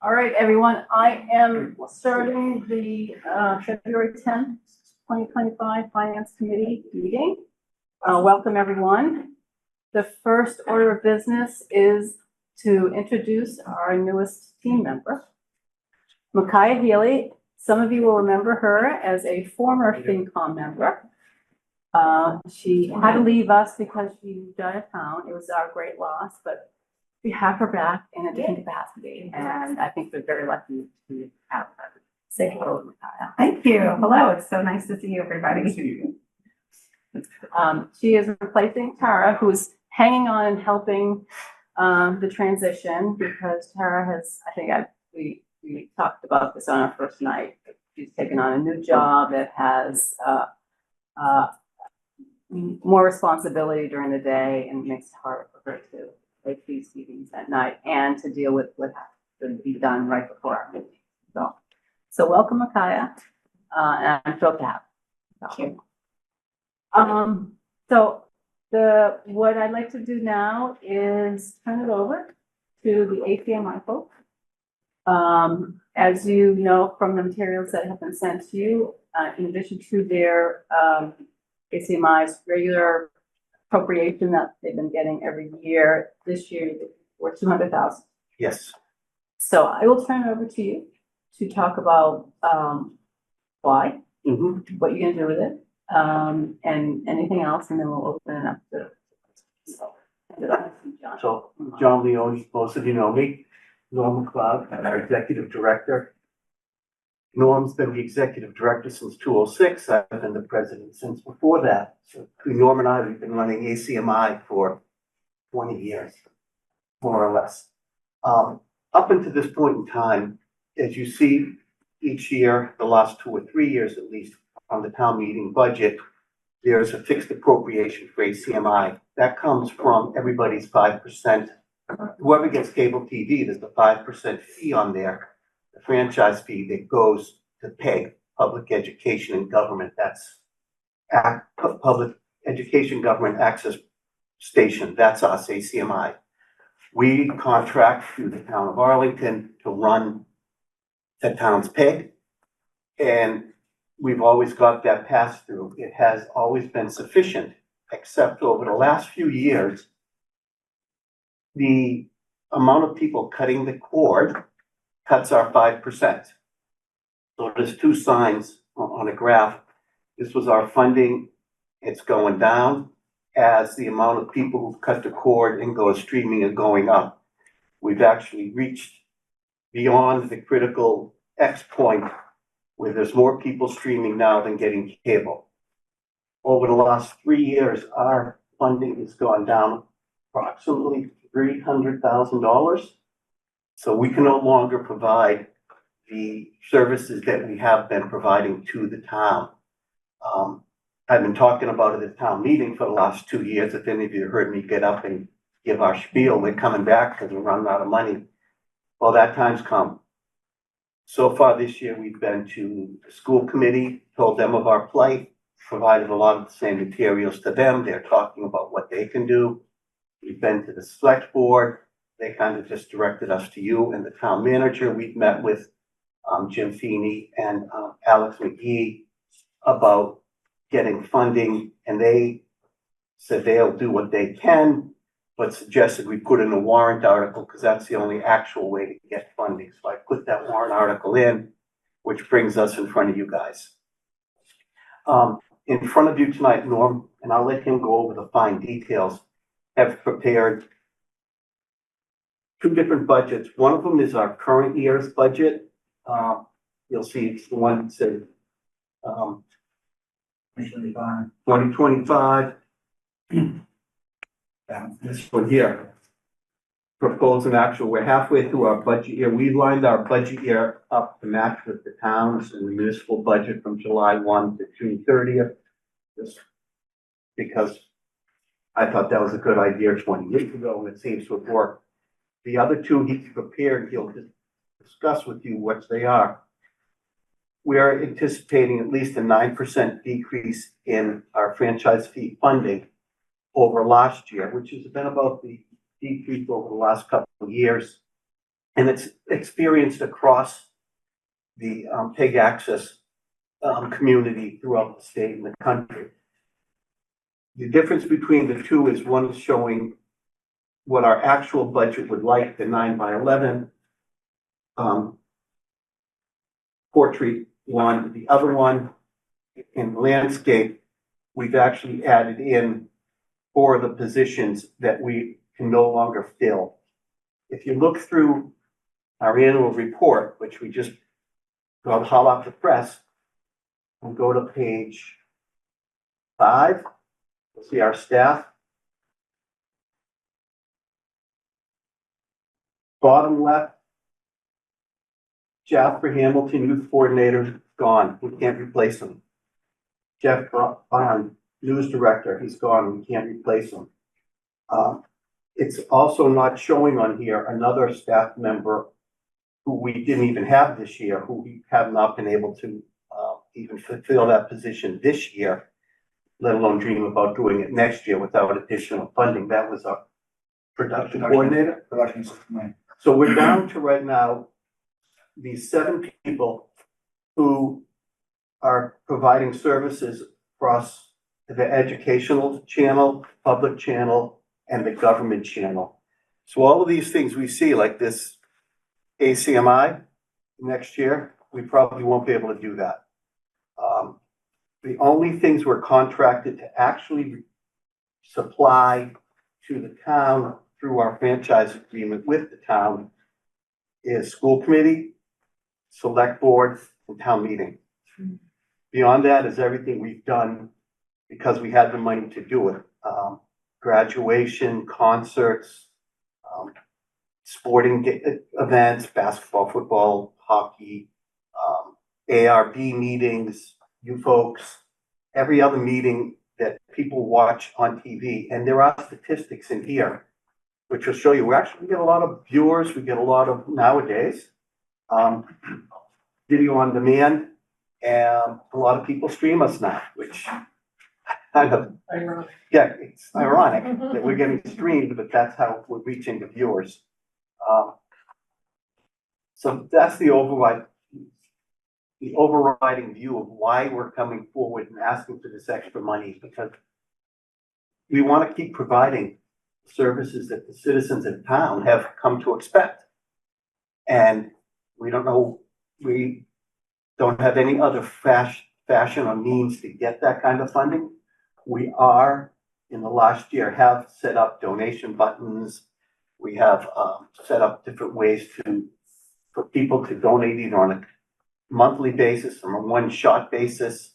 All right, everyone, I am starting the February 10th, 2025 Finance Committee meeting. Welcome, everyone. The first order of business is to introduce our newest team member, Micaiah Healy. Some of you will remember her as a former FinCom member. She had to leave us because she moved out of town. It was our great loss, but we have her back in a different capacity, and I think we're very lucky to have her. Say hello, Micaiah. Thank you. Hello. It's so nice to see you, everybody. She is replacing Tara, who's hanging on and helping the transition, because Tara has, we talked about this on our first night. She's taken on a new job that has more responsibility during the day, and makes it harder for her to take these meetings at night and to deal with what has to be done right before our meeting. So welcome, Micaiah, and I'm thrilled to have you. Thank you. So what I'd like to do now is turn it over to the ACMi folks. As you know from the materials that have been sent to you, in addition to their ACMi's regular appropriation that they've been getting every year, this year we're $200,000. Yes. So I will turn it over to you to talk about why, what you're gonna do with it, and anything else, and then we'll open it up to John. So John Leone, most of you know me. Norm McLeod, our executive director. Norm's been the executive director since 2006. I've been the president since before that. So Norm and I, we've been running ACMi for 20 years, more or less. Up until this point in time, as you see each year, the last 2 or 3 years at least, on the town meeting budget, there's a fixed appropriation for ACMi. That comes from everybody's 5%. Whoever gets cable TV, there's a 5% fee on there. The franchise fee that goes to pay public education and government. That's public education government access station. That's us, ACMi. We contract through the town of Arlington to run the town's pay, and we've always got that pass through. It has always been sufficient, except over the last few years, the amount of people cutting the cord cuts our 5%. So there's 2 signs on a graph. This was our funding. It's going down as the amount of people who cut the cord and go streaming are going up. We've actually reached beyond the critical X point where there's more people streaming now than getting cable. Over the last 3 years, our funding has gone down approximately $300,000. So we can no longer provide the services that we have been providing to the town. I've been talking about it at town meeting for the last 2 years. If any of you heard me get up and give our spiel, we're coming back because we're running out of money. Well, that time's come. So far this year, we've been to the school committee, told them of our plight, provided a lot of the same materials to them. They're talking about what they can do. We've been to the select board. They kind of just directed us to you and the town manager. We've met with Jim Feeney and Alex McGee about getting funding, and they said they'll do what they can, but suggested we put in a warrant article because that's the only actual way to get funding. So I put that warrant article in, which brings us in front of you guys. In front of you tonight, Norm, and I'll let him go over the fine details, have prepared 2 different budgets. One of them is our current year's budget. You'll see it's the one that says 2025. This one here, proposed and actual. We're halfway through our budget year. We lined our budget year up to match with the towns and the municipal budget from July 1 to June 30th. Just because I thought that was a good idea 20 years ago, and it seems to have worked. The other 2 he's prepared, he'll discuss with you what they are. We are anticipating at least a 9% decrease in our franchise fee funding over last year, which has been about the decrease over the last couple of years. And it's experienced across the PEG access community throughout the state and the country. The difference between the two is one is showing what our actual budget would like, the 9x11 portrait one. The other one in landscape, we've actually added in 4 of the positions that we can no longer fill. If you look through our annual report, which we just got hot off the press, and go to page 5, you'll see our staff. Bottom left, Jasper Hamilton, youth coordinator, gone. We can't replace him. Jeff Bond, news director, he's gone. We can't replace him. It's also not showing on here another staff member who we didn't even have this year, who we have not been able to even fulfill that position this year, let alone dream about doing it next year without additional funding. That was our production coordinator. Production system. So we're down to right now these 7 people who are providing services across the educational channel, public channel, and the government channel. So all of these things we see, like this ACMi next year, we probably won't be able to do that. The only things we're contracted to actually supply to the town through our franchise agreement with the town is school committee, select board, and town meeting. Beyond that is everything we've done because we had the money to do it. Graduation, concerts, sporting events, basketball, football, hockey, ARB meetings, you folks, every other meeting that people watch on TV. And there are statistics in here, which will show you, we get a lot of viewers, we get a lot of nowadays, video on demand, and a lot of people stream us now, which kind of, Ironic. yeah, it's ironic that we're getting streamed, but that's how we're reaching the viewers. So that's the overriding view of why we're coming forward and asking for this extra money, because we want to keep providing services that the citizens in town have come to expect. And we don't have any other fashion or means to get that kind of funding. We are, in the last year, have set up donation buttons. We have set up different ways for people to donate either on a monthly basis or a one-shot basis.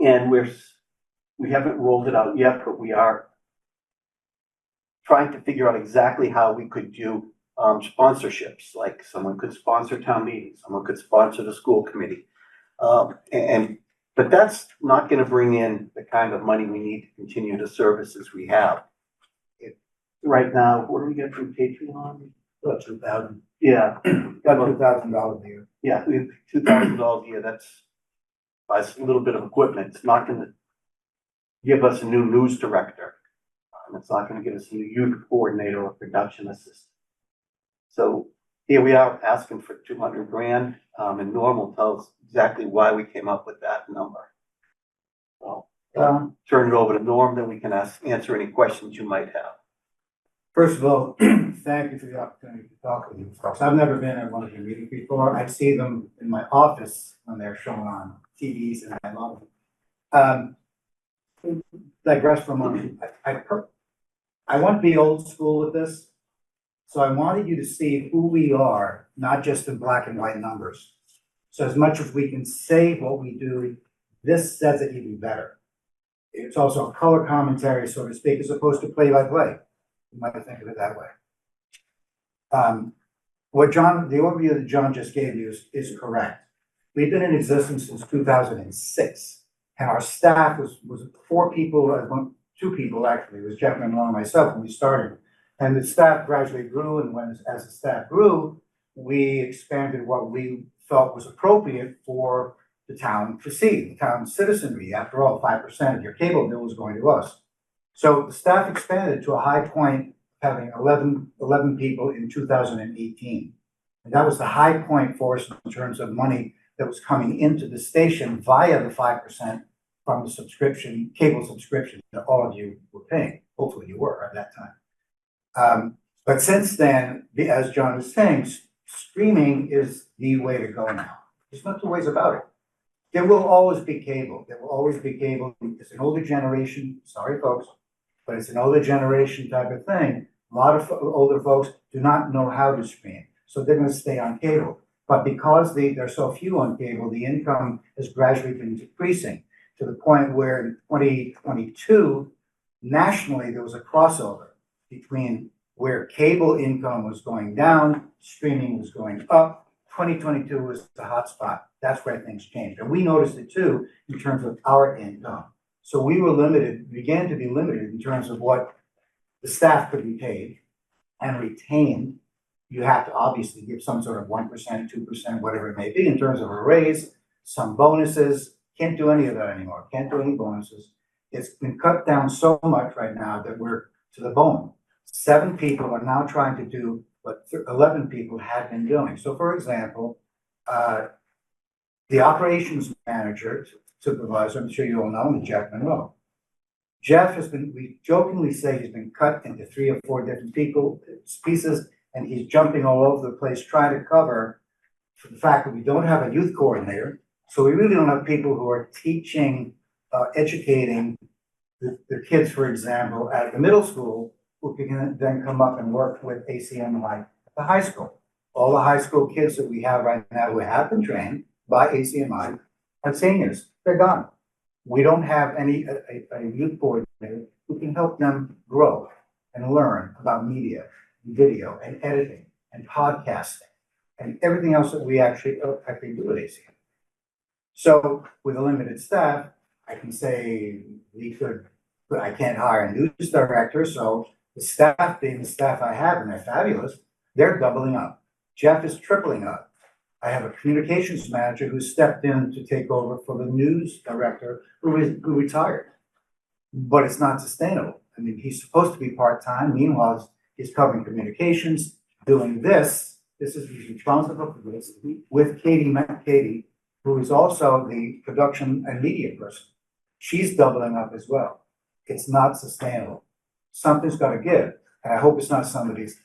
And we haven't rolled it out yet, but we are trying to figure out exactly how we could do sponsorships, like someone could sponsor town meetings, someone could sponsor the school committee. But that's not going to bring in the kind of money we need to continue the services we have. Right now, what do we get from Patreon? About $2,000. Yeah. About $2,000 a year. Yeah, we have $2,000 a year. That's buys a little bit of equipment. It's not going to give us a new news director. It's not going to give us a new youth coordinator or production assistant. So here we are asking for 200 grand, and Norm will tell us exactly why we came up with that number. So turn it over to Norm, then we can answer any questions you might have. First of all, thank you for the opportunity to talk with you folks. I've never been at one of your meetings before. I see them in my office when they're shown on TVs, and I love them. Digress for a moment. I want to be old school with this. So I wanted you to see who we are, not just in black and white numbers. So as much as we can say what we do, this says it even better. It's also a color commentary, so to speak, as opposed to play-by-play. You might think of it that way. The overview that John just gave you is correct. We've been in existence since 2006, and our staff was 4 people, 2 people actually. It was Jeff and myself when we started. And the staff gradually grew, and as the staff grew, we expanded what we felt was appropriate for the town to see, the town's citizenry. After all, 5% of your cable bill was going to us. So the staff expanded to a high point having 11 people in 2018. And that was the high point for us in terms of money that was coming into the station via the 5% from the subscription, cable subscription that all of you were paying. Hopefully you were at that time. But since then, as John was saying, streaming is the way to go now. There's no two ways about it. There will always be cable. There will always be cable. It's an older generation, sorry folks, but it's an older generation type of thing. A lot of older folks do not know how to stream, so they're going to stay on cable. But because there's so few on cable, the income has gradually been decreasing to the point where in 2022, nationally, there was a crossover between where cable income was going down, streaming was going up. 2022 was the hot spot. That's where things changed. And we noticed it too in terms of our income. So we were limited, began to be limited in terms of what the staff could be paid and retained. You have to obviously give some sort of 1%, 2%, whatever it may be in terms of a raise, some bonuses. Can't do any of that anymore. Can't do any bonuses. It's been cut down so much right now that we're to the bone. 7 people are now trying to do what 11 people had been doing. So for example, the operations manager, supervisor, I'm sure you all know him, Jeff Monroe. Jeff has been, we jokingly say he's been cut into 3 or 4 different pieces, and he's jumping all over the place trying to cover for the fact that we don't have a youth coordinator. So we really don't have people who are teaching, educating the kids, for example, at the middle school, who can then come up and work with ACMi at the high school. All the high school kids that we have right now who have been trained by ACMi are seniors. They're gone. We don't have a youth coordinator who can help them grow and learn about media, video, and editing, and podcasting, and everything else that we actually do at ACMi. So with a limited staff, I can say I can't hire a news director, so the staff, being the staff I have, and they're fabulous, they're doubling up. Jeff is tripling up. I have a communications manager who stepped in to take over for the news director who retired. But it's not sustainable. I mean, he's supposed to be part-time. Meanwhile, he's covering communications, doing this. He's responsible for this with Katie, who is also the production and media person. She's doubling up as well. It's not sustainable. Something's got to give. And I hope it's not somebody's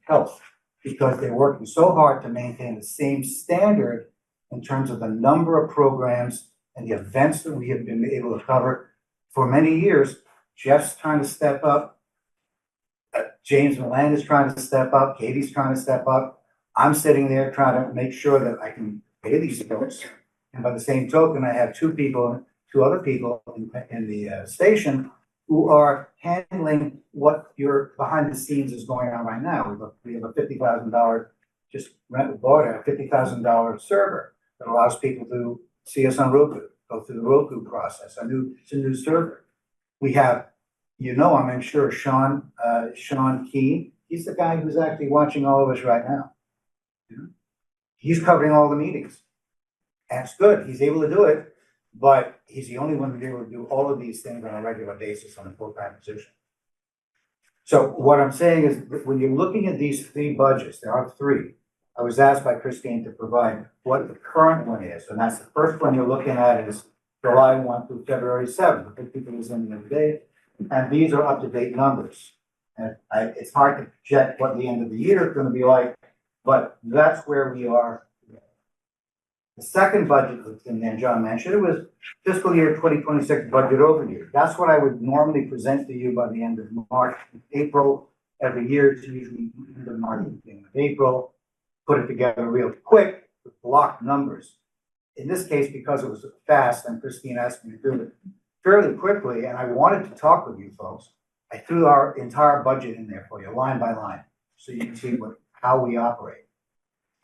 health, because they're working so hard to maintain the same standard in terms of the number of programs and the events that we have been able to cover for many years. Jeff's trying to step up. James Milan is trying to step up. Katie's trying to step up. I'm sitting there trying to make sure that I can pay these folks. And by the same token, I have two other people in the station who are handling what your behind the scenes is going on right now. We have a $50,000 bought a $50,000 server that allows people to see us on Roku, go through the Roku process. It's a new server. We have, I'm sure Sean Key. He's the guy who's actually watching all of us right now. He's covering all the meetings. And it's good. He's able to do it. But he's the only one who's able to do all of these things on a regular basis on a full-time position. So what I'm saying is that when you're looking at these 3 budgets, there are 3. I was asked by Christine to provide what the current one is. And that's the first one you're looking at is July 1 through February 7. The big people is in the other day. And these are up-to-date numbers. And it's hard to project what the end of the year is going to be like, but that's where we are. The second budget that's in there, John mentioned, it was fiscal year 2026 budget overview. That's what I would normally present to you by the end of March, April. Every year, it's usually end of March, beginning of April. Put it together real quick with blocked numbers. In this case, because it was fast, and Christine asked me to do it fairly quickly, and I wanted to talk with you folks, I threw our entire budget in there for you, line by line, so you can see how we operate.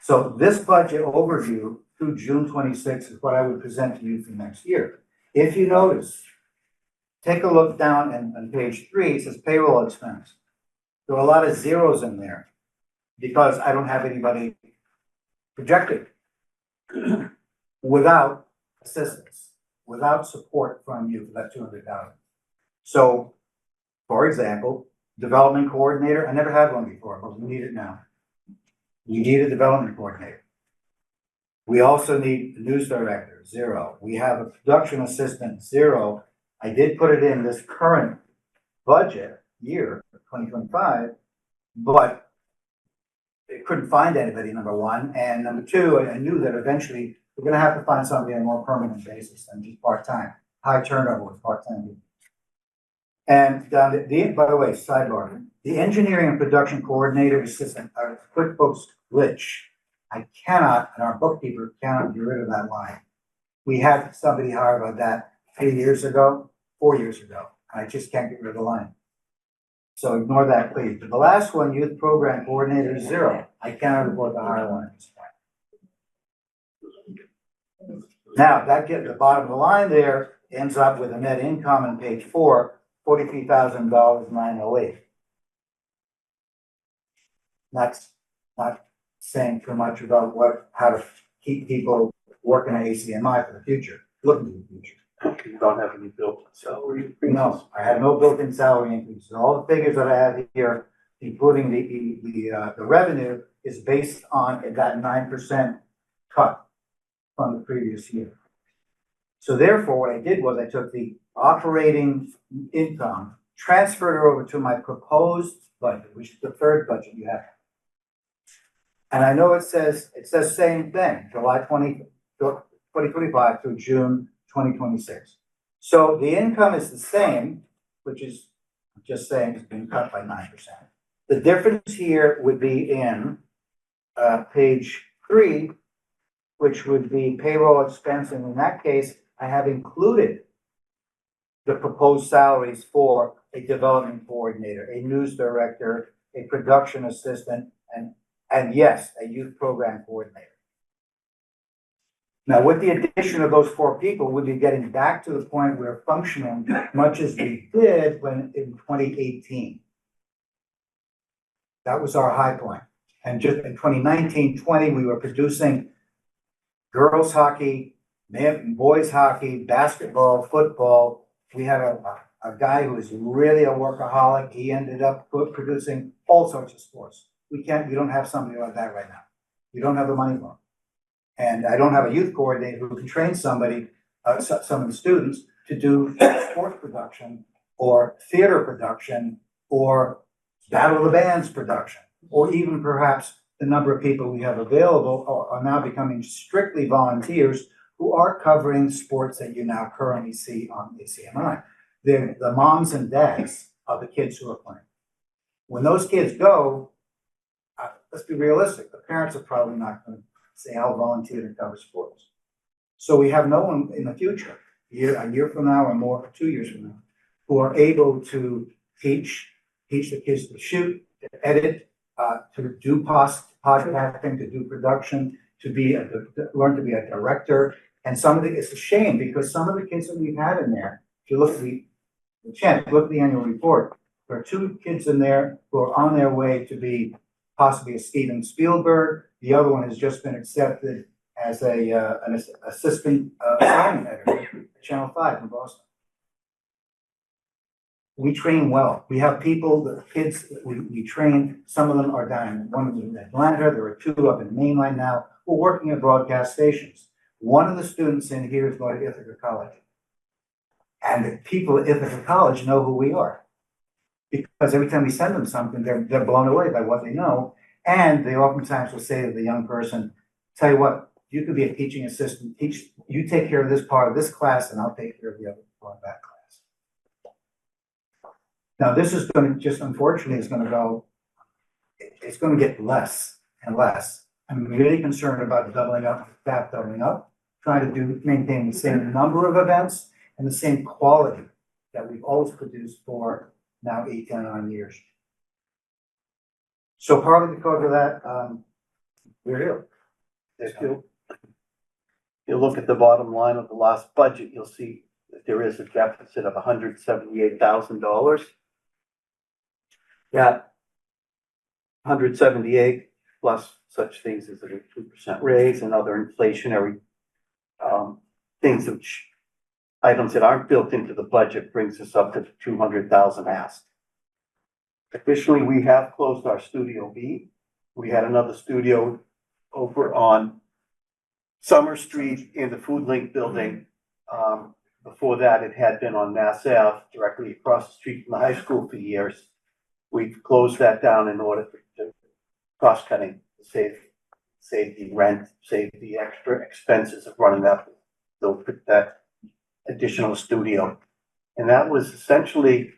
So this budget overview through June 26 is what I would present to you for next year. If you notice, take a look down on page 3, it says payroll expense. There are a lot of zeros in there because I don't have anybody projected without assistance, without support from you for that $200,000. So, for example, Development coordinator, I never had one before, but we need it now. We need a development coordinator. We also need a news director, 0. We have a production assistant, 0. I did put it in this current budget year, 2025, but I couldn't find anybody, number one. And number two, I knew that eventually we're gonna have to find somebody on a more permanent basis than just part-time. High turnover with part-time people. And by the way, sidebar, the engineering and production coordinator assistant, our QuickBooks glitch. I cannot, and our bookkeeper cannot get rid of that line. We had somebody hired about that 4 years ago. I just can't get rid of the line. So ignore that, please. But the last one, youth program coordinator, 0. I cannot afford to hire one at this point. Now, that gets the bottom of the line there, ends up with a net income on page 4, $43,908. That's not saying too much about how to keep people working at ACMi for the future, looking to the future. You don't have any built salary increases? No, I have no built-in salary increases. All the figures that I have here, including the revenue, is based on that 9% cut from the previous year. So therefore, what I did was I took the operating income, transferred it over to my proposed budget, which is the third budget you have. And I know it says same thing, July 2025 through June 2026. So the income is the same, which is just saying it's been cut by 9%. The difference here would be in page 3, which would be payroll expense. And in that case, I have included the proposed salaries for a development coordinator, a news director, a production assistant, and yes, a youth program coordinator. Now, with the addition of those 4 people, we'll be getting back to the point where we're functioning much as we did when in 2018. That was our high point. And just in 2019-20, we were producing girls hockey, boys hockey, basketball, football. We had a guy who was really a workaholic. He ended up producing all sorts of sports. We don't have somebody like that right now. We don't have the money for him. And I don't have a youth coordinator who can train somebody, some of the students, to do sports production or theater production or Battle of the Bands production, or even perhaps the number of people we have available are now becoming strictly volunteers who are covering sports that you now currently see on ACMi. They're the moms and dads of the kids who are playing. When those kids go, let's be realistic, the parents are probably not going to say, I'll volunteer to cover sports. So we have no one in the future, a year from now or more, 2 years from now, who are able to teach the kids to shoot, to edit, to do podcasting, to do production, learn to be a director. And it's a shame because some of the kids that we've had in there, if you look at the annual report, there are 2 kids in there who are on their way to be possibly a Steven Spielberg. The other one has just been accepted as an assistant assignment editor at Channel 5 in Boston. We train well. We have people, the kids we train, some of them are down, one of them in Atlanta, there are 2 up in Maine right now, who are working at broadcast stations. One of the students in here is going to Ithaca College. And the people at Ithaca College know who we are. Because every time we send them something, they're blown away by what they know. And they oftentimes will say to the young person, tell you what, you could be a teaching assistant, you take care of this part of this class and I'll take care of the other part of that class. Now this is going to unfortunately, it's going to get less and less. I'm really concerned about staff doubling up, trying to maintain the same number of events and the same quality that we've always produced for now 8, 10, 9 years. So partly because of that, we're here. If you look at the bottom line of the last budget, you'll see that there is a deficit of $178,000. Yeah, 178 plus such things as a 2% raise and other inflationary things, which items that aren't built into the budget brings us up to 200,000 asked. Officially, we have closed our Studio B. We had another studio over on Summer Street in the Food Link building. Before that, it had been on Mass Ave, directly across the street from the high school for years. We've closed that down in order to cost cutting, save the rent, save the extra expenses of running that additional studio. And that was essentially,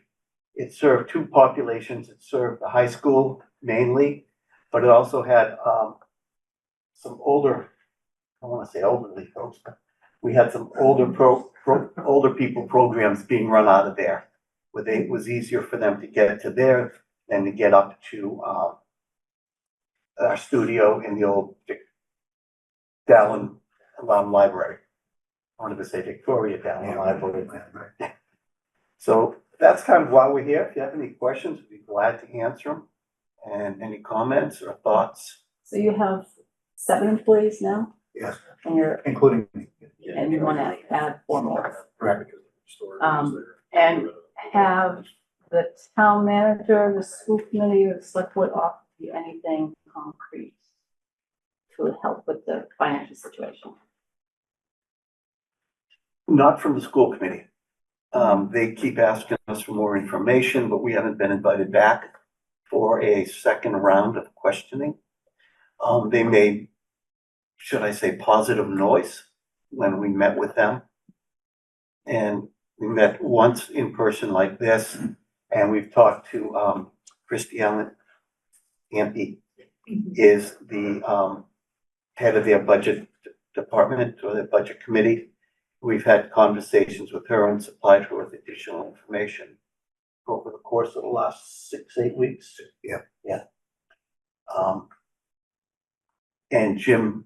it served two populations. It served the high school mainly, but it also had some older, I don't want to say elderly folks, but we had some older older people programs being run out of there, where it was easier for them to get to there than to get up to our studio in the old Dallin Library. I wanted to say Victoria Dallin Library. So that's kind of why we're here. If you have any questions, we'd be glad to answer them. And any comments or thoughts? So you have 7 employees now, Yes, and including me. and you want to add 4 more. Correct. And have the town manager, the school committee, or the select board offer you anything concrete to help with the financial situation? Not from the school committee. They keep asking us for more information, but we haven't been invited back for a second round of questioning. They made, should I say, positive noise when we met with them. And we met once in person like this, and we've talked to Christy Allen Ampey is the head of their budget department or their budget committee. We've had conversations with her and supplied her with additional information over the course of the last 6-8 weeks. Yeah. And Jim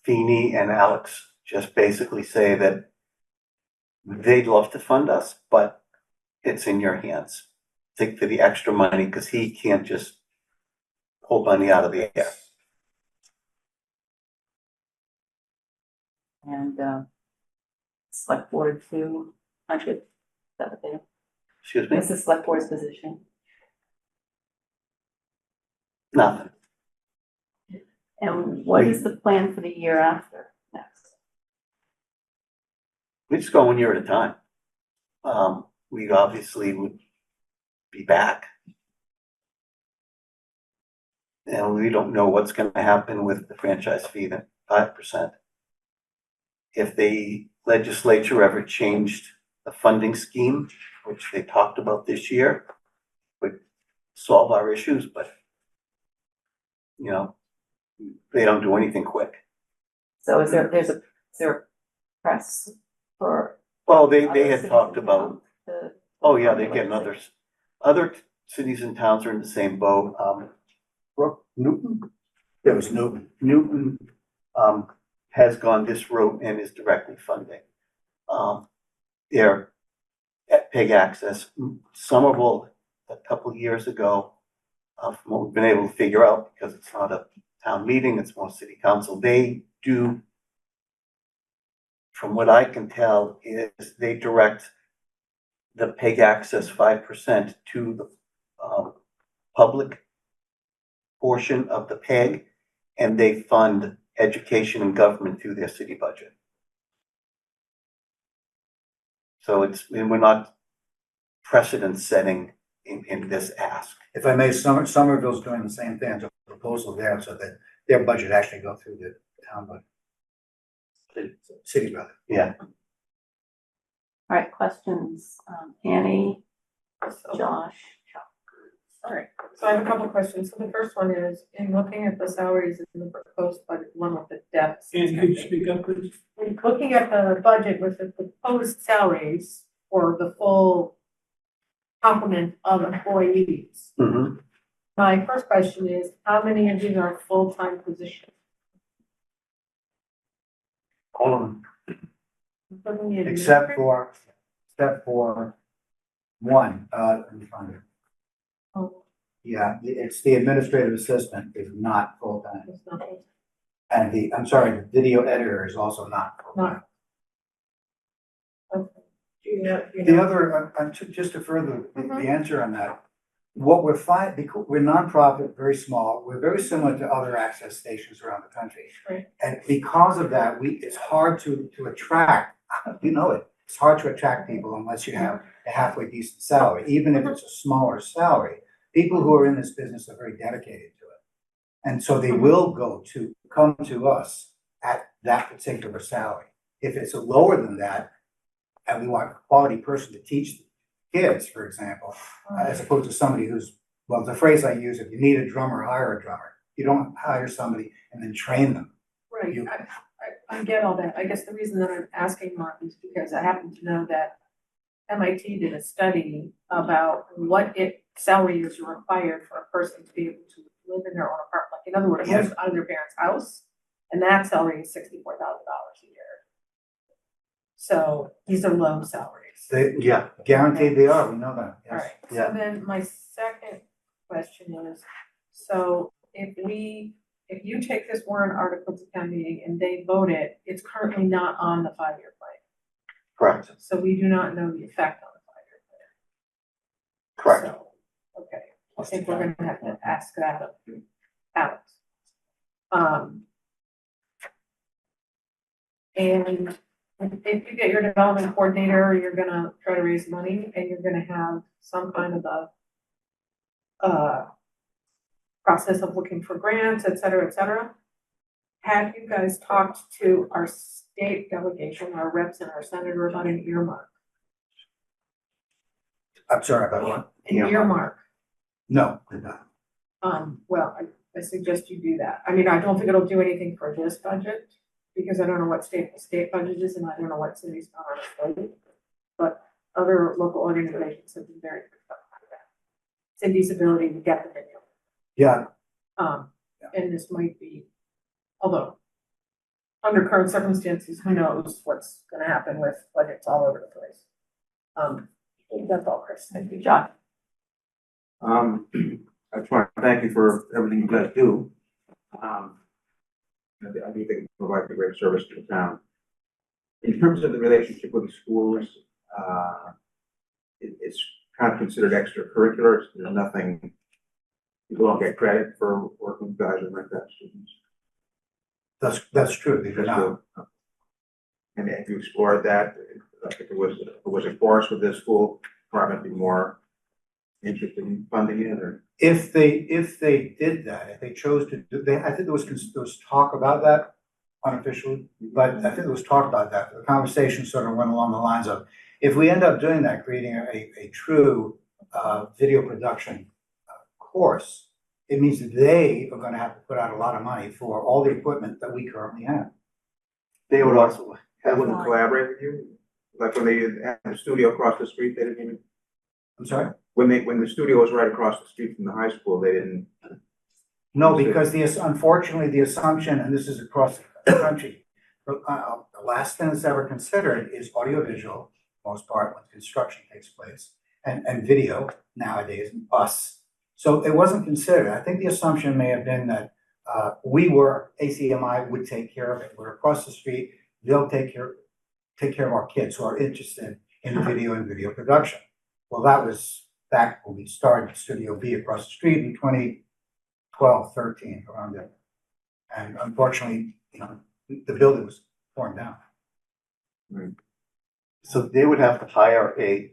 Feeney and Alex just basically say that they'd love to fund us, but it's in your hands. Think for the extra money, because he can't just pull money out of the air. And select board to 100, that what they, Excuse me? this is select board's position. Nothing. And what is the plan for the year after next? We just go 1 year at a time. We obviously would be back. And we don't know what's gonna happen with the franchise fee at 5%. If the legislature ever changed the funding scheme, which they talked about this year, would solve our issues, but you know, they don't do anything quick. So is there a press for? Well, they other had cities talked in about, town to- oh yeah, they're getting other cities and towns are in the same boat. Newton has gone this route and is directly funding. They're at PEG Access. Somerville, a couple of years ago, from what we've been able to figure out, because it's not a town meeting, it's more city council, they do, from what I can tell, is they direct the PEG Access 5% to the public portion of the PEG, and they fund education and government through their city budget. So and we're not precedent setting in this ask. If I may, Somerville's doing the same thing, as a proposal there, so that their budget actually go through the town budget. City budget. Yeah. All right, questions, Annie, Josh? All right, so I have a couple of questions. So the first one is, in looking at the salaries in the proposed budget, one with the depths. And could you speak up, please? In looking at the budget with the proposed salaries for the full complement of employees, Mm-hmm. my first question is, how many of these are full-time positions? All of them, Including the except administrator? for one, let me find it. Oh, Yeah, it's the administrative assistant is not full-time. it's not full-time. And I'm sorry, the video editor is also not full-time. Okay. Do you know- The other, just to further the Mhm. answer on that, what we're because we're nonprofit, very small, we're very similar to other access stations around the country. Right. And because of that, it's hard to attract, you know it, it's hard to attract people unless you have a halfway decent salary, even if it's a smaller salary. People who are in this business are very dedicated to it. And so they will come to us at that particular salary. If it's lower than that, and we want a quality person to teach kids, for example, as opposed to somebody who's, well, the phrase I use, if you need a drummer, hire a drummer. You don't hire somebody and then train them. Right, I get all that. I guess the reason that I'm asking, Mark, is because I happen to know that MIT did a study about what salary is required for a person to be able to live in their own apartment. Like, in other words, Yes. live out of their parents' house, and that salary is $64,000 a year. So these are low salaries. Yeah, Guaranteed they are, we know that, All yes. right, Yeah. so then my second question is, so if you take this warrant article to town meeting and they vote it, it's currently not on the 5-year plan. correct, So we do not know the effect on the 5-year plan. correct. So, okay, I think we're gonna have to ask that of Alex. And if you get your development coordinator, you're gonna try to raise money and you're gonna have some kind of a process of looking for grants, et cetera, et cetera. Have you guys talked to our state delegation, our reps and our senator about an earmark? I'm sorry, about what? An Earmark. earmark. No, we're not. Well, I suggest you do that. I mean, I don't think it'll do anything for this budget, because I don't know what the state budget is, and I don't know what cities are on its budget. But other local organizations have been very good about that. Cindy's ability to get the video. Yeah, And this might be, although, under current circumstances, who knows what's gonna happen with budgets all over the place. That's all, Chris. Thank you, John. I just want to thank you for everything you guys do. I think they can provide a great service to the town. In terms of the relationship with the schools, it's kind of considered extracurricular. There's nothing, people don't get credit for working with guys and like that students. that's true, they do not. And if you explored that, like if it was a course with this school, department be more interested in funding it, or? If they did that, if they chose to do, I think there was talk about that unofficially, but I think there was talk about that. The conversation sort of went along the lines of, if we end up doing that, creating a true video production course, it means that they are gonna have to put out a lot of money for all the equipment that we currently have. They would also They have, wouldn't collaborate with you? Like when they had the studio across the street, they didn't even, I'm sorry? when the studio was right across the street from the high school, they didn't. No, because unfortunately, the assumption, and this is across the country, the last thing that's ever considered is audiovisual, most part, when construction takes place, and video nowadays, and bus. So it wasn't considered. I think the assumption may have been that ACMi would take care of it. We're across the street, they'll take care of our kids who are interested in video and video production. Well, that was back when we started Studio B across the street in 2012, 13, around there. And unfortunately, the building was torn down. so they would have to hire a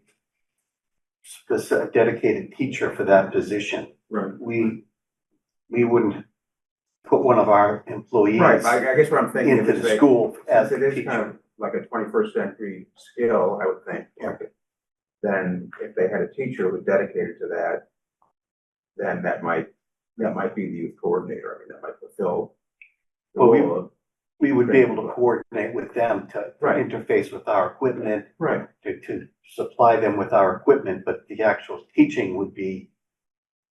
dedicated teacher for that position. Right. We wouldn't put one of our employees Right, I guess what I'm thinking into is the that, school as since a it is kind of teacher. like a 21st century skill, I would think. Yeah. Then if they had a teacher who was dedicated to that, then that might be the youth coordinator. I mean, that might fulfill the Well, role of. We would be able to coordinate with them to Right. interface with our equipment, Right, to supply them with our equipment, but the actual teaching would be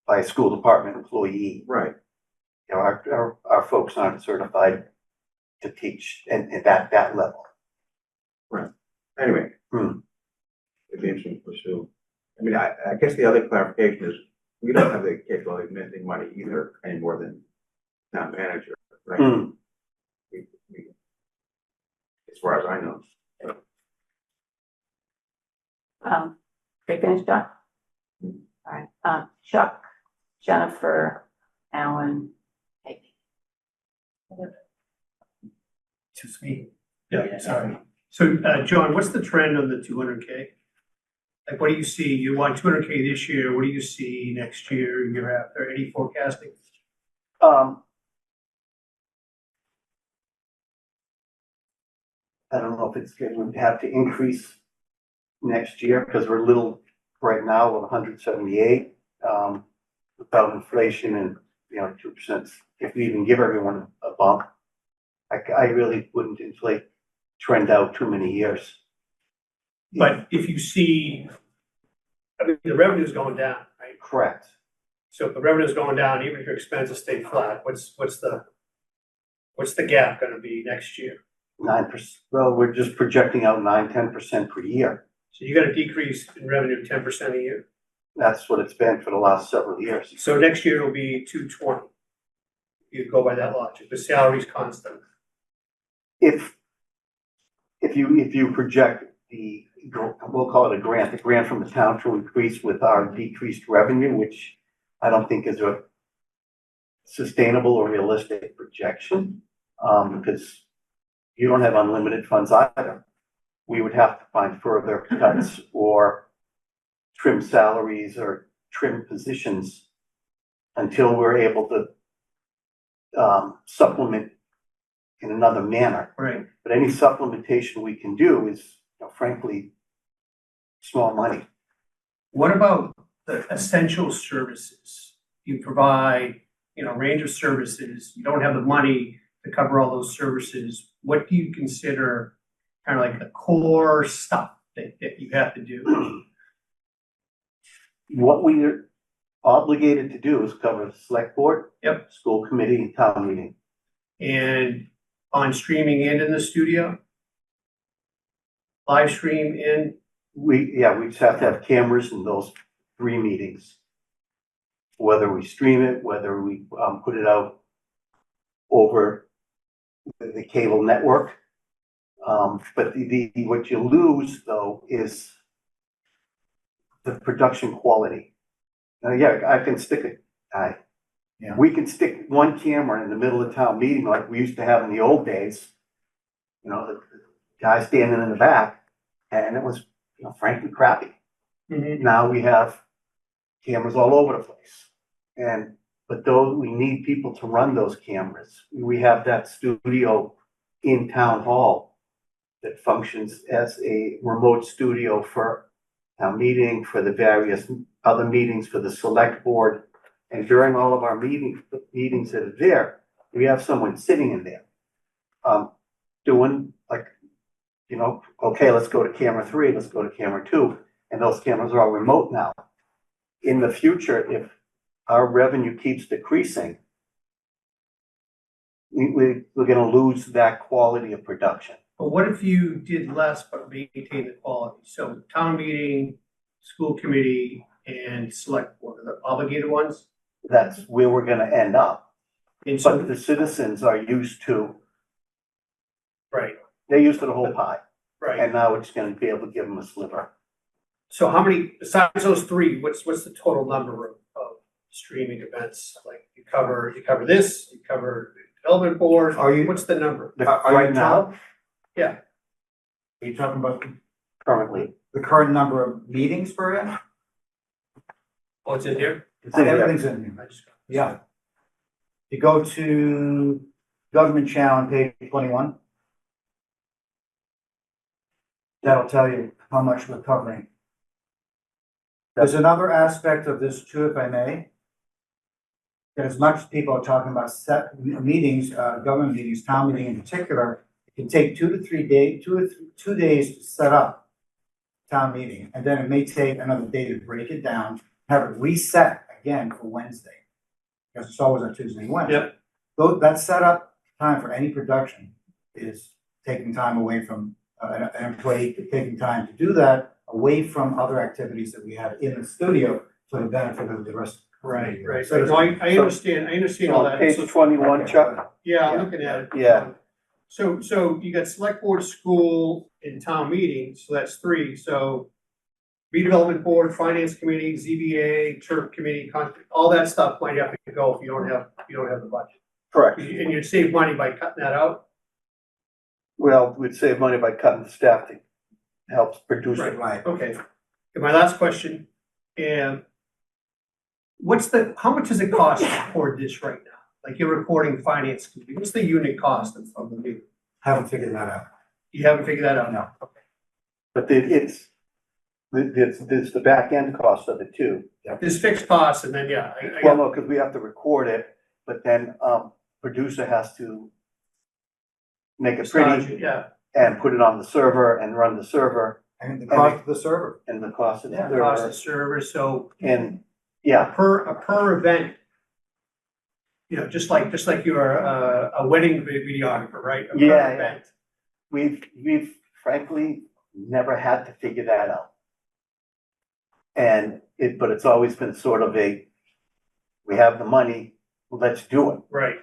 by a school department employee. right. Our folks aren't certified to teach at that level. Anyway. It'd be interesting to pursue. I mean, I guess the other clarification is, we don't have the capability of minting money either, any more than town manager, right? Hmm. We, as far as I know. They finished, John? All right, Chuck, Jennifer, Alan, Peggy. Just me. Yeah, sorry. So, John, what's the trend on the 200K? Like, what do you see? You want 200K this year. What do you see next year, year after? Any forecasting? I don't know if it's going to have to increase next year because we're a little right now with 178, without inflation and, 2%. If we even give everyone a bump, I really wouldn't inflate trend out too many years. But if you see, I mean, the revenue's going down, right? Correct. So if the revenue's going down, even if your expenses stay flat, what's the gap gonna be next year? 9%. Well, we're just projecting out 10% per year. So you got a decrease in revenue 10% a year. That's what it's been for the last several years. So next year it'll be 220. You go by that logic. The salary's constant. If you project we'll call it a grant, the grant from the town to increase with our decreased revenue, which I don't think is a sustainable or realistic projection, because you don't have unlimited funds either. We would have to find further cuts or trim salaries or trim positions until we're able to supplement in another manner. Right. But any supplementation we can do is, frankly, small money. What about the essential services? You provide, range of services. You don't have the money to cover all those services. What do you consider kind of like the core stuff that you have to do? What we are obligated to do is cover the select board, Yep. school committee, and town meeting. And on streaming and in the studio? Live stream in? We just have to have cameras in those 3 meetings. Whether we stream it, whether we put it out over the cable network. But what you lose though is the production quality. I can stick it. Yeah. We can stick one camera in the middle of town meeting like we used to have in the old days. The guy standing in the back, and it was, frankly crappy. Mm-hmm. Now we have cameras all over the place. But though we need people to run those cameras, we have that studio in town hall that functions as a remote studio for town meeting, for the various other meetings, for the select board. And during all of our meetings that are there, we have someone sitting in there, doing like, okay, let's go to camera 3, let's go to camera 2, and those cameras are all remote now. In the future, if our revenue keeps decreasing, we're gonna lose that quality of production. But what if you did less but maintained the quality? So town meeting, school committee, and select board, are the obligated ones? That's where we're gonna end up. And so, But the citizens are used to, right, they're used to the whole pie, right. and now we're just gonna be able to give them a sliver. So how many, besides those 3, what's the total number of streaming events? Like you cover this, you cover the development board, what's the number? Right now, Yeah, Are you talking about currently, the current number of meetings for it? oh, it's in here? it's in there. Everything's in here. I just- Yeah. You go to government channel on page 21. That'll tell you how much we're covering. There's another aspect of this too, if I may. That as much as people are talking about set meetings, government meetings, town meeting in particular, it can take 2 to 3 days, 2 days to set up town meeting, and then it may take another day to break it down, have it reset again for Wednesday. Because it's always on Tuesday and Wednesday. Yep. Though that setup time for any production is taking time away from an employee, taking time to do that away from other activities that we have in the studio for the benefit of the rest. Right. So- No, I understand all that. Page 21, Chuck? Yeah, I'm looking at it. Yeah. So you got select board, school, and town meeting, so that's 3, so redevelopment board, finance committee, ZBA, TURP committee, all that stuff might have to go if you don't have the budget. Correct. And you'd save money by cutting that out. Well, we'd save money by cutting the staff that helps produce it. Right. Okay, and my last question, and how much does it cost to record this right now? Like you're recording finance committee, what's the unit cost of the meeting? Haven't figured that out. You haven't figured that out? No. But it's the back end cost of it too. There's fixed costs and then, yeah, Well, no, because we have to record it, but then, producer has to make it pretty yeah, and put it on the server and run the server And the cost of the server. and the cost of the cost of server. server, so And, yeah, a per event, you know, just like you're a wedding videographer, right? A per Yeah, yeah. event. we've frankly never had to figure that out. But it's always been sort of we have the money, let's do it. Right,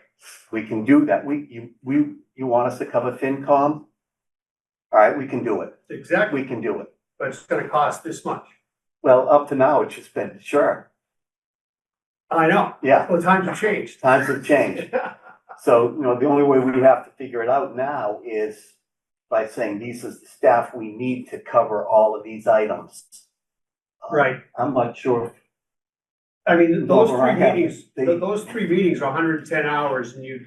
We can do that. You want us to cover FinCom? All right, we can do it. exactly, We can do it. but it's gonna cost this much. Well, up to now, it's just been, sure, I know, yeah, well, times have changed. times have changed. So, the only way we have to figure it out now is by saying these is the staff we need to cover all of these items. Right. I'm not sure. I mean, those Well, I three have- meetings, they- those 3 meetings are 110 hours and you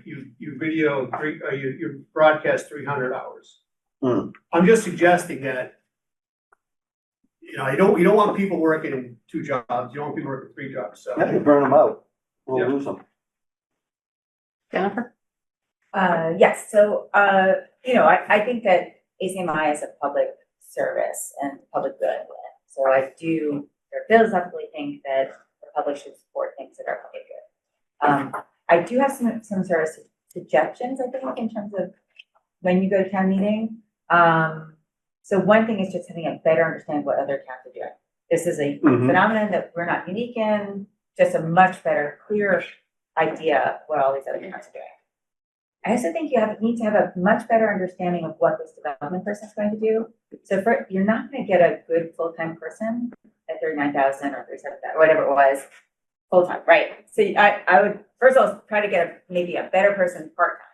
video you broadcast 300 hours. Hmm. I'm just suggesting that, you don't want people working 2 jobs, you don't want people working 3 jobs, so. Yeah, you burn them out, we'll Yeah. lose them. Jennifer? Yes, so, I think that ACMi is a public service and public good. So I do philosophically think that the public should support things that are public good. I do have some sort of suggestions, I think, in terms of when you go to town meeting. So one thing is just having a better understanding of what other towns are doing. This is a Mhm. phenomenon that we're not unique in, just a much better, clear idea of what all these other towns are doing. I also think you need to have a much better understanding of what this development person is going to do. So you're not going to get a good full-time person at 39,000 or 37,000, whatever it was, full-time, right? So I would, first of all, try to get maybe a better person part-time,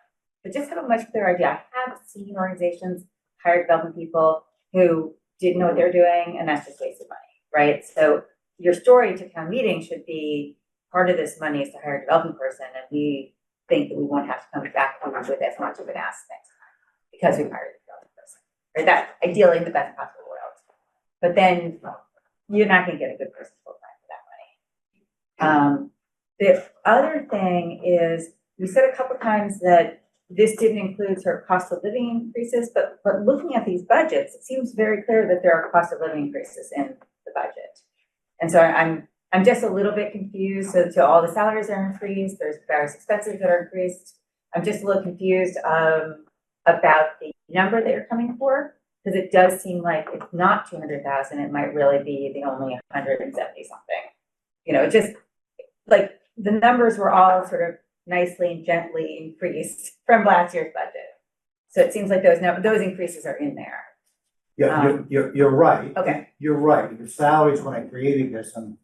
but just have a much clearer idea. I have seen organizations hire development people who didn't know what they're doing, and that's just wasted money, right? So your story to town meeting should be part of this money is to hire a development person, and we think that we won't have to come back with as much of an ask next time because we've hired a development person. Right? That's ideally in the best possible world. But then you're not going to get a good person full time for that money. The other thing is we said a couple times that this didn't include sort of cost of living increases, but looking at these budgets, it seems very clear that there are cost of living increases in the budget. And so I'm just a little bit confused. So all the salaries are increased. There's various expenses that are increased. I'm just a little confused about the number that you're coming for, because it does seem like it's not 200,000. It might really be the only 170 something. It just like the numbers were all sort of nicely and gently increased from last year's budget. So it seems like those increases are in there. Yeah, you're right. Okay. You're right. The salaries, when I created this on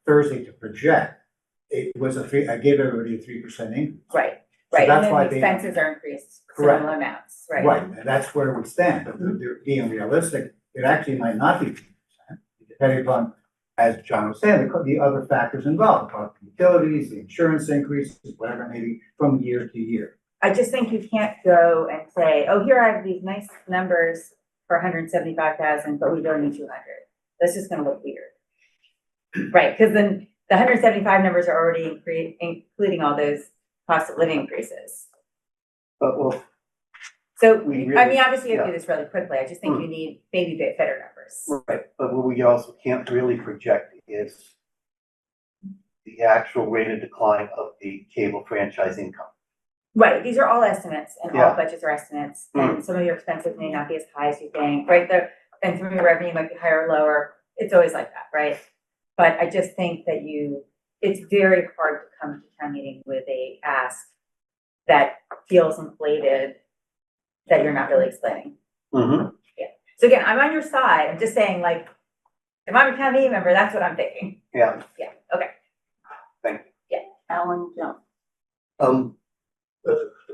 Thursday to project, it was I gave everybody a 3% increase. Right. So Right. that's And why then the expenses are increased Correct. similar amounts, right? Right, and that's where we stand, but they're being realistic, it actually might not be 3%, depending upon, as John was saying, the other factors involved, the utilities, the insurance increases, whatever it may be, from year to year. I just think you can't go and say, oh, here I have these nice numbers for 175,000, but we don't need 200. That's just gonna look weird. Right, because then the 175 numbers are already including all those cost of living increases. But well, So, We I really- mean, obviously you have to yeah. do this really quickly. I just think you need maybe a bit better numbers. right, but what we also can't really project is the actual rate of decline of the cable franchise income. Right, these are all estimates and all Yeah. budgets are estimates, and some of your expenses may not be as high as you think, right? And some of your revenue might be higher or lower. It's always like that, right? But I just think that it's very hard to come to town meeting with a ask that feels inflated that you're not really explaining. Mm-hmm. So again, I'm on your side. I'm just saying, like, If I'm a town meeting member, that's what I'm thinking. Yeah, Yeah, okay. Alan Jones.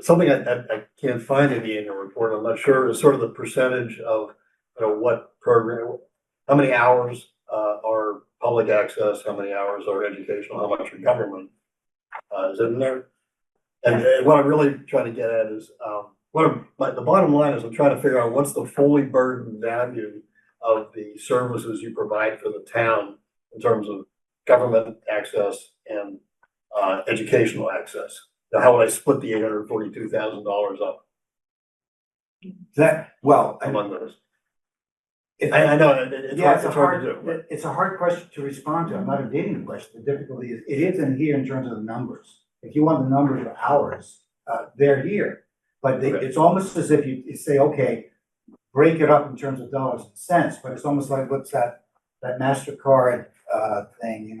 Something I can't find in the annual report, I'm not sure, is sort of the percentage of, what program, how many hours, are public access, how many hours are educational, how much are government? Is it in there? And what I'm really trying to get at is, the bottom line is I'm trying to figure out what's the fully burdened value of the services you provide for the town in terms of government access and, educational access. Now, how would I split the $842,000 up among those? I know, it's Yeah, hard to do. it's a hard question to respond to. I'm not evading the question. The difficulty is, it is in here in terms of the numbers. If you want the numbers of hours, they're here. But Okay. it's almost as if you say, okay, break it up in terms of dollars and cents, but it's almost like, what's that MasterCard, thing,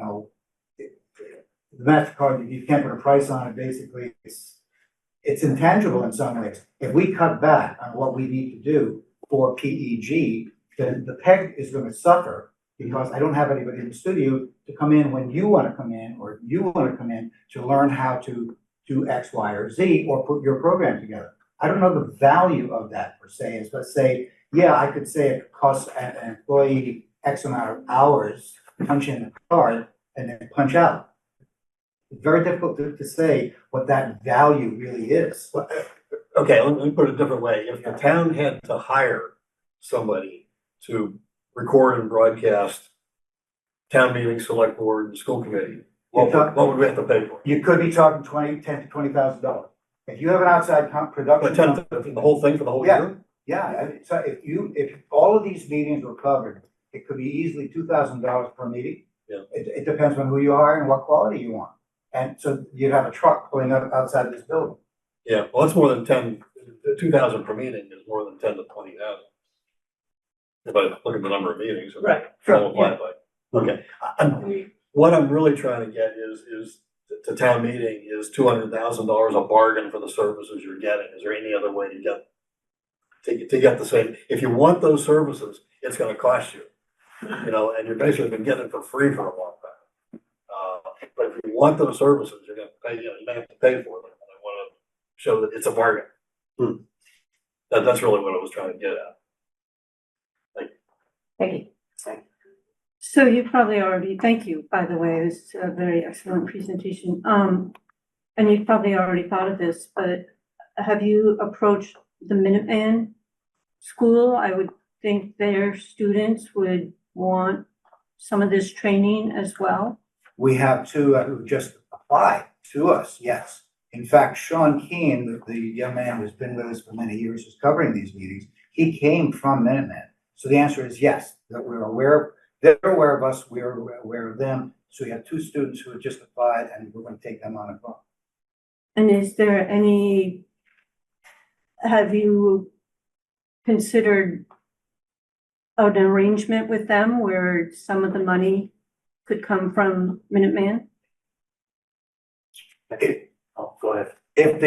the MasterCard, you can't put a price on it, basically, it's intangible in some ways. If we cut back on what we need to do for PEG, then the PEG is gonna suffer, because I don't have anybody in the studio to come in when you wanna come in, or you wanna come in to learn how to do X, Y, or Z, or put your program together. I don't know the value of that per se, is let's say, yeah, I could say it costs an employee X amount of hours, punch in the card, and then punch out. It's very difficult to say what that value really is. Okay, let me put it a different way. If the town had to hire somebody to record and broadcast town meeting, select board, and school committee, what would we have to pay for? You could be talking $10,000 to $20,000. If you have an outside production. The whole thing for the whole Yeah. year? Yeah, so if all of these meetings were covered, it could be easily $2,000 per meeting. Yeah. It depends on who you are and what quality you want. And so you'd have a truck pulling up outside this building. Yeah, well, that's more than 2,000 per meeting is more than 10 to 20,000. If I look at the number of meetings. Right, sure, Multiply by, okay. What I'm really trying to get is to town meeting is $200,000 a bargain for the services you're getting. Is there any other way to get the same? If you want those services, it's gonna cost you, and you're basically been getting it for free for a long time. But if you want those services, you're gonna pay, you may have to pay for them. And I wanna show that it's a bargain. That's really what I was trying to get at. Thank you. So you probably already, thank you, by the way, it was a very excellent presentation. And you've probably already thought of this, but have you approached the Minuteman School? I would think their students would want some of this training as well. We have two who just applied to us, yes. In fact, Sean Keane, the young man who's been with us for many years, who's covering these meetings, he came from Minuteman. So the answer is yes, that they're aware of us, we're aware of them. So we have two students who have just applied, and we're going to take them on as well. And is there have you considered an arrangement with them where some of the money could come from Minuteman? Go ahead. Again,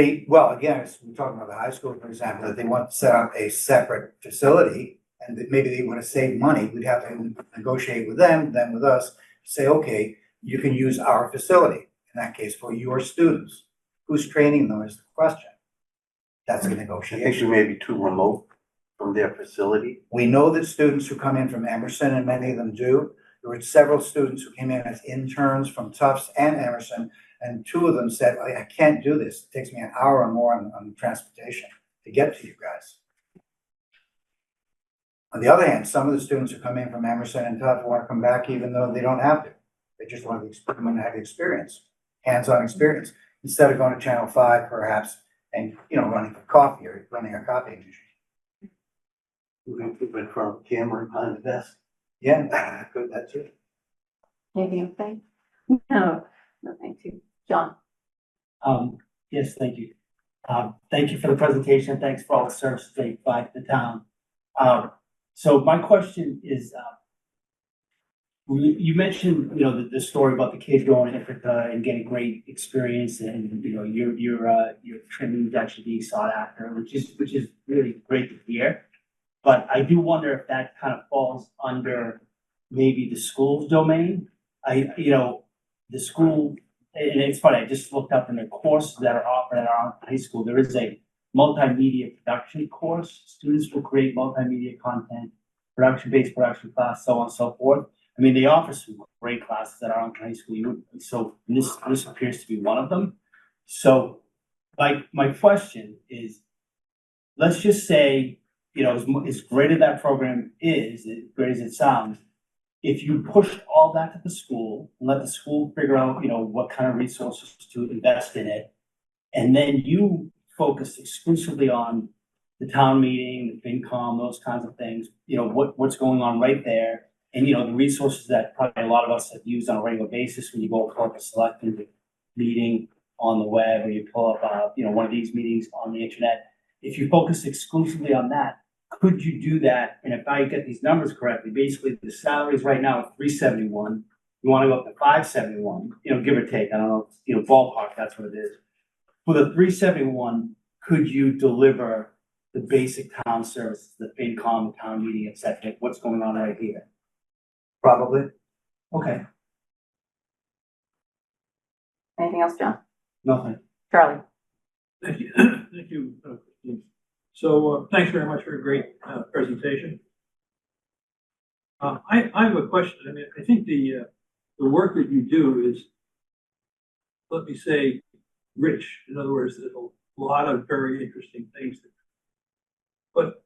we're talking about the high school, for example, if they want to set up a separate facility, and that maybe they want to save money, we'd have to negotiate with them with us, say, okay, you can use our facility, in that case, for your students. Who's training them is the question. That's a I think negotiation. we may be too remote from their facility. We know that students who come in from Emerson, and many of them do, there were several students who came in as interns from Tufts and Emerson, and two of them said, I can't do this. It takes me an hour or more on transportation to get to you guys. On the other hand, some of the students who come in from Emerson and Tufts want to come back even though they don't have to. They just want to come in and have the experience, hands-on experience, instead of going to Channel 5 perhaps and, running for coffee or running a copying machine. We went from camera behind the desk. Yeah, good, that's it. Anything to say? No, thank you. John? Yes, thank you. Thank you for the presentation. Thanks for all the services that you provide to the town. So my question is, you mentioned, the story about the kids going to Ithaca and getting great experience, and your training is actually being sought after, which is really great to hear. But I do wonder if that kind of falls under maybe the school's domain. The school, and it's funny, I just looked up in the courses that are offered at our high school, there is a multimedia production course. Students will create multimedia content, production-based production class, so on and so forth. I mean, they offer some great classes at Arlington High School, so this appears to be one of them. So, my question is, let's just say, as great as that program is, as great as it sounds, if you pushed all that to the school and let the school figure out, what kind of resources to invest in it, and then you focus exclusively on the town meeting, the FinCom, those kinds of things, what's going on right there, and, the resources that probably a lot of us have used on a regular basis when you go for a selected meeting on the web, or you pull up, one of these meetings on the internet. If you focus exclusively on that, could you do that? And if I get these numbers correctly, basically the salaries right now are $371. You want to go up to $571, give or take. I don't know, ballpark, that's what it is. For the $371, could you deliver the basic town services, the FinCom, the town meeting, et cetera? What's going on right here? Probably. Okay, Anything else, John? nothing. Charlie? Thank you, Christine. So, thanks very much for a great presentation. I have a question. I mean, I think the work that you do is, let me say, rich. In other words, there's a lot of very interesting things. But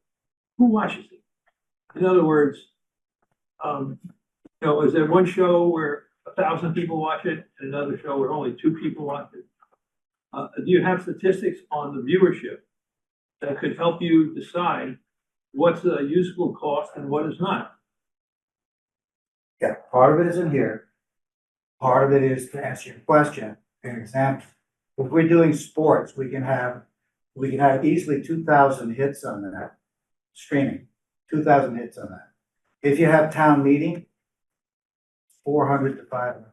who watches it? In other words, is there one show where 1,000 people watch it and another show where only 2 people watch it? Do you have statistics on the viewership that could help you decide what's a useful cost and what is not? Yeah, part of it is in here. Part of it is to answer your question. An example, if we're doing sports, we can have easily 2,000 hits on that, streaming, 2,000 hits on that. If you have town meeting, 400 to 500.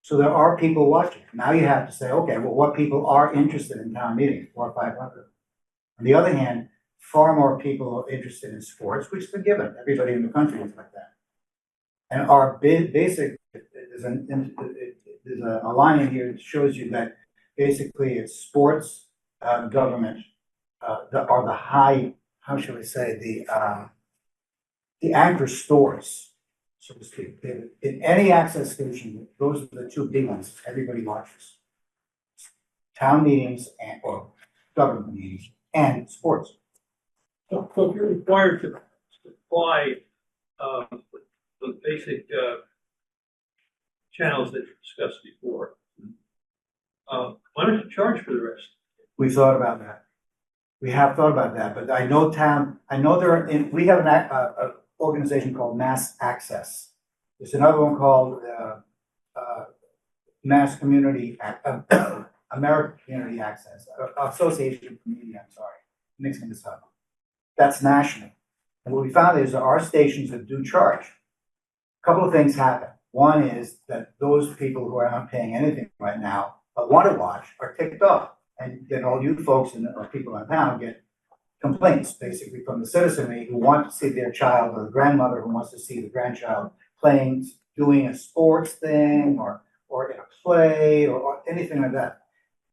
So there are people watching. Now you have to say, okay, well, what people are interested in town meeting, 400 or 500. On the other hand, far more people are interested in sports, which is a given. Everybody in the country is like that. And our basic, there's a line in here that shows you that basically it's sports, government, are the high, how should we say, the anchor stores, so to speak. In any access station, those are the 2 big ones everybody watches. Town meetings or government meetings and sports. So if you're required to supply the basic channels that you discussed before, why don't you charge for the rest? We thought about that. We have thought about that, but I know we have an organization called Mass Access. There's another one called Mass Community, American Community Access, Association for Media, I'm sorry, mixing this up. That's national. And what we found is there are stations that do charge. A couple of things happen. One is that those people who are not paying anything right now, but want to watch, are ticked off. And then all you folks or people in town get complaints, basically, from the citizenry who want to see their child, or the grandmother who wants to see the grandchild doing a sports thing or in a play or anything like that.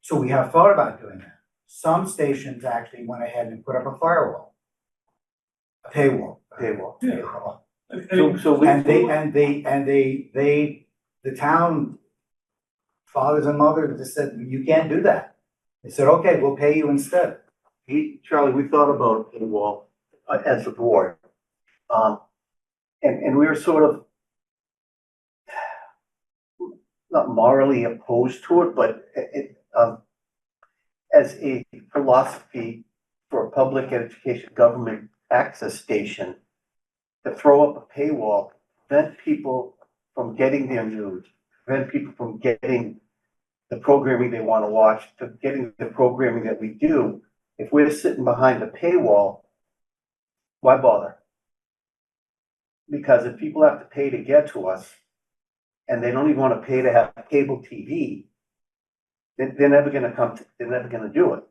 So we have thought about doing that. Some stations actually went ahead and put up a firewall, a paywall. The town fathers and mothers just said, you can't do that. They said, okay, we'll pay you instead. Charlie, we thought about a paywall as a board. And we were sort of not morally opposed to it, but as a philosophy for a public education government access station, to throw up a paywall, prevent people from getting their news, prevent people from getting the programming they want to watch, to getting the programming that we do. If we're sitting behind a paywall, why bother? Because if people have to pay to get to us, and they don't even want to pay to have cable TV, they're never going to they're never going to do it.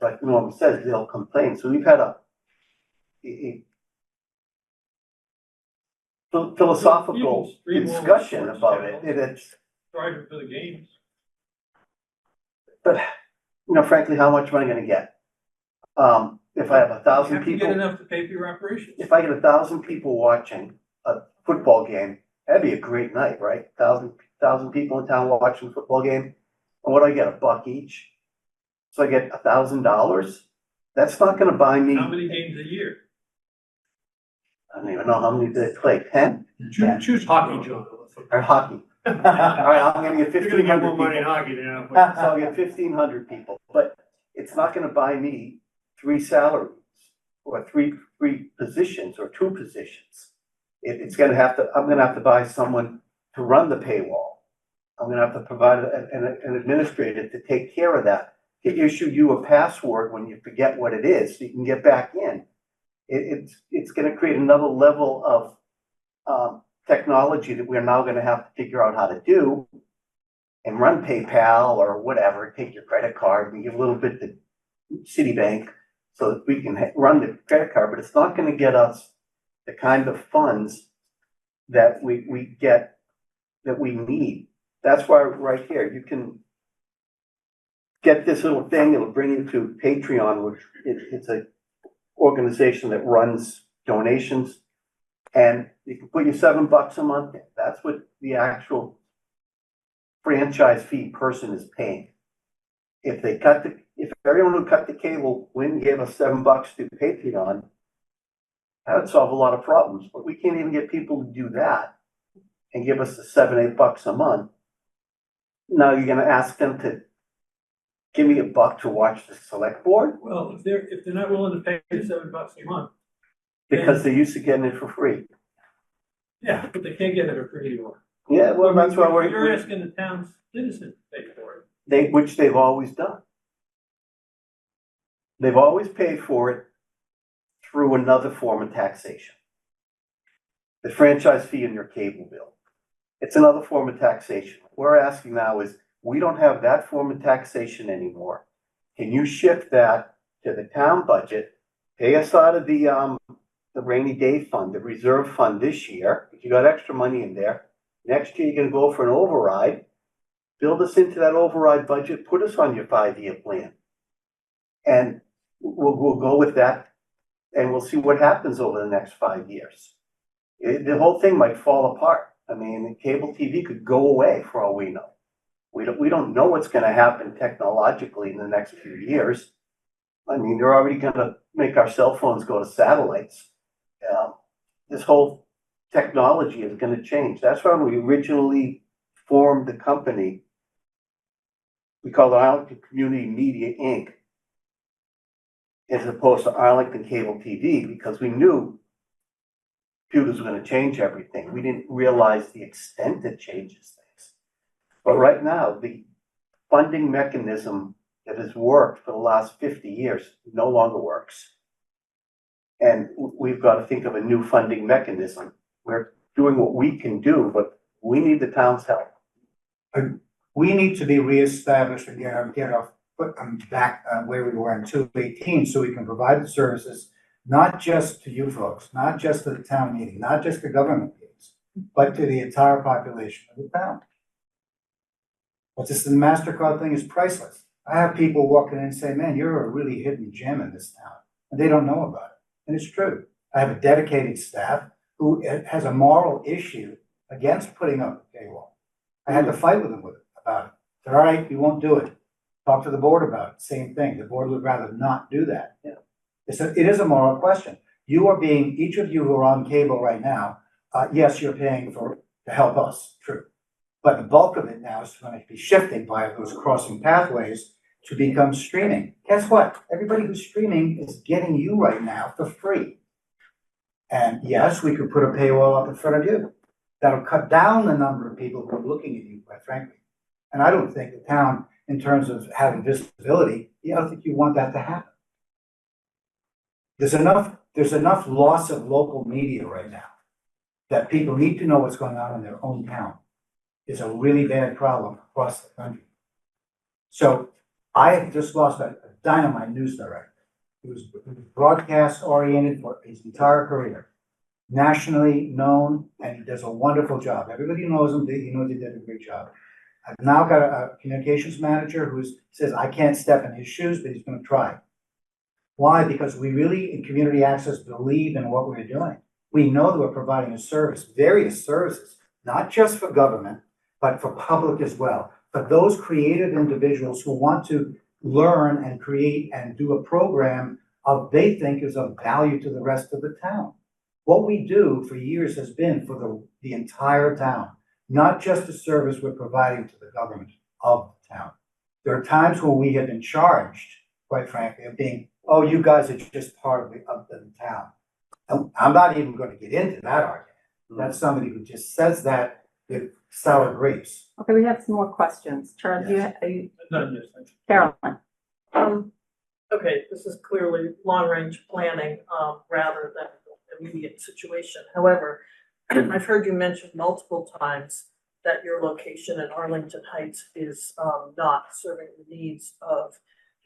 Like Norm says, they'll complain. So we've had philosophical Stream all the discussion sports about it, channels. and it's, Driving for the games. but, frankly, how much am I gonna get? If I have You 1,000 have to get people, enough to pay for your operations. if I get 1,000 people watching a football game, that'd be a great night, right? Thousand people in town watching a football game, and what do I get, $1 each? So I get $1,000, that's not gonna buy me. How many games a year? I don't even know how many they play, 10 Choose hockey, John. or hockey? All right, I'm gonna get You're gonna get 1,500 more money in people. hockey than that. So I'll get 1,500 people, but it's not gonna buy me 3 salaries or three positions or 2 positions. It's gonna I'm gonna have to buy someone to run the paywall. I'm gonna have to provide an administrator to take care of that, to issue you a password when you forget what it is, so you can get back in. It's gonna create another level of technology that we're now gonna have to figure out how to do and run PayPal or whatever, take your credit card and give a little bit to Citibank so that we can run the credit card, but it's not gonna get us the kind of funds that we get, that we need. That's why right here, you can get this little thing, it'll bring you to Patreon, which it's a organization that runs donations. And you can put your $7 a month in. That's what the actual franchise fee person is paying. If everyone who cut the cable went and gave us $7 to Patreon, that would solve a lot of problems, but we can't even get people to do that and give us the $7, $8 a month. Now you're gonna ask them to give me $1 to watch the select board Well, if they're not willing to pay the $7 a month, because they're used to getting it for free. yeah, but they can't get it for free anymore. Yeah, well, that's why You're asking the town's citizens to pay for it. which they've always done. They've always paid for it through another form of taxation. The franchise fee in your cable bill. It's another form of taxation. What we're asking now is, we don't have that form of taxation anymore. Can you shift that to the town budget, pay us out of the rainy day fund, the reserve fund this year, if you got extra money in there. Next year, you're gonna go for an override, build us into that override budget, put us on your 5-year plan. And we'll go with that, and we'll see what happens over the next 5 years. The whole thing might fall apart. I mean, cable TV could go away for all we know. We don't know what's gonna happen technologically in the next few years. I mean, they're already gonna make our cell phones go to satellites. This whole technology is gonna change. That's why we originally formed the company. We called it Arlington Community Media, Inc., as opposed to Arlington Cable TV, because we knew computers were gonna change everything. We didn't realize the extent it changes things. But right now, the funding mechanism that has worked for the last 50 years no longer works. And we've got to think of a new funding mechanism. We're doing what we can do, but we need the town's help. We need to be reestablished and get our foot back where we were in 2018, so we can provide the services, not just to you folks, not just to the town meeting, not just to government meetings, but to the entire population of the town. But this, the MasterCard thing is priceless. I have people walking in and say, man, you're a really hidden gem in this town, and they don't know about it. And it's true. I have a dedicated staff who has a moral issue against putting up a paywall. I had to fight with them about it. Said, all right, we won't do it. Talk to the board about it. Same thing. The board would rather not do that. Yeah. It is a moral question. You are being, each of you who are on cable right now, yes, you're paying to help us, true. But the bulk of it now is going to be shifting by those crossing pathways to become streaming. Guess what? Everybody who's streaming is getting you right now for free. And yes, we could put a paywall up in front of you. That'll cut down the number of people who are looking at you, quite frankly. And I don't think the town, in terms of having visibility, I don't think you want that to happen. There's enough loss of local media right now that people need to know what's going on in their own town. It's a really bad problem across the country. So I have just lost a dynamite news director. He was broadcast oriented for his entire career. nationally known, and he does a wonderful job. Everybody knows him, he knows he did a great job. I've now got a communications manager who says, I can't step in his shoes, but he's gonna try. Why? Because we really, in community access, believe in what we're doing. We know that we're providing a service, various services, not just for government, but for public as well. For those creative individuals who want to learn and create and do a program of they think is of value to the rest of the town. What we do for years has been for the entire town, not just a service we're providing to the government of the town. There are times when we have been charged, quite frankly, of being, oh, you guys are just part of the town. And I'm not even going to get into that argument. That's somebody who just says that with sour grapes. Okay, we have some more questions. Charles, are you, Carolyn? Okay, this is clearly long-range planning, rather than immediate situation. However, I've heard you mention multiple times that your location in Arlington Heights is, not serving the needs of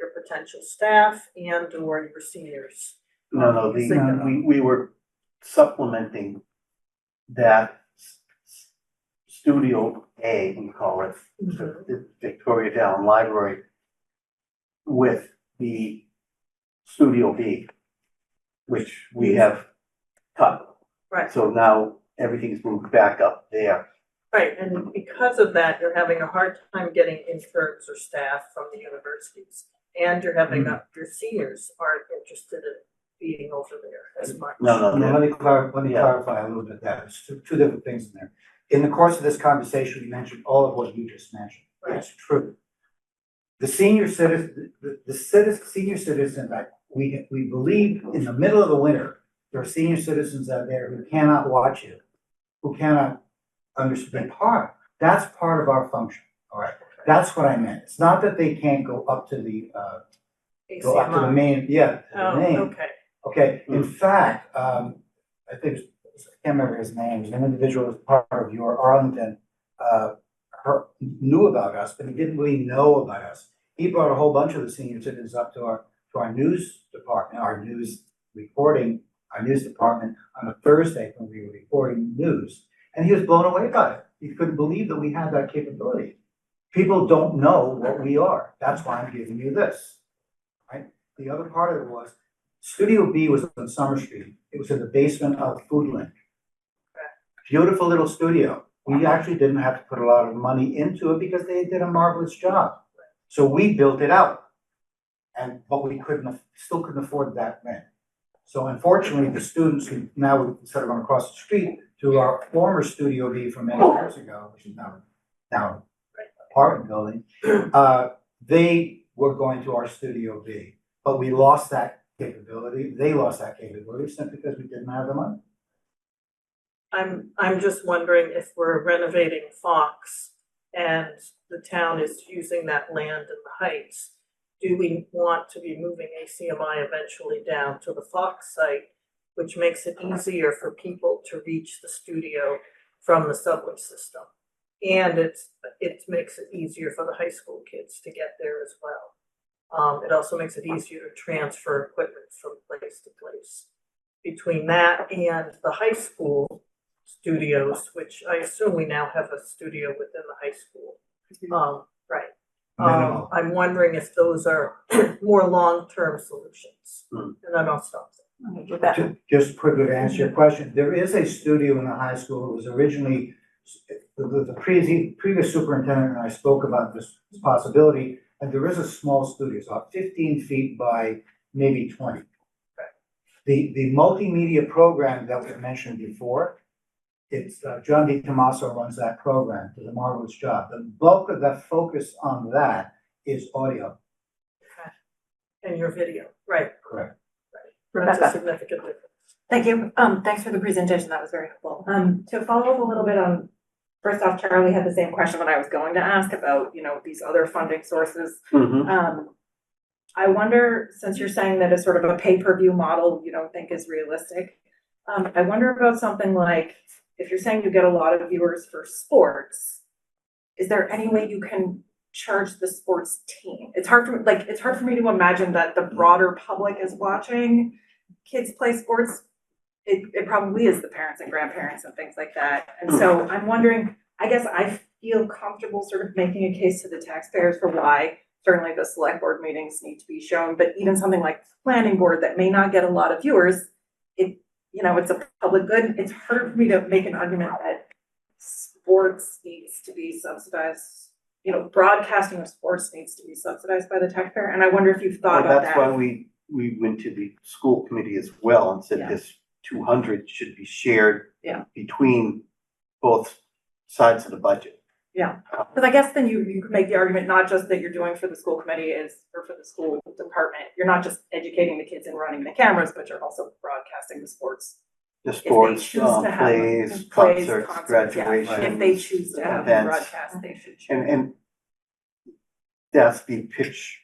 your potential staff and or your seniors. No, we were supplementing that Studio A, we call it, the Victoria Down Library, with the Studio B, which we have cut. Right. So now everything's moved back up there. Right, and because of that, you're having a hard time getting interns or staff from the universities. And you're having, your seniors aren't interested in being over there as much. Let me clarify a little bit that. There's two different things in there. In the course of this conversation, we mentioned all of what you just mentioned. Right. It's true. The senior citizen, senior citizen that we believe in the middle of the winter, there are senior citizens out there who cannot watch it, who cannot understand part. That's part of our function. All right. That's what I meant. It's not that they can't go up to the main, main. Okay. Okay, in fact, I think, I can't remember his name, an individual was part of your Arlington, knew about us, but he didn't really know about us. He brought a whole bunch of the senior citizens up to our news department, our news department on a Thursday when we were reporting news. And he was blown away by it. He couldn't believe that we had that capability. People don't know what we are. That's why I'm giving you this, right? The other part of it was, Studio B was on Summer Street. It was in the basement of Foodland. Beautiful little studio. We actually didn't have to put a lot of money into it because they did a marvelous job. So we built it out, but we still couldn't afford that rent. So unfortunately, the students who now instead of going across the street to our former Studio B from many years ago, which is now an apartment building, they were going to our Studio B, but we lost that capability. They lost that capability simply because we didn't have the money. I'm just wondering if we're renovating Fox and the town is using that land in the Heights, do we want to be moving ACMi eventually down to the Fox site, which makes it easier for people to reach the studio from the subway system? And it makes it easier for the high school kids to get there as well. It also makes it easier to transfer equipment from place to place. Between that and the high school studios, which I assume we now have a studio within the high school. Right. I'm wondering if those are more long-term solutions. And then I'll stop there. Just quickly to answer your question, there is a studio in the high school. It was originally, the previous superintendent and I spoke about this possibility, and there is a small studio, it's about 15 feet by maybe 20. The multimedia program that was mentioned before, it's John DiTomaso runs that program, does a marvelous job. The bulk of the focus on that is audio. Okay. And your video, right? Correct. Right. That's a significant difference. Thank you. Thanks for the presentation. That was very helpful. To follow up a little bit on, first off, Charlie had the same question that I was going to ask about, these other funding sources. I wonder, since you're saying that a sort of a pay-per-view model you don't think is realistic, I wonder about something like, if you're saying you get a lot of viewers for sports, is there any way you can charge the sports team? It's hard for me to imagine that the broader public is watching kids play sports it probably is the parents and grandparents and things like that. And so I'm wondering, I guess I feel comfortable sort of making a case to the taxpayers for why certainly the select board meetings need to be shown, but even something like planning board that may not get a lot of viewers, it's a public good. It's hard for me to make an argument that sports needs to be subsidized, broadcasting of sports needs to be subsidized by the taxpayer. And I wonder if you've thought Well, about that's that. why we went to the school committee as well and said Yeah. this 200 should be shared Yeah. between both sides of the budget. Yeah, because I guess then you could make the argument not just that you're doing for the school committee or for the school department. You're not just educating the kids and running the cameras, but you're also broadcasting the sports. The sports, choose to have plays, plays, concerts, yeah. graduation. If they choose to have them events. broadcast, they should share. And that's the pitch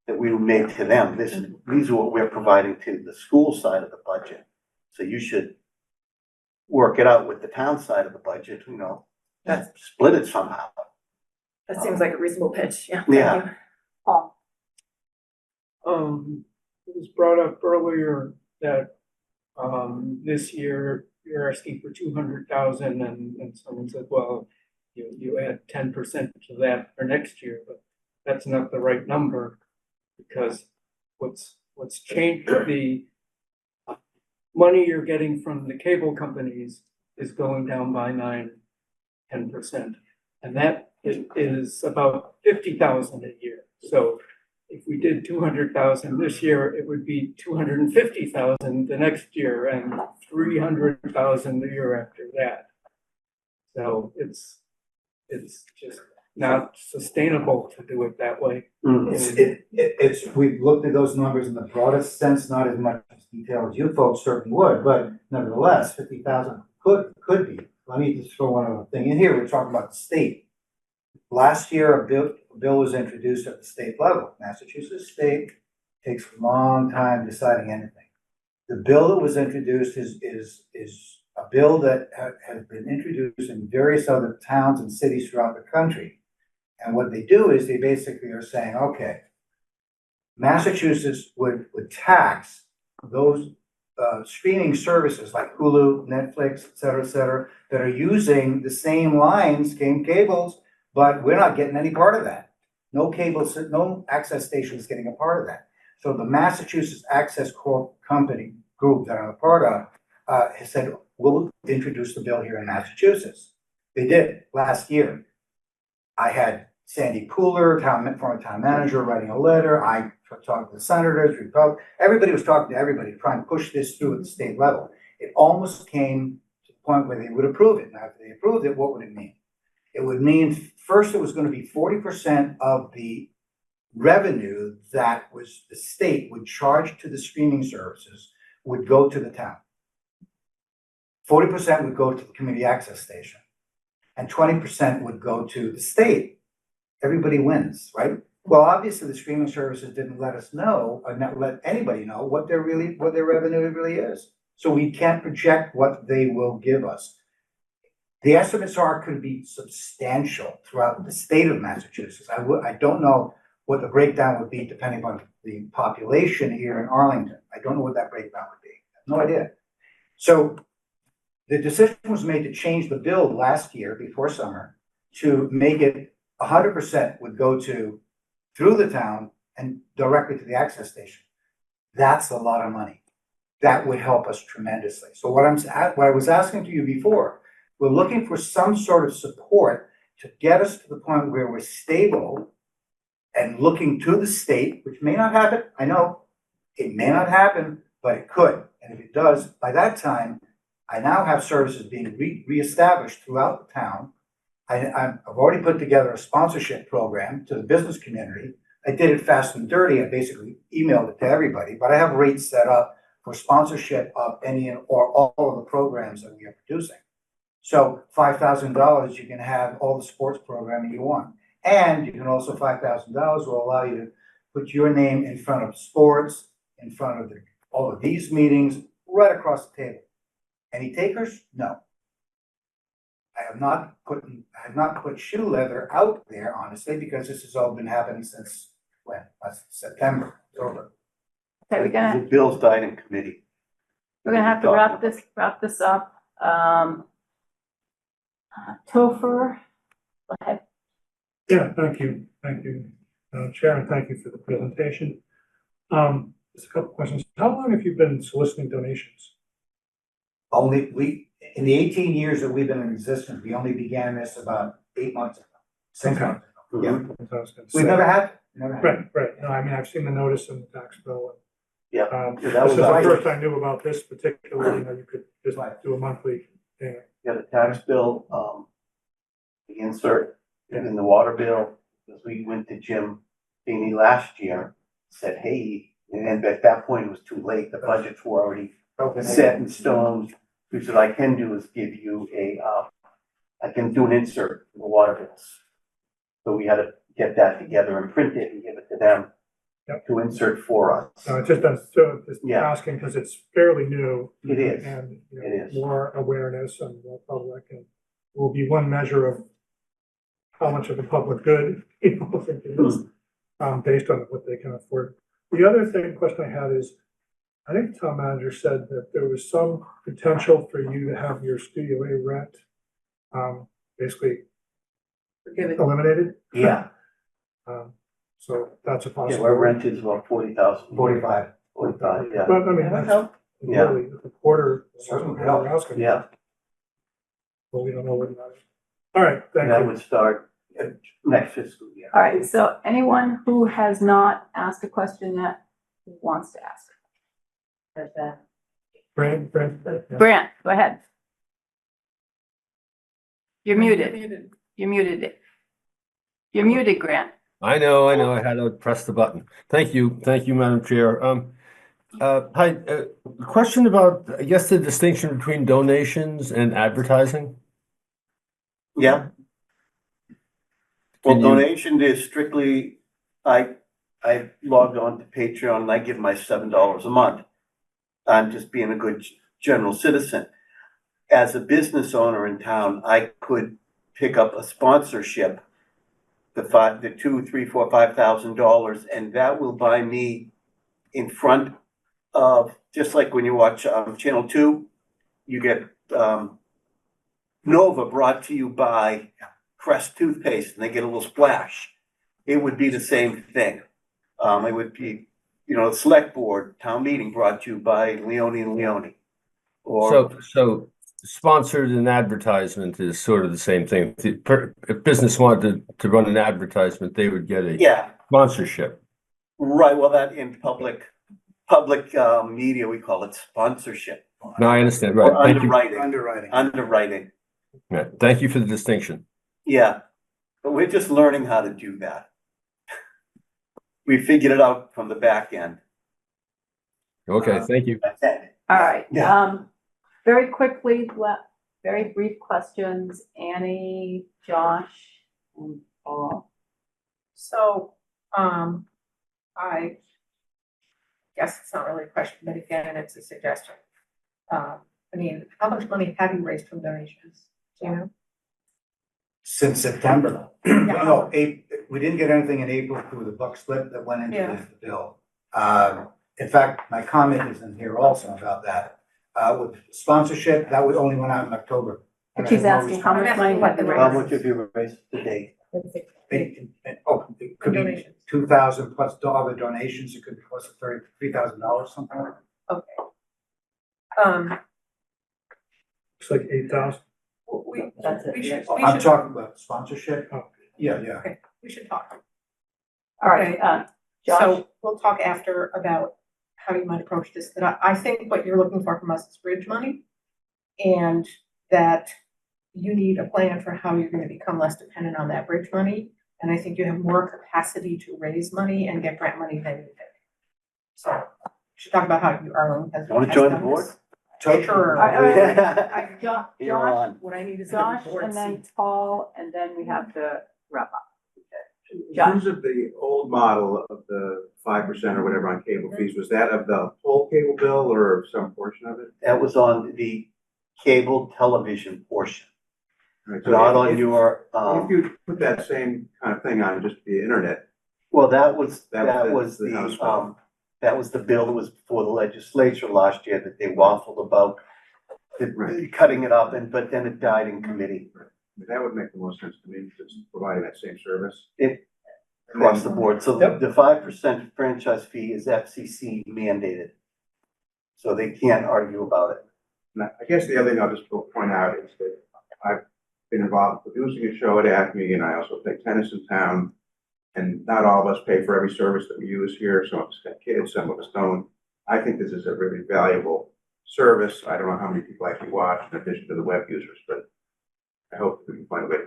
that we made to them. These are what we're providing to the school side of the budget. So you should work it out with the town side of the budget, split it somehow. That seems like a reasonable pitch, yeah. Yeah. Thank you. Paul? It was brought up earlier that, this year you're asking for 200,000 and someone said, well, you add 10% to that for next year, but that's not the right number because what's changed, the money you're getting from the cable companies is going down by 10%. And that is about 50,000 a year. So if we did 200,000 this year, it would be 250,000 the next year and 300,000 the year after that. So it's just not sustainable to do it that way. We've looked at those numbers in the broadest sense, not as much detail as you folks certainly would, but nevertheless, 50,000 could be. Let me just throw one other thing in here. We're talking about the state. Last year, a bill was introduced at the state level. Massachusetts state takes a long time deciding anything. The bill that was introduced is a bill that has been introduced in various other towns and cities throughout the country. And what they do is they basically are saying, okay, Massachusetts would tax those streaming services like Hulu, Netflix, et cetera, that are using the same lines, same cables, but we're not getting any part of that. No cables, no access station is getting a part of that. So the Massachusetts Access Corp company group that I'm a part of has said, we'll introduce the bill here in Massachusetts. They did last year. I had Sandy Pooler, former town manager, writing a letter. I talked to the senators, Republicans. Everybody was talking to everybody to try and push this through at the state level. It almost came to the point where they would approve it. Now, if they approved it, what would it mean? It would mean first it was going to be 40% of the revenue that was the state would charge to the streaming services would go to the town. 40% would go to the community access station, and 20% would go to the state. Everybody wins, right? Well, obviously the streaming services didn't let us know, or not let anybody know what their revenue really is. So we can't project what they will give us. The estimates could be substantial throughout the state of Massachusetts. I don't know what the breakdown would be depending on the population here in Arlington. I don't know what that breakdown would be. I have no idea. So the decision was made to change the bill last year before summer to make it 100% would go through the town and directly to the access station. That's a lot of money. That would help us tremendously. So what I was asking to you before, we're looking for some sort of support to get us to the point where we're stable and looking to the state, which may not happen. I know it may not happen, but it could. And if it does, by that time, I now have services being reestablished throughout the town. I've already put together a sponsorship program to the business community. I did it fast and dirty. I basically emailed it to everybody, but I have rates set up for sponsorship of any or all of the programs that we are producing. So $5,000, you can have all the sports programming you want. And you can also, $5,000 will allow you to put your name in front of sports, in front of all of these meetings, right across the table. Any takers? No. I have not put shoe leather out there, honestly, because this has all been happening since when? September, October. Okay, we're The bills died in committee. We're gonna have to wrap this up. Topher, go ahead. Yeah, thank you, Chair, and thank you for the presentation. Just a couple questions. How long have you been soliciting donations? In the 18 years that we've been in existence, we only began this about 8 months ago, 6 Okay. months ago. Yeah, That's what I was gonna we've say. never had, never had. Right, no, I mean, I've seen the notice in the tax bill. Yeah. This Yeah, that is was the our- first I knew about this particular, you could just do a monthly payment. Yeah, the tax bill, the insert in the water bill, because we went to Jim Feeney last year, said, hey, and at that point it was too late, the budgets were already set in stone. We said, I can do is give you I can do an insert in the water bills. So we had to get that together and print it and give it to them to insert for us. No, it's just Yeah. asking because it's fairly new. It is. And, It is. more awareness and more public, and will be one measure of how much of a public good people think it is, based on what they can afford. The other question I had is, I think the town manager said that there was some potential for you to have your Studio A rent, basically eliminated. Yeah, So that's a yeah, possibility. our rent is about 40,000. 45. 45, yeah. But I mean, that's Yeah. really a quarter, Doesn't something help. we're asking. Yeah, But we don't know what that is. All right, thank that you. would start next fiscal year. All right, so anyone who has not asked a question yet wants to ask. Brand. Brant, go ahead. You're muted. You're muted. You're muted, Grant. I know, I had to press the button. Thank you, Madam Chair. Hi, question about, I guess, the distinction between donations and advertising? Yeah. Well, Can you- donation is strictly, I logged on to Patreon and I give my $7 a month. I'm just being a good general citizen. As a business owner in town, I could pick up a sponsorship, the $2, $3, $4, $5,000, and that will buy me in front of, just like when you watch Channel 2, you get Nova brought to you by Crest toothpaste, and they get a little splash. It would be the same thing. It would be, the select board, town meeting brought to you by Leone and Leone. Or, So sponsored and advertisement is sort of the same thing. If business wanted to run an advertisement, they would get a yeah, sponsorship. right, well, that in public media, we call it sponsorship. No, I understand, Or right. Thank you. underwriting. Yeah, thank you for the distinction. Yeah, but we're just learning how to do that. We figured it out from the back end. Okay, thank you. That's it. All right, Yeah. very quickly, very brief questions. Annie, Josh, and Paul. So, I guess it's not really a question, but again, it's a suggestion. I mean, how much money have you raised from donations? Do you know? Since September. No, we didn't get anything in April through the buck split that went into Yeah. the bill. In fact, my comment is in here also about that. With sponsorship, that was only went out in October. But she's asking how much money have you How raised? much have you raised to date? It could be Donations. 2,000 plus all the donations, it could be close to $33,000, something like that. Okay. It's like 8,000. We That's should, it. we I'm should, talking about sponsorship. Oh. Yeah. okay, we should talk. All right, Josh, So we'll talk after about how you might approach this, but I think what you're looking for from us is bridge money. And that you need a plan for how you're gonna become less dependent on that bridge money. And I think you have more capacity to raise money and get grant money than you did. So we should talk about how you are. Want to join the board? Sure. Josh, You're on. What I need is. Josh, and then Paul, and then we have to wrap up. In Josh. terms of the old model of the 5% or whatever on cable fees, was that of the whole cable bill or some portion of it? That was on the cable television portion, Right, so not on if- your, If you put that same kind of thing on just the internet, well, that was That was the House bill. That was the bill that was before the legislature last year that they waffled about, cutting it up, but then it died in committee. That would make the most sense to me, just providing that same service. Across the board. So Yep. the 5% franchise fee is FCC mandated. So they can't argue about it. And I guess the other thing I'll just point out is that I've been involved in producing a show at ACMi, and I also play tennis in town. And not all of us pay for every service that we use here. Some of us got kids, some of us don't. I think this is a really valuable service. I don't know how many people actually watch in addition to the web users, but I hope we can find a way to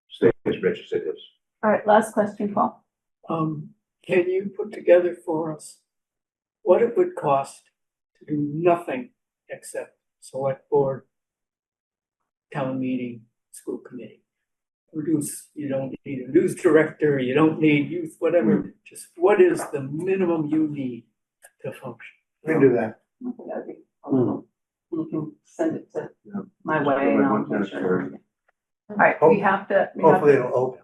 stay as rich as it is. All right, last question, Paul. Can you put together for us what it would cost to do nothing except select board, town meeting, school committee? You don't need a news director, you don't need youth, whatever, just what is the minimum you need to function? We can do that. I think that'd be a little- You can send it to my way and I'll make sure. All right, we have to. Hopefully it'll open.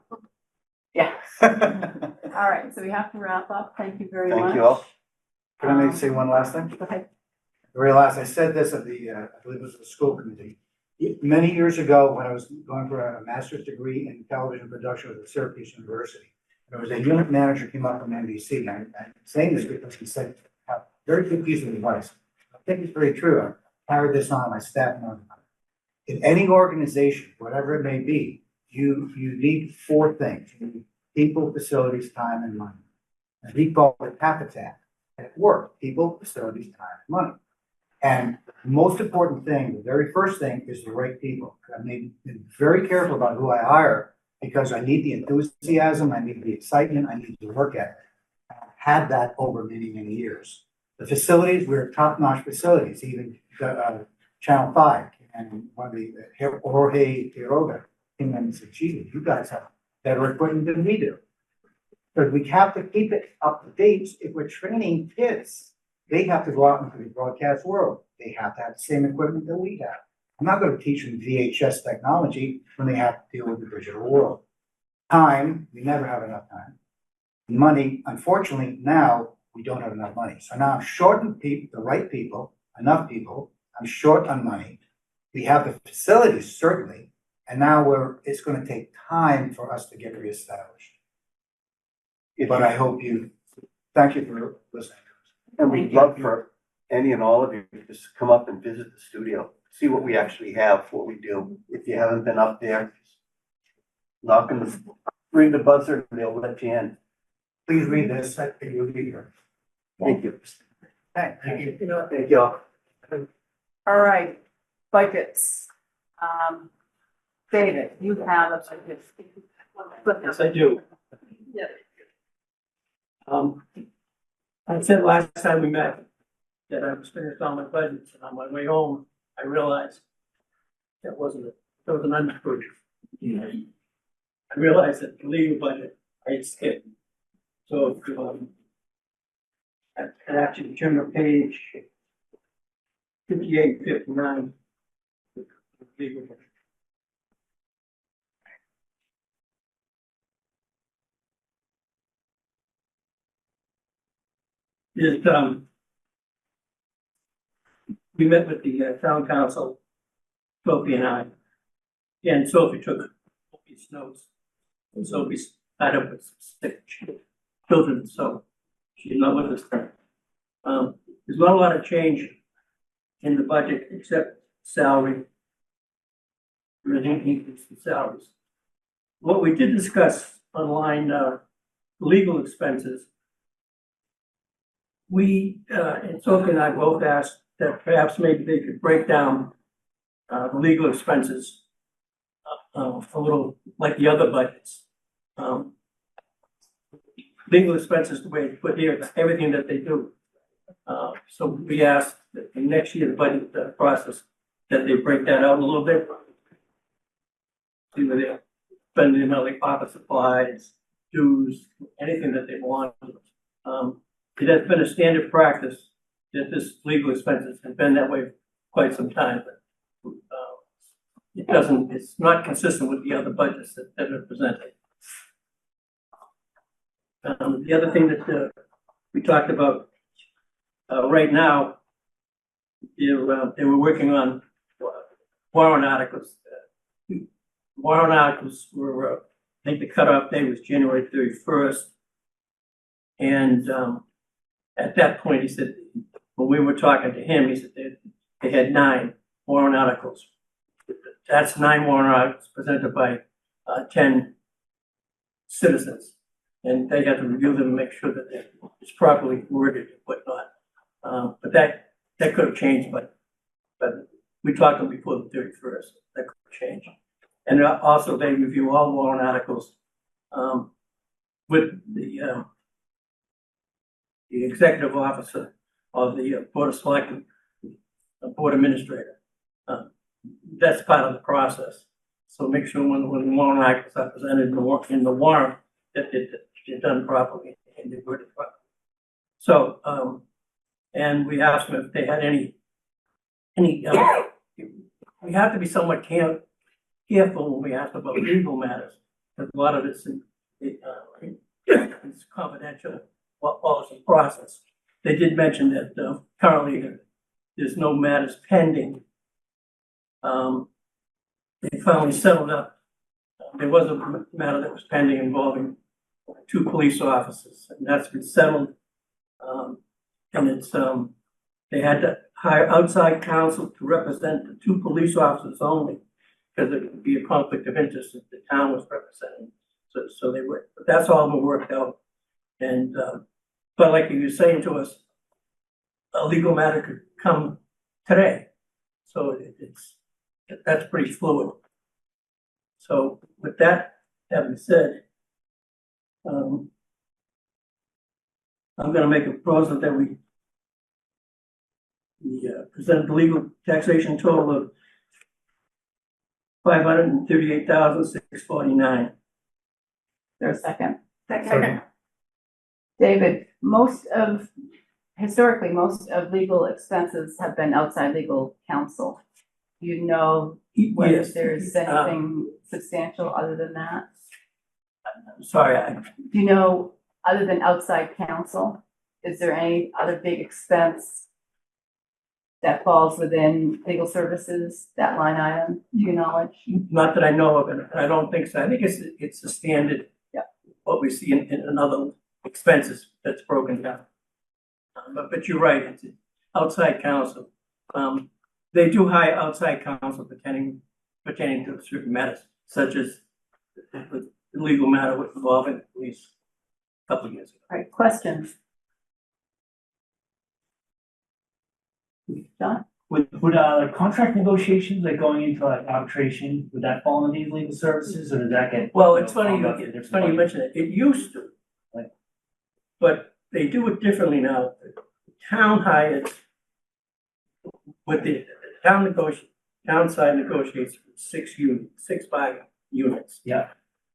Yeah. All right, so we have to wrap up. Thank you very much. Thank you all. Can I say one last thing? Okay. The very last, I said this at the, I believe it was the school committee. Many years ago, when I was going for a master's degree in television production at Syracuse University, there was a unit manager came up from NBC, and I'm saying this because he said, a very good piece of advice. I think it's very true. I carried this on my staff. In any organization, whatever it may be, you need four things. You need people, facilities, time, and money. And we call it habitat. At work, people, facilities, time, and money. And the most important thing, the very first thing, is the right people. I mean, be very careful about who I hire because I need the enthusiasm, I need the excitement, I need to work at it. I've had that over many, many years. The facilities, we're top-notch facilities, even Channel 5 and one of the Jorge Quiroga came in and said, gee, you guys have better equipment than we do. But we have to keep it up to date. If we're training kids, they have to go out into the broadcast world. They have to have the same equipment that we have. I'm not going to teach them VHS technology when they have to deal with the digital world. Time, we never have enough time. Money, unfortunately, now we don't have enough money. So now I'm short on people, the right people, enough people. I'm short on money. We have the facilities, certainly. And now it's going to take time for us to get reestablished. But I hope thank you for listening. And we'd love for any and all of you to just come up and visit the studio, see what we actually have, what we do. If you haven't been up there, ring the buzzer and they'll let you in. Please read this. You'll be here. Thank you. Thank you. Thank you all. All right, budgets. David, you have a budget. Yes, I do. Yeah. I said last time we met that I was finished on my budgets, and on my way home, I realized that wasn't an untruth. I realized that the legal budget I had skipped. So, I actually turn to page 58, 59. Legal budget. We met with the town council, Sophie and I, and Sophie took Sophie's notes, and Sophie tied up with sick children, so she's not with us there. There's not a lot of change in the budget except salary. We're going to increase the salaries. What we did discuss on line legal expenses, we, and Sophie and I both asked that perhaps maybe they could break down the legal expenses a little like the other budgets. Legal expenses, the way it's put here, everything that they do. So we asked that the next year's budget process that they break that out a little bit. See where they're spending, like office supplies, dues, anything that they want. It has been a standard practice that this legal expenses have been that way for quite some time, but it's not consistent with the other budgets that are presented. The other thing that we talked about right now, they were working on warrant articles. Warrant articles were, I think the cutoff date was January 31st. And at that point, he said, when we were talking to him, he said they had 9 warrant articles. That's 9 warrant articles presented by 10 citizens. And they had to review them and make sure that it's properly worded and whatnot. But that could have changed, but we talked to them before the 31st. That could change. And also they review all warrant articles with the executive officer of the Board of Selectmen, Board Administrator. That's part of the process. So make sure when the warrant articles are presented in the warrant, that they're done properly and they're worded properly. So, and we asked them if they had any, we have to be somewhat careful when we ask about legal matters, because a lot of this is confidential, policy process. They did mention that currently there's no matters pending. They finally settled up. There was a matter that was pending involving 2 police officers, and that's been settled. And it's they had to hire outside counsel to represent the 2 police officers only, because it would be a conflict of interest if the town was representing. So they were, but that's all been worked out. And but like you were saying to us, a legal matter could come today. So that's pretty fluid. So with that having said, I'm gonna make a proposal that we present the legal taxation total of $538,649. There's a second. Second. David, historically, most of legal expenses have been outside legal counsel. Do you know whether Yes. there's anything substantial other than that? Sorry, Do you know, other than outside counsel, is there any other big expense that falls within legal services, that line item, to your knowledge? not that I know of, and I don't think so. I think it's the standard. Yeah. What we see in other expenses that's broken down. But you're right, it's outside counsel. They do hire outside counsel pertaining to certain matters, such as the legal matter involving the police a couple of years ago. All right, questions? John? Would contract negotiations, like going into like arbitration, would that fall under these legal services, or does that get? Well, it's funny, found out in a it's different funny you way? mention it. It used to. Right. But they do it differently now. The town hires, with the town side negotiates 6 by units. Yeah.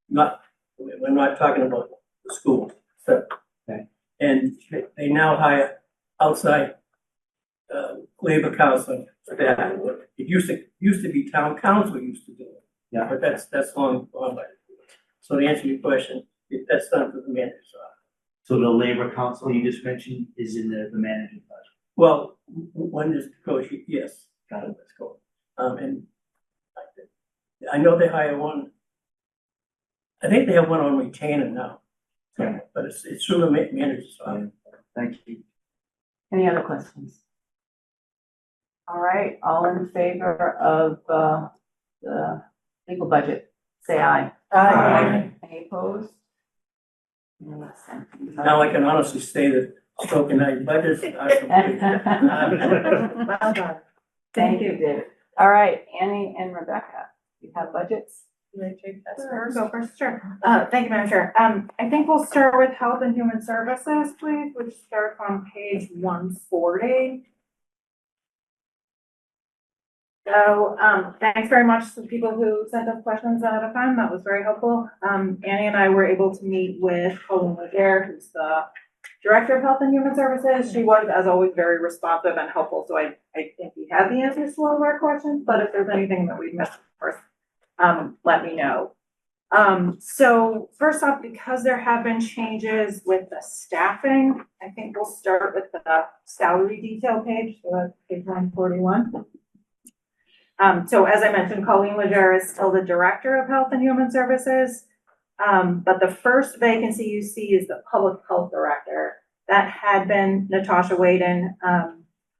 We're not talking about the school, so. Okay. And they now hire outside labor counsel for that. It used to be town council used to do it. Yeah. But that's long gone by. So to answer your question, that's done through the manager's office. So the labor council you just mentioned is in the management budget? Well, when this negotiate, yes, Got it. let's go. And I know they hire one. I think they have one on retainer now. Okay. But it's through the manager's office. Thank you. Any other questions? All right, all in favor of the legal budget, say aye. Aye. Any opposed? Now I can honestly say that stroke and night budgets are complete. Well done. Thank you, David. All right, Annie and Rebecca, you have budgets? Can I take that Sure, first? go first, sure. Thank you, Madam Chair. I think we'll start with Health and Human Services, please, which starts on page 140. So, thanks very much to the people who sent us questions ahead of time. That was very helpful. Annie and I were able to meet with Colin Laguerre, who's the Director of Health and Human Services. She was, as always, very responsive and helpful, so I think we had the answers to all of our questions, but if there's anything that we missed, of course, let me know. So first off, because there have been changes with the staffing, I think we'll start with the salary detail page, so that's page 141. So as I mentioned, Colleen Leger is still the Director of Health and Human Services. But the first vacancy you see is the Public Health Director. That had been Natasha Waden,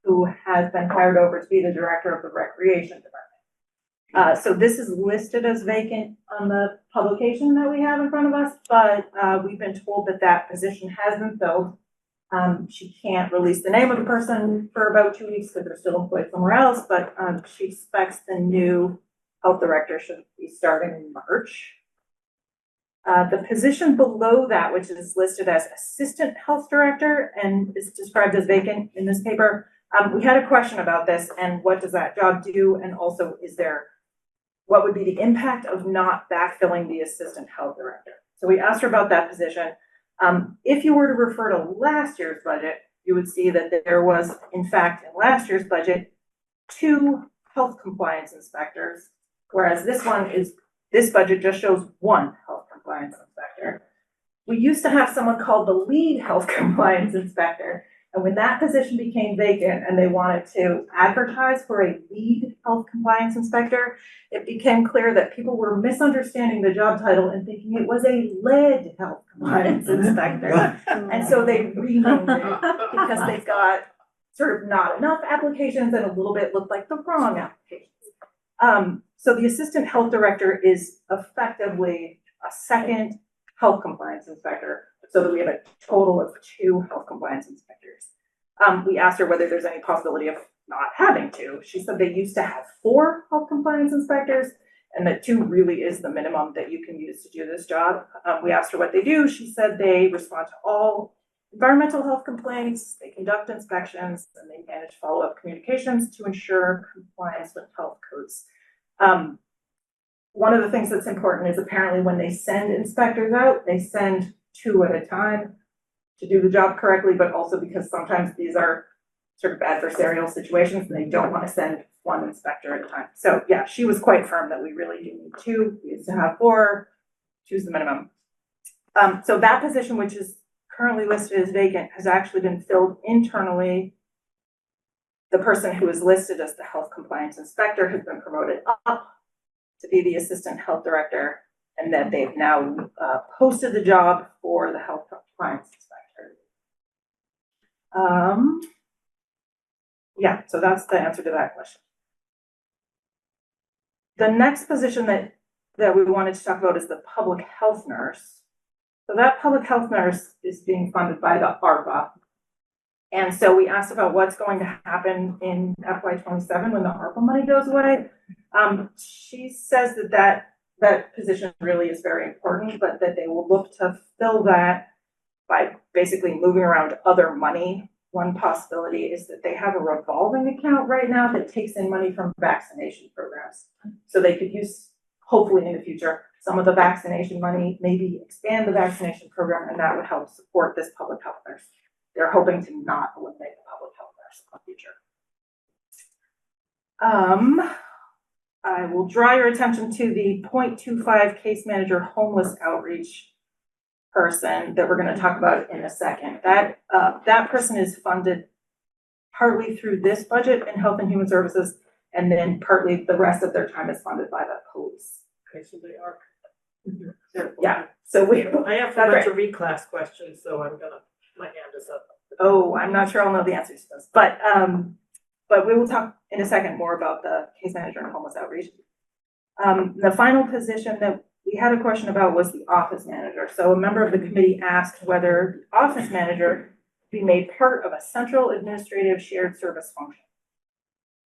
who has been hired over to be the Director of the Recreation Department. So this is listed as vacant on the publication that we have in front of us, but we've been told that that position has been filled. She can't release the name of the person for about 2 weeks because they're still employed somewhere else, but she expects the new health director should be starting in March. The position below that, which is listed as Assistant Health Director and is described as vacant in this paper, we had a question about this and what does that job do? And also, what would be the impact of not backfilling the Assistant Health Director? So we asked her about that position. If you were to refer to last year's budget, you would see that there was, in fact, in last year's budget, 2 health compliance inspectors, whereas this budget just shows 1 health compliance inspector. We used to have someone called the lead health compliance inspector, and when that position became vacant and they wanted to advertise for a lead health compliance inspector, it became clear that people were misunderstanding the job title and thinking it was a lead health compliance inspector. And so they renamed it because they got sort of not enough applications and a little bit looked like the wrong applications. So the Assistant Health Director is effectively a second health compliance inspector, so that we have a total of 2 health compliance inspectors. We asked her whether there's any possibility of not having 2. She said they used to have 4 health compliance inspectors, and that 2 really is the minimum that you can use to do this job. We asked her what they do. She said they respond to all environmental health complaints, they conduct inspections, and they manage follow-up communications to ensure compliance with health codes. One of the things that's important is apparently when they send inspectors out, they send 2 at a time to do the job correctly, but also because sometimes these are sort of adversarial situations and they don't want to send 1 inspector at a time. So yeah, she was quite firm that we really do need 2. We used to have 4, 2's the minimum. So that position, which is currently listed as vacant, has actually been filled internally. The person who is listed as the health compliance inspector has been promoted up to be the Assistant Health Director, and that they've now posted the job for the health compliance inspector. Yeah, so that's the answer to that question. The next position that we wanted to talk about is the public health nurse. So that public health nurse is being funded by the ARPA. And so we asked about what's going to happen in FY27 when the ARPA money goes away. She says that position really is very important, but that they will look to fill that by basically moving around other money. One possibility is that they have a revolving account right now that takes in money from vaccination programs. So they could use, hopefully in the future, some of the vaccination money, maybe expand the vaccination program, and that would help support this public health nurse. They're hoping to not eliminate the public health nurse in the future. I will draw your attention to the 0.25 case manager homeless outreach person that we're going to talk about in a second. That person is funded partly through this budget in Health and Human Services, and then partly the rest of their time is funded by the police. Okay, so they are. Yeah, so I have a bunch of reclass questions, so my hand is up. Oh, I'm not sure I'll know the answers to those, but we will talk in a second more about the case manager and homeless outreach. The final position that we had a question about was the office manager. So a member of the committee asked whether the office manager be made part of a central administrative shared service function.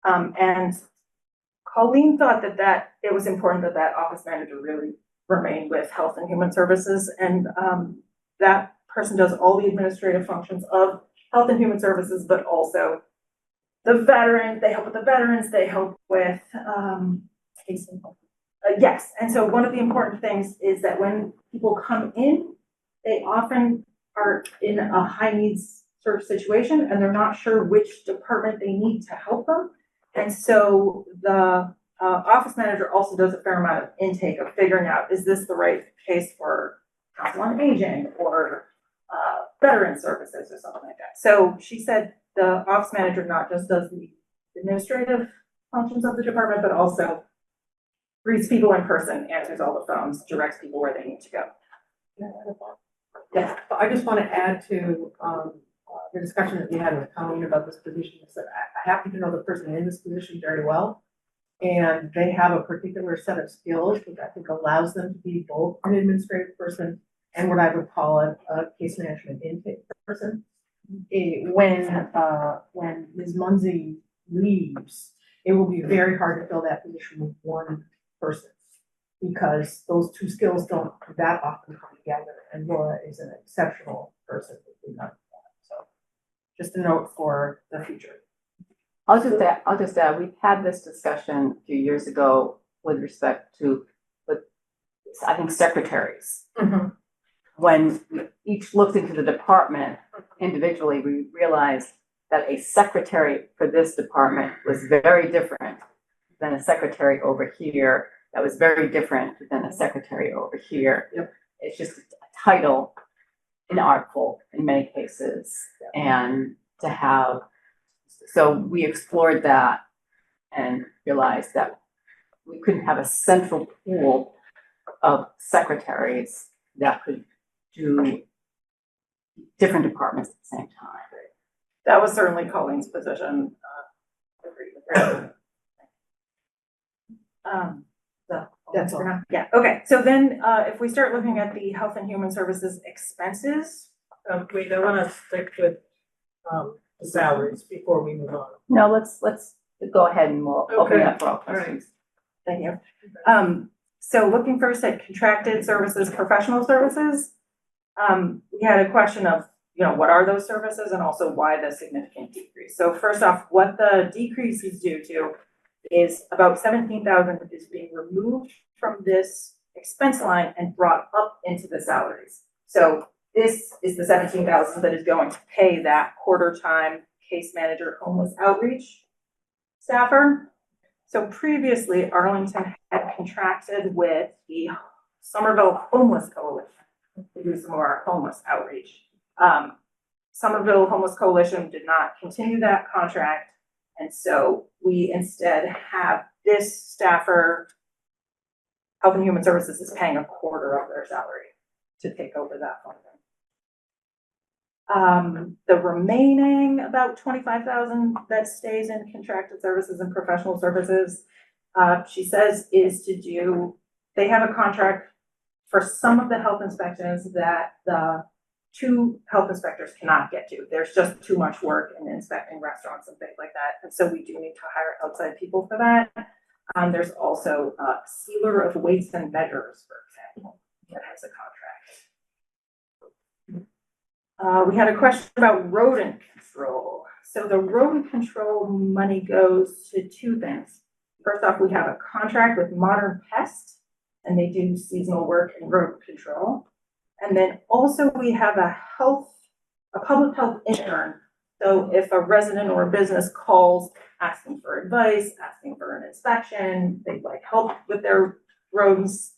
And Colleen thought that it was important that office manager really remain with Health and Human Services, and that person does all the administrative functions of Health and Human Services, but also the veterans, they help with the veterans, they help with yes. And so one of the important things is that when people come in, they often are in a high needs sort of situation and they're not sure which department they need to help them. And so the office manager also does a fair amount of intake of figuring out, is this the right case for council on aging or veteran services or something like that. So she said the office manager not just does the administrative functions of the department, but also greets people in person, answers all the phones, directs people where they need to go. Yeah, I just want to add to, the discussion that we had with Colleen about this position, is that I happen to know the person in this position very well. And they have a particular set of skills, which I think allows them to be both an administrative person and what I would call a case management intake person. When Ms. Munzy leaves, it will be very hard to fill that position with one person, because those two skills don't that often come together, and Laura is an exceptional person with regard to that. So just a note for the future. I'll just add, we've had this discussion a few years ago with respect to, I think, secretaries. Mm-hmm. When we each looked into the department individually, we realized that a secretary for this department was very different than a secretary over here. That was very different than a secretary over here. Yep. It's just a title, inartful in many cases, and to have. So we explored that and realized that we couldn't have a central pool of secretaries that could do different departments at the same time. That was certainly Colleen's position. That's all. Yeah, okay, so then if we start looking at the Health and Human Services expenses. Wait, I wanna stick with, the salaries before we move on. No, let's go ahead and we'll open it up for all All right. questions. Thank you. So looking first at contracted services, professional services, we had a question of, what are those services and also why the significant decrease? So first off, what the decrease is due to is about 17,000 is being removed from this expense line and brought up into the salaries. So this is the 17,000 that is going to pay that quarter-time case manager homeless outreach staffer. So previously, Arlington had contracted with the Somerville Homeless Coalition to do some more homeless outreach. Somerville Homeless Coalition did not continue that contract, and so we instead have this staffer, Health and Human Services is paying a quarter of their salary to take over that funding. The remaining about 25,000 that stays in contracted services and professional services, she says is to do, they have a contract for some of the health inspections that the two health inspectors cannot get to. There's just too much work in inspecting restaurants and things like that. And so we do need to hire outside people for that. There's also a sealer of weights and measures, for example, that has a contract. We had a question about rodent control. So the rodent control money goes to two things. First off, we have a contract with Modern Pest, and they do seasonal work in rodent control. And then also we have a public health intern. So if a resident or a business calls asking for advice, asking for an inspection, they'd like help with their rodents,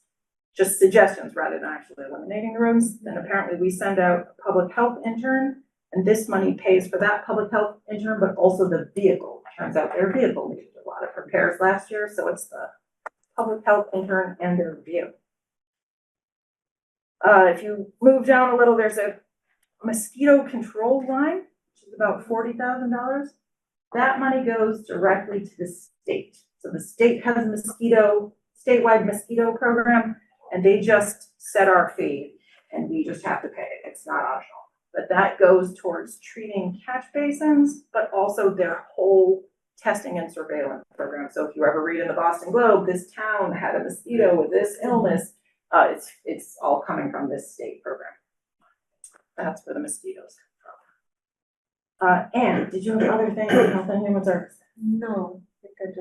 just suggestions rather than actually eliminating the rodents, then apparently we send out a public health intern, and this money pays for that public health intern, but also the vehicle. Turns out their vehicle needed a lot of repairs last year, so it's the public health intern and their vehicle. If you move down a little, there's a mosquito control line, which is about $40,000. That money goes directly to the state. So the state has a statewide mosquito program, and they just set our fee, and we just have to pay it. It's not optional. But that goes towards treating catch basins, but also their whole testing and surveillance program. So if you ever read in the Boston Globe, this town had a mosquito with this illness, it's all coming from this state program. That's for the mosquitoes. And did you have other things in Health and Human Services? No, I think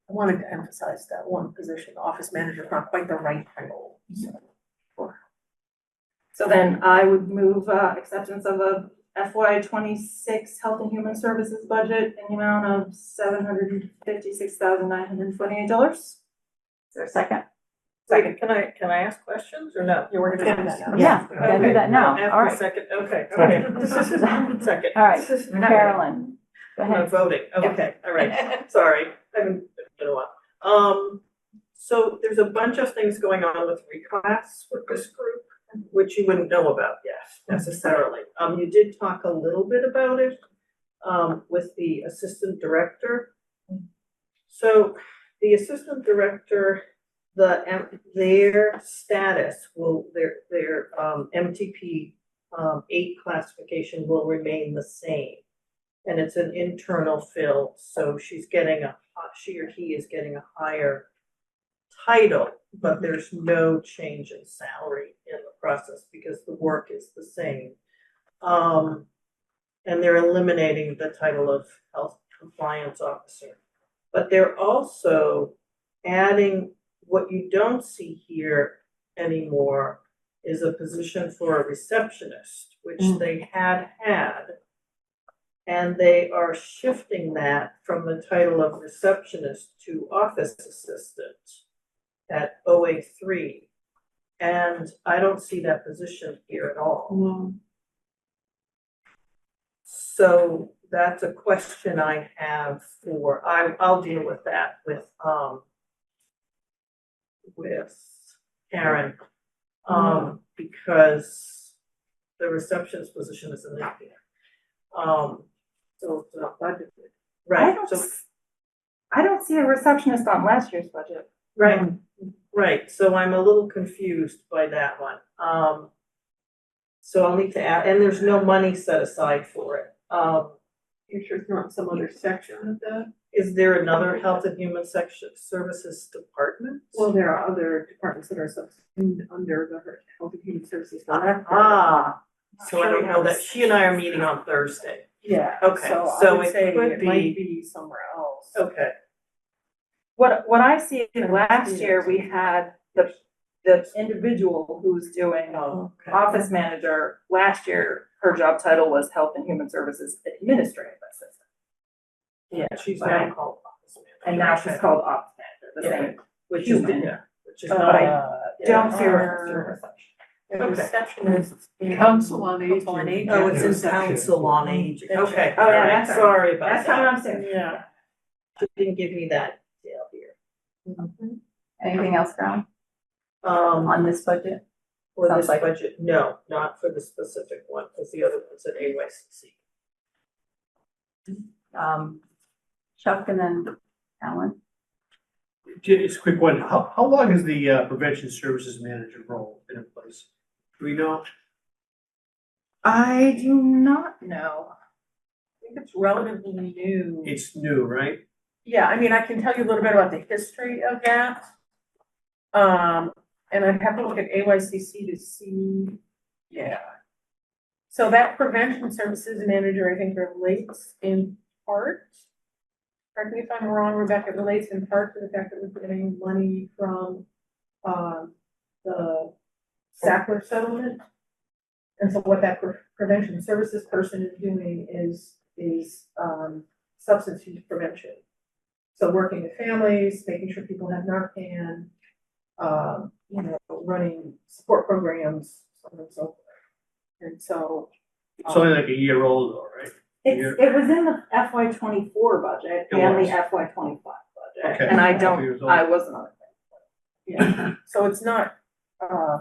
I wanted to emphasize that one position, office manager, is not quite the right title. So then I would move acceptance of a FY 26 Health and Human Services budget in the amount of $756,928. Is there a second? Wait, can I ask questions or no? Yeah, we're gonna do that now. Yeah, we're gonna do that now. All After right. second, okay, Sorry. okay. Second. All right, Carolyn, go I'm not ahead. voting, okay, all right, sorry, I haven't been a while. So there's a bunch of things going on with reclass with this group, which you wouldn't know about yet necessarily. You did talk a little bit about it, with the assistant director. So the assistant director, their status will, their MTP 8 classification will remain the same. And it's an internal fill, so she or he is getting a higher title, but there's no change in salary in the process because the work is the same. And they're eliminating the title of health compliance officer. But they're also adding, what you don't see here anymore is a position for a receptionist, which they had. And they are shifting that from the title of receptionist to office assistant at OA3. And I don't see that position here at all. So that's a question I have for, I'll deal with that with Karen. Because the receptionist position isn't in there. So it's not budgeted. Right, so, I don't see a receptionist on last year's budget. right, so I'm a little confused by that one. So I'll need to add, and there's no money set aside for it. You sure it's not some other section of that? Is there another health and human services department? Well, there are other departments that are subsumed under the Health and Human Services. So I don't know that, she and I are meeting on Thursday. Yeah. Okay, So I so would it say could it might be, be somewhere else. okay, What I see last year, we had the individual who's doing okay. office manager. Last year, her job title was Health and Human Services Administrative Assistant. Yeah, she's now called office manager. And now she's called office manager, the same. Which is, human. which is But not. I don't see her. The receptionist in Council on Aging. Oh, it's in council on aging, okay, Oh, all yeah, right, that's right. sorry about That's that. how I'm saying. Yeah. She didn't give me that detail here. Anything else, Carolyn, Um, on this budget? for Sounds this like- budget, no, not for the specific one, because the other one's at AYCC. Chuck and then Alan? Just a quick one, how long has the prevention services manager role been in place? Do we know? I do not know. I think it's relatively new. It's new, right? Yeah, I mean, I can tell you a little bit about the history of that. And I'd have to look at AYCC to see, yeah. So that prevention services manager, I think, relates in part, correct me if I'm wrong, Rebecca, it relates in part to the fact that we're getting money from, the Sackler settlement. And so what that prevention services person is doing is substance use prevention. So working with families, making sure people have Narcan, running support programs, so on and so forth. And so. It's only like a year old though, right? It was in the FY 24 budget It and was. the FY 25 budget. Okay. And I Couple years old. wasn't on it. Yeah, so it's not, I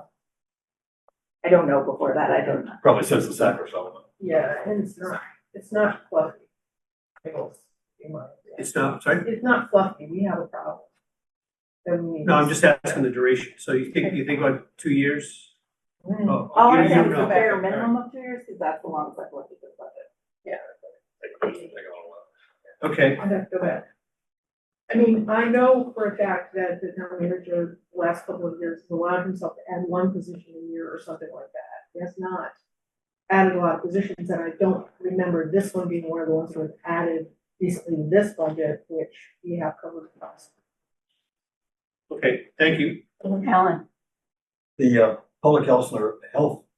don't know before that, I don't know. Probably since the Sacker settlement. yeah, and it's not fluffy. It's not, sorry? It's not fluffy, we have a problem. that we need No, I'm to- just asking the duration. So you think about 2 years? Mm. Oh, All I you think is know. the bare minimum of 2 years, because that's the longest I've looked at this budget. Okay, I'd have to go back. I mean, I know for a fact that the town manager, the last couple of years, has allowed himself to add one position a year or something like that. He has not added a lot of positions, and I don't remember this one being one of the ones that was added recently in this budget, which we have covered for us. okay, thank you. Alan? The public health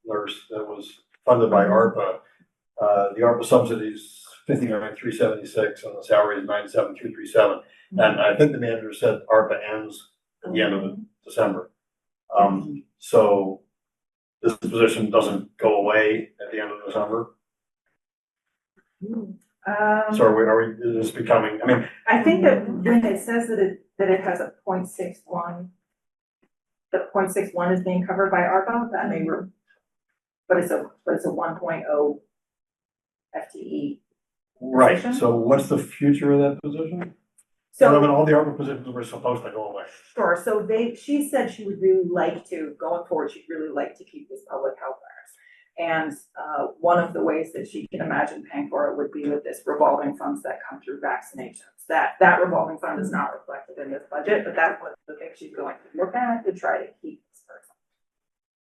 nurse that was funded by ARPA The ARPA subsidies, 59,376, and the salary is 97,237. And I think the manager said ARPA ends at the end of December. So this position doesn't go away at the end of December. So are we, is this becoming, I mean, I think that when it says that it has a 0.61, the 0.61 is being covered by ARPA, that may but it's a 1.0 FTE. right, position? so what's the future of that position? So. I mean, all the ARPA positions were supposed to go away. Sure, so she said she would really like to, going forward, she'd really like to keep this public health nurse. And, one of the ways that she can imagine paying for it would be with this revolving funds that come through vaccinations. That revolving fund is not reflected in this budget, but that's what the thing she's going to look at to try to keep this person.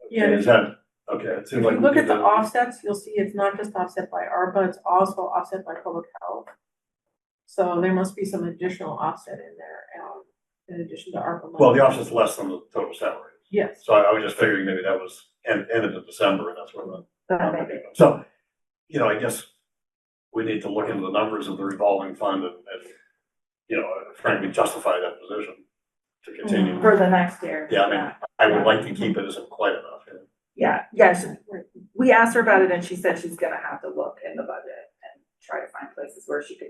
Yeah, Is that, okay, it If seems you like. look at the offsets, you'll see it's not just offset by ARPA, it's also offset by public health. So there must be some additional offset in there, in addition to ARPA money. Well, the offset's less than the total salary. Yes. So I was just figuring maybe that was ended in December and that's where the. That may be. So, you know, I guess we need to look into the numbers of the revolving fund and, you know, frankly, justify that position to continue. For the next year. Yeah, I mean, I would like to keep it, isn't quite enough. Yeah, we asked her about it and she said she's gonna have to look in the budget and try to find places where she could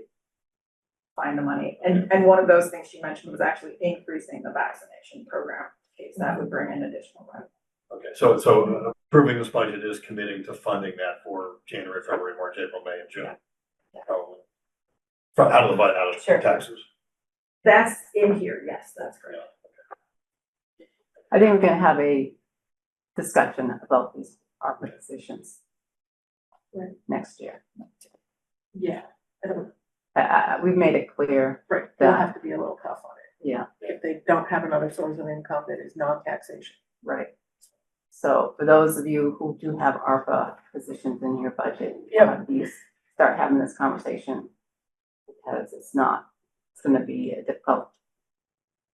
find the money. And one of those things she mentioned was actually increasing the vaccination program, in case that would bring in additional revenue. Okay, so approving this budget is committing to funding that for January, February, March, April, May, and June. Probably. From out of the budget, out of Sure. taxes. That's in here, yes, that's correct. I think we're gonna have a discussion about these ARPA positions next year. Yeah, We've made it clear. right, we'll have to be a little tough on it. Yeah, If they don't have another source of income that is non-taxation. right. So for those of you who do have ARPA positions in your budget, you start having this conversation because it's gonna be a difficult.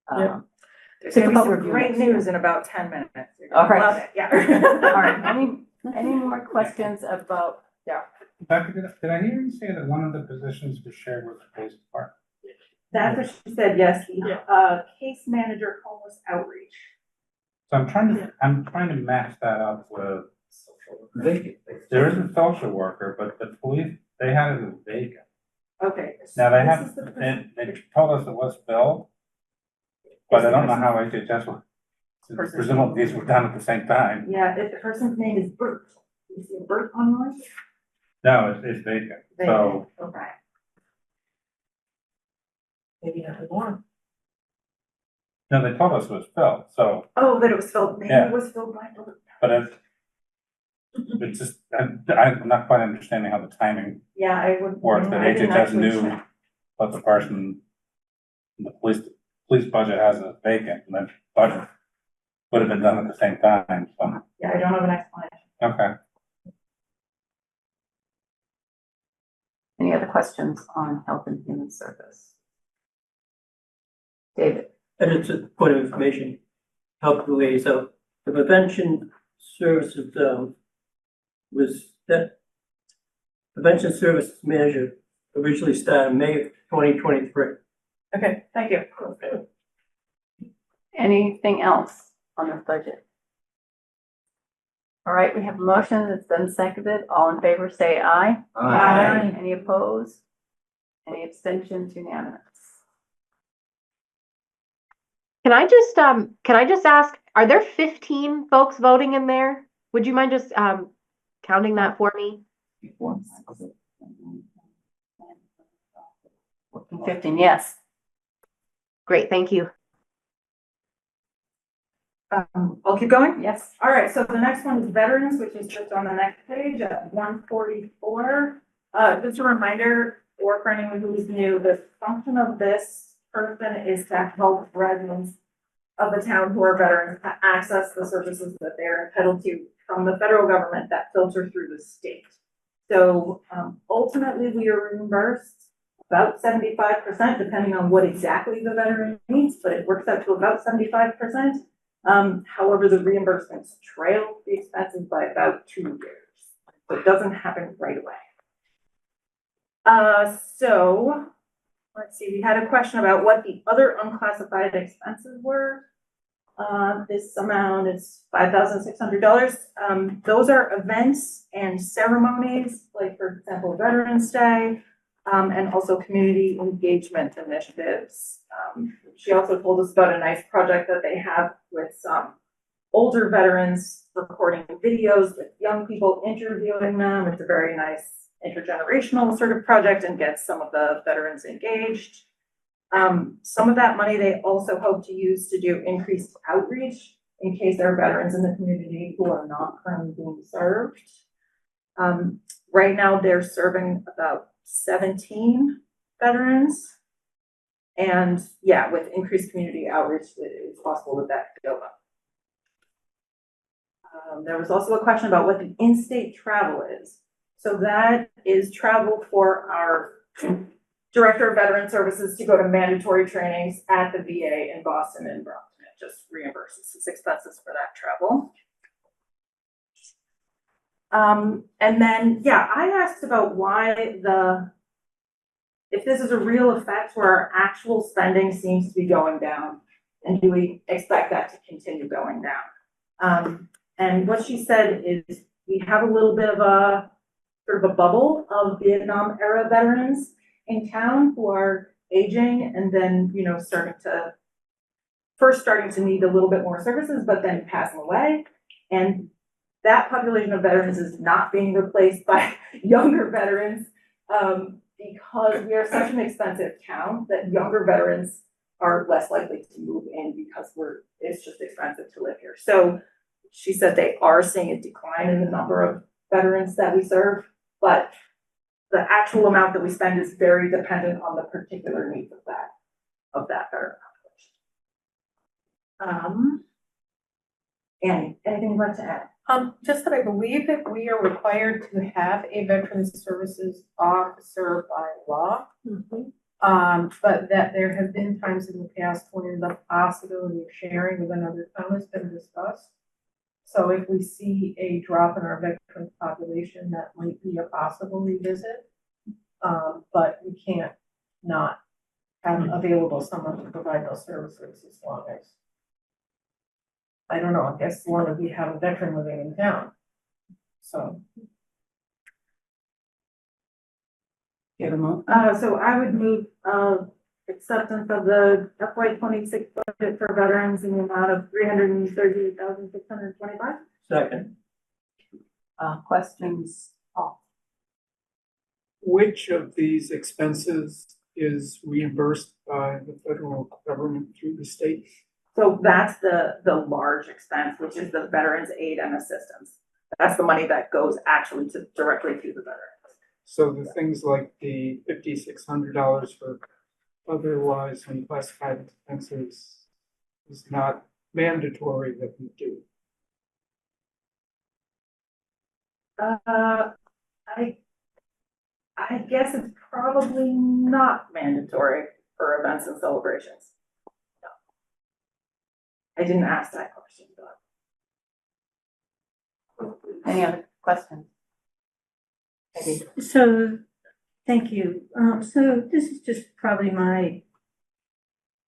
There's gonna be difficult some review great next year. news in about 10 minutes. You're All gonna right. love it, yeah. All right, any more questions about, Did I hear you say that one of the positions was shared with the police department? That's what she said, yes, the case manager homeless outreach. So I'm trying to match that up with, there is a social worker, but the police, they had it as vacant. Okay. Now they this have, is the they told us it was filled, but I don't know how I could just, presumably these were done at the same time. Yeah, if the person's name is Bert, you see Bert on yours? No, it's vacant, so. Okay. Maybe not more. No, they told us it was filled, so, Oh, that it was filled, maybe Yeah. it was filled by Bert. but it's just, I'm not quite understanding how the timing Yeah, I would. works, that I didn't HHS actually knew check. what the person, the police budget has as vacant, and that budget would have been done at the same time, so, Yeah, I don't have an explanation. okay. any other questions on Health and Human Service? David? And it's a point of information, helpfully, so the prevention services, was that prevention services manager originally started in May of 2023. Okay, thank you. Anything else on this budget? All right, we have a motion that's been seconded. All in favor, say aye. Aye. Any opposed? Any abstentions? Unanimous. Can I just ask, are there 15 folks voting in there? Would you mind just counting that for me? 15, yes. Great, thank you. I'll keep going? Yes. All right, so the next one is veterans, which is just on the next page at 144. Just a reminder, or for anyone who's new, the function of this person is to help residents of the town who are veterans to access the services that they're entitled to from the federal government that filter through the state. So ultimately, we are reimbursed about 75%, depending on what exactly the veteran needs, but it works out to about 75%. However, the reimbursements trail the expenses by about 2 years. So it doesn't happen right away. So, let's see, we had a question about what the other unclassified expenses were. This amount is $5,600. Those are events and ceremonies, like for example, Veterans Day, and also community engagement initiatives. She also told us about a nice project that they have with some older veterans recording videos with young people, interviewing them. It's a very nice intergenerational sort of project and gets some of the veterans engaged. Some of that money they also hope to use to do increased outreach in case there are veterans in the community who are not currently being served. Right now they're serving about 17 veterans. And yeah, with increased community outreach, it's possible that that could go up. There was also a question about what the in-state travel is. So that is travel for our Director of Veteran Services to go to mandatory trainings at the VA in Boston and Brockton. It just reimburses his expenses for that travel. And then, yeah, I asked about why if this is a real effect where our actual spending seems to be going down, and do we expect that to continue going down? And what she said is we have a little bit of a sort of a bubble of Vietnam era veterans in town who are aging and then, you know, starting to need a little bit more services, but then passing away. And that population of veterans is not being replaced by younger veterans, because we are such an expensive town that younger veterans are less likely to move in because it's just expensive to live here. So she said they are seeing a decline in the number of veterans that we serve, but the actual amount that we spend is very dependent on the particular needs of that veteran population. Annie, anything you'd like to add? Just that I believe that we are required to have a Veterans Services officer by law. But that there have been times in the past when the possibility of sharing with another town has been discussed. So if we see a drop in our veteran population, that might be a possible revisit. But we can't not have available someone to provide those services as long as, I don't know, I guess as long as we have a veteran living in town. So. Give them all. So I would move acceptance of the FY 26 budget for veterans in the amount of $338,625. Second. Questions? Which of these expenses is reimbursed by the federal government through the state? So that's the large expense, which is the veterans aid and assistance. That's the money that goes actually directly to the veterans. So the things like the $5,600 for otherwise unclassified expenses is not mandatory that we do. I guess it's probably not mandatory for events and celebrations. No. I didn't ask that question, but. Any other questions? So, thank you. So this is just probably my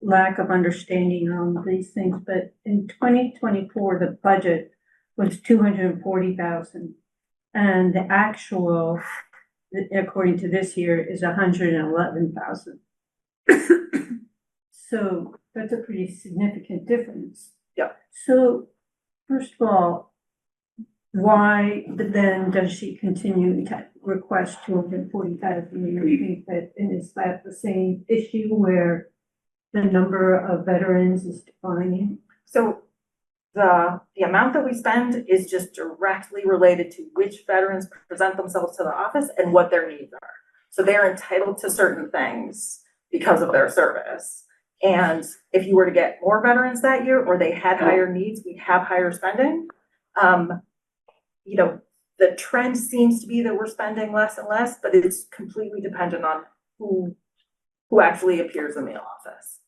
lack of understanding on these things, but in 2024, the budget was 240,000, and the actual, according to this year, is 111,000. So that's a pretty significant difference. Yeah. So first of all, why then does she continue to request 240,000? You think that, and is that the same issue where the number of veterans is declining? So the amount that we spend is just directly related to which veterans present themselves to the office and what their needs are. So they're entitled to certain things because of their service. And if you were to get more veterans that year, or they had higher needs, we'd have higher spending. You know, the trend seems to be that we're spending less and less, but it's completely dependent on who actually appears in the office,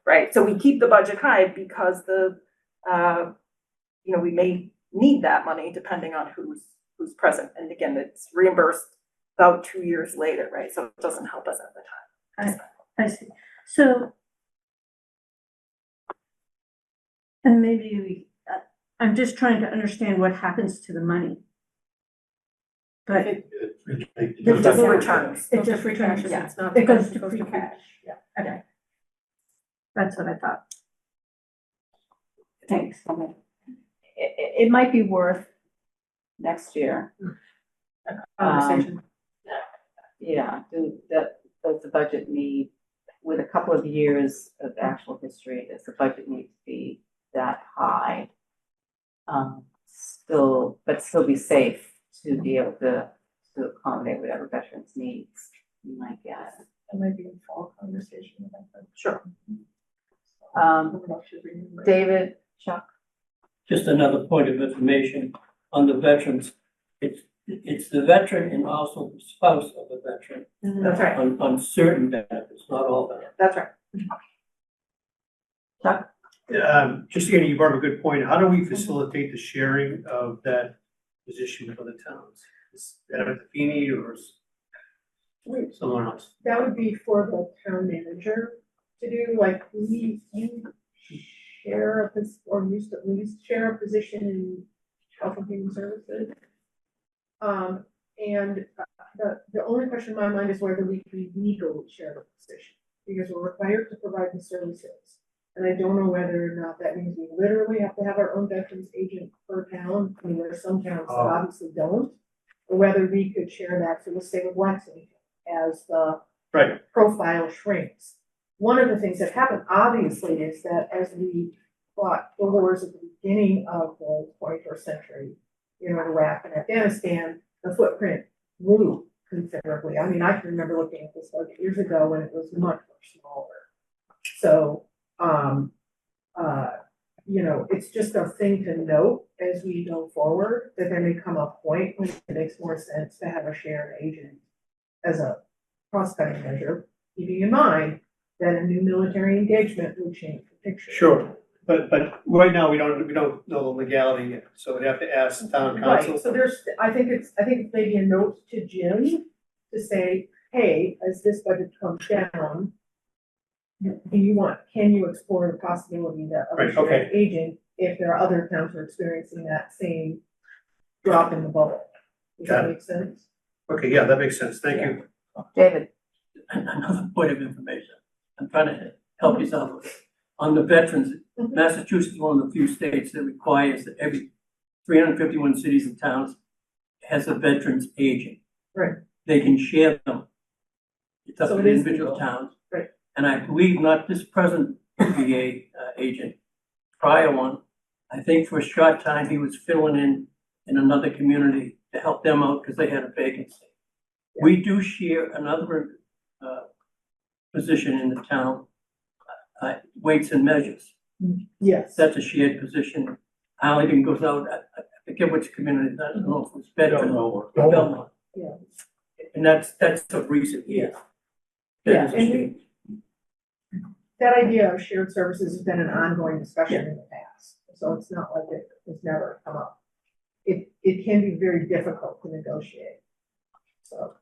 right? So we keep the budget high because we may need that money depending on who's present. And again, it's reimbursed about 2 years later, right? So it doesn't help us at the time. I see. So, and maybe I'm just trying to understand what happens to the money. But It it just returns. It just returns, Cash, yeah. it's not- It goes to it goes free to free cash. Yeah. Okay. That's what I thought. Thanks. It might be worth next year. Conversation. Yeah, does the budget need, with a couple of years of actual history, does the budget need to be that high? Still be safe to be able to accommodate whatever veterans needs you might get. That might be a fall conversation about that. Sure. David, Chuck? Just another point of information on the veterans. It's the veteran and also the spouse of the veteran That's right. on certain benefits, not all benefits. That's right. Chuck? Just Annie, you brought up a good point. How do we facilitate the sharing of that position for the towns? Is that at the Feeney or someone else? That would be for the town manager to do, like, you share a or used to at least share a position in health and human services. And the only question in my mind is whether we can legally share the position, because we're required to provide the services. And I don't know whether or not that means we literally have to have our own veterans agent per town, I mean, there are some towns that obviously don't, or whether we could share that, so let's say with Lexington, as the Right. profile shrinks. One of the things that happened, obviously, is that as we fought the wars at the beginning of the 21st century, you know, Iraq and Afghanistan, the footprint grew considerably. I mean, I can remember looking at this budget years ago when it was much, much smaller. So, you know, it's just a thing to note as we go forward, that there may come a point when it makes more sense to have a shared agent as a cost-cutting measure, keeping in mind that a new military engagement would change the picture. Sure, but right now, we don't know the legality yet, so we'd have to ask the town council. Right, so I think it's maybe a note to Jim to say, hey, as this budget comes down, can you explore the possibility that of a Right, shared okay. agent, if there are other towns who are experiencing that same drop in the bubble? Does Got that it. make sense? Okay, yeah, that makes sense, thank you. David? Another point of information. I'm trying to help you out with it. On the veterans, Massachusetts is one of the few states that requires that every 351 cities and towns has a veterans agent. Right. They can share them. It's up So to it the is individual legal. towns. Right. And I believe not this present VA agent, prior one, I think for a short time, he was filling in another community to help them out because they had a vacancy. Yeah. We do share another position in the town, weights and measures. Yes. That's a shared position. Arlington goes out, I forget which community, I don't know if it's Bedford or Belmont. Yeah. And that's of recent years. Yeah, That is a and shared- that idea of shared services has been an ongoing discussion in the past, so it's not like it has never come up. It can be very difficult to negotiate. So,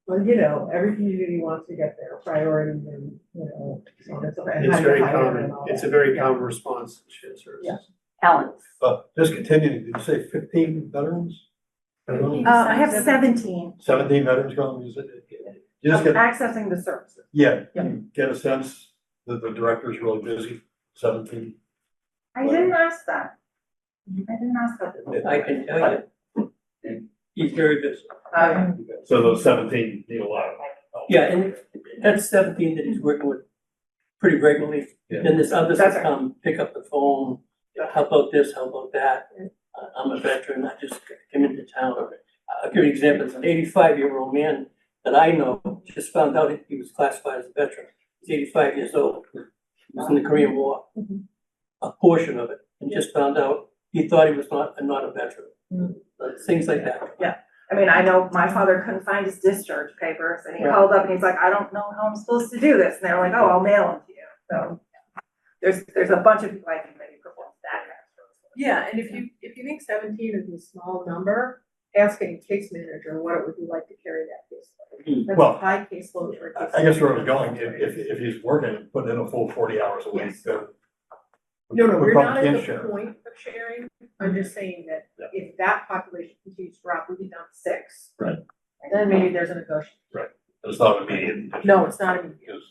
well, you know, every community wants to get their priorities and, you know, so on and so forth. and It's how you very hire common, and all it's that. a very Yeah. common response to shared services. Yeah. Alan? Just continuing, did you say 15 veterans? I have 17 17 veterans going, you just get, accessing the services. yeah, you get a sense that the director's really busy, 17. I didn't ask that. I didn't ask that. I can tell you, he's very busy. So those 17 need a lot of help. Yeah, and that's 17 that he's working with pretty regularly. Yeah. Then there's others That's that right. come, pick up the phone, how about this, how about that? I'm a veteran, I just came into town. I'll give you an example, it's an 85-year-old man that I know, just found out he was classified as a veteran. He's 85 years old, he was in the Korean War, a portion of it, and just found out, he thought he was not a veteran. Things like that. I mean, I know my father couldn't find his discharge papers and he Right. called up and he's like, I don't know how I'm supposed to do this. And they're like, oh, I'll mail them to you. So there's a bunch of people I think maybe perform that. Yeah, and if you think 17 is a small number, asking a case manager what it would be like to carry that caseload. That's Well, a high caseload for a case. I guess where I was going, if he's working, putting in a full 40 hours a week, Yes. then. No, we we're probably not can't at the share. point of sharing. I'm just saying that if that population continues to drop, we get down to 6. Right. Then maybe there's a negotiation. Right. It's not immediate. No, it's not immediate. Because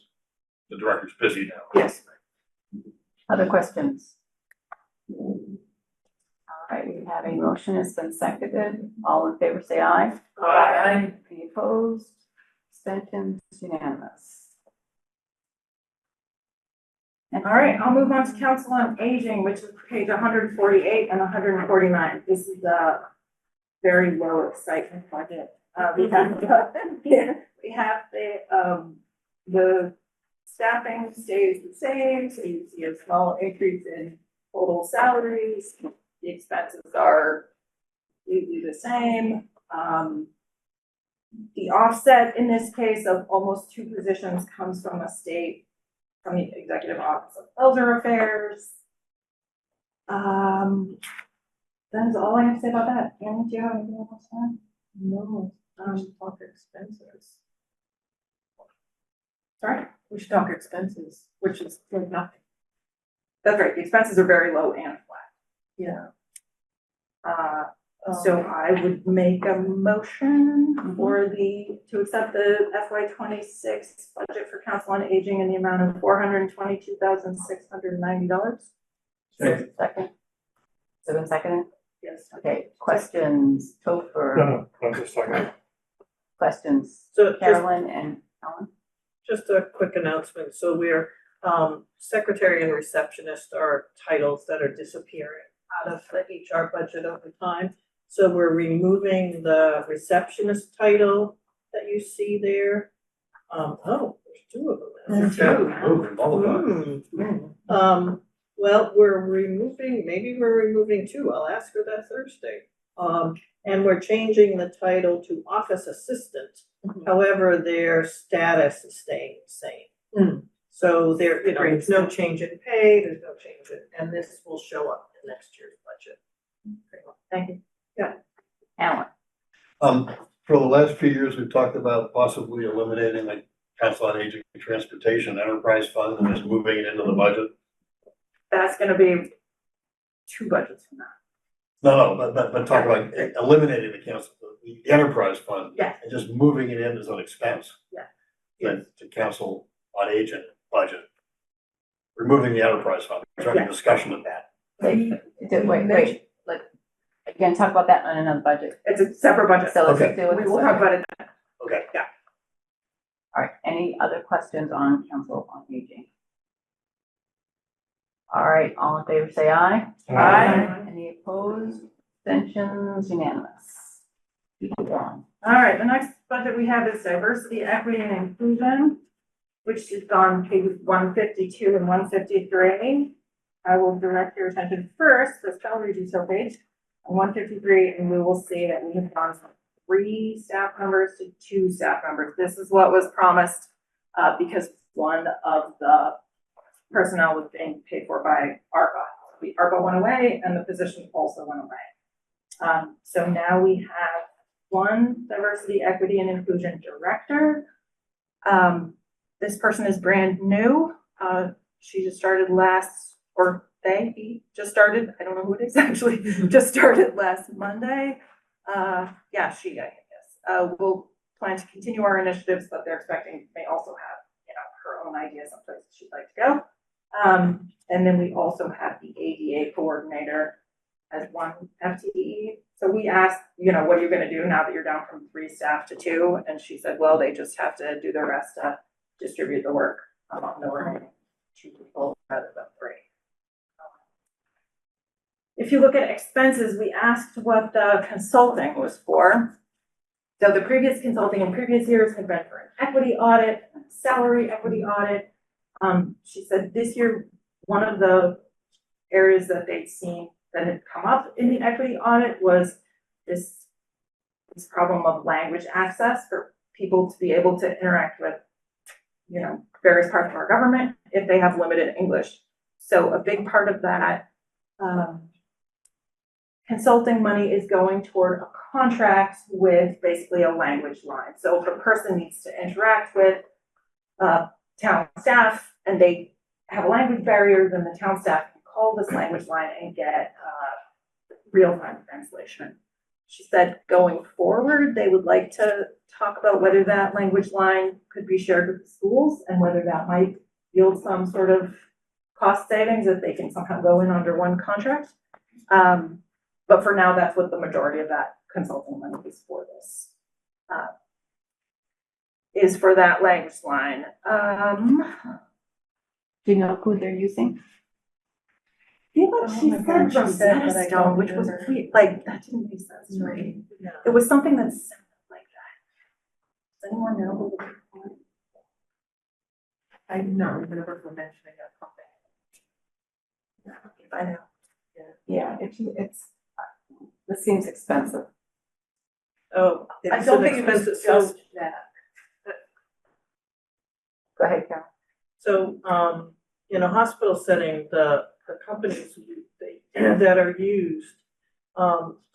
the director's busy now. Yes. Other questions? All right, we have a motion, it's been seconded. All in favor, say aye. Aye. Any opposed? Abstentions, unanimous. All right, I'll move on to Council on Aging, which is page 148 and 149. This is a very low excitement budget. We have the staffing stays the same, so you see a small increase in total salaries. The expenses are usually the same. The offset in this case of almost 2 positions comes from the state, from the Executive Office of Elder Affairs. That is all I have to say about that. Annie, do you have anything else to add? No, we should talk expenses. Sorry? We should talk expenses, which is like nothing. That's right, the expenses are very low and flat. Yeah. So I would make a motion for to accept the FY 26 budget for Council on Aging in the amount of $422,690. Second. So been seconded? Yes. Okay, questions, Topher? No, just a second. Questions, So just, Carolyn and Ellen? just a quick announcement. So we're, secretary and receptionist are titles that are disappearing out of the HR budget over time. So we're removing the receptionist title that you see there. There's 2 of them. Well, we're removing 2. I'll ask her that Thursday. And we're changing the title to office assistant. However, their status is staying the same. So there's no change in pay, there's no change and this will show up in next year's budget. Thank you. Yeah. Alan? For the last few years, we've talked about possibly eliminating the Council on Aging Transportation Enterprise Fund and just moving it into the budget. That's gonna be 2 budgets from now. No, but talk about eliminating the council, the enterprise fund. Yes. And just moving it in as an expense. Yeah. Then to Council on Aging budget. Removing the enterprise fund, there's already discussion of that. Wait, again, talk about that on another budget. It's a separate budget. So let's Okay. do it. We will talk about it then. Okay. Yeah. All right, any other questions on Council on Aging? All right, all in favor, say aye. Aye. Any opposed? Abstentions, unanimous. Keep it going. All right, the next budget we have is diversity, equity, and inclusion, which is on pages 152 and 153. I will direct your attention first to the salary detail page on 153, and we will see that we have gone from 3 staff members to 2 staff members. This is what was promised because one of the personnel was being paid for by ARPA. The ARPA went away and the position also went away. So now we have 1 diversity, equity, and inclusion director. This person is brand new. She just started he just started, I don't know who it is actually, just started last Monday. We'll plan to continue our initiatives, but they're expecting, may also have, her own ideas on places she'd like to go. And then we also have the ADA coordinator as 1 FTE. So we asked, what are you gonna do now that you're down from 3 staff to 2? And she said, well, they just have to do their best to distribute the work among the remaining 2 people rather than 3. If you look at expenses, we asked what the consulting was for. So the previous consulting in previous years had been for an equity audit, a salary equity audit. She said this year, one of the areas that they'd seen that had come up in the equity audit was this problem of language access for people to be able to interact with, various parts of our government if they have limited English. So a big part of that consulting money is going toward a contract with basically a language line. So if a person needs to interact with town staff and they have a language barrier, then the town staff can call this language line and get real-time translation. She said going forward, they would like to talk about whether that language line could be shared with the schools and whether that might yield some sort of cost savings if they can somehow go in under one contract. But for now, that's what the majority of that consulting money is for this. Is for that language line. Do you know who they're using? I feel like she my said God, she from said, but I Stone, don't which was remember. like, that didn't make sense to me. It was something that sounded like that. Does anyone know who the I don't remember her mentioning a company. I know. Yeah, it's, this seems expensive. Oh, I it's don't an think it was expensive, just so, that. Go ahead, Carol. so, in a hospital setting, the companies that are used,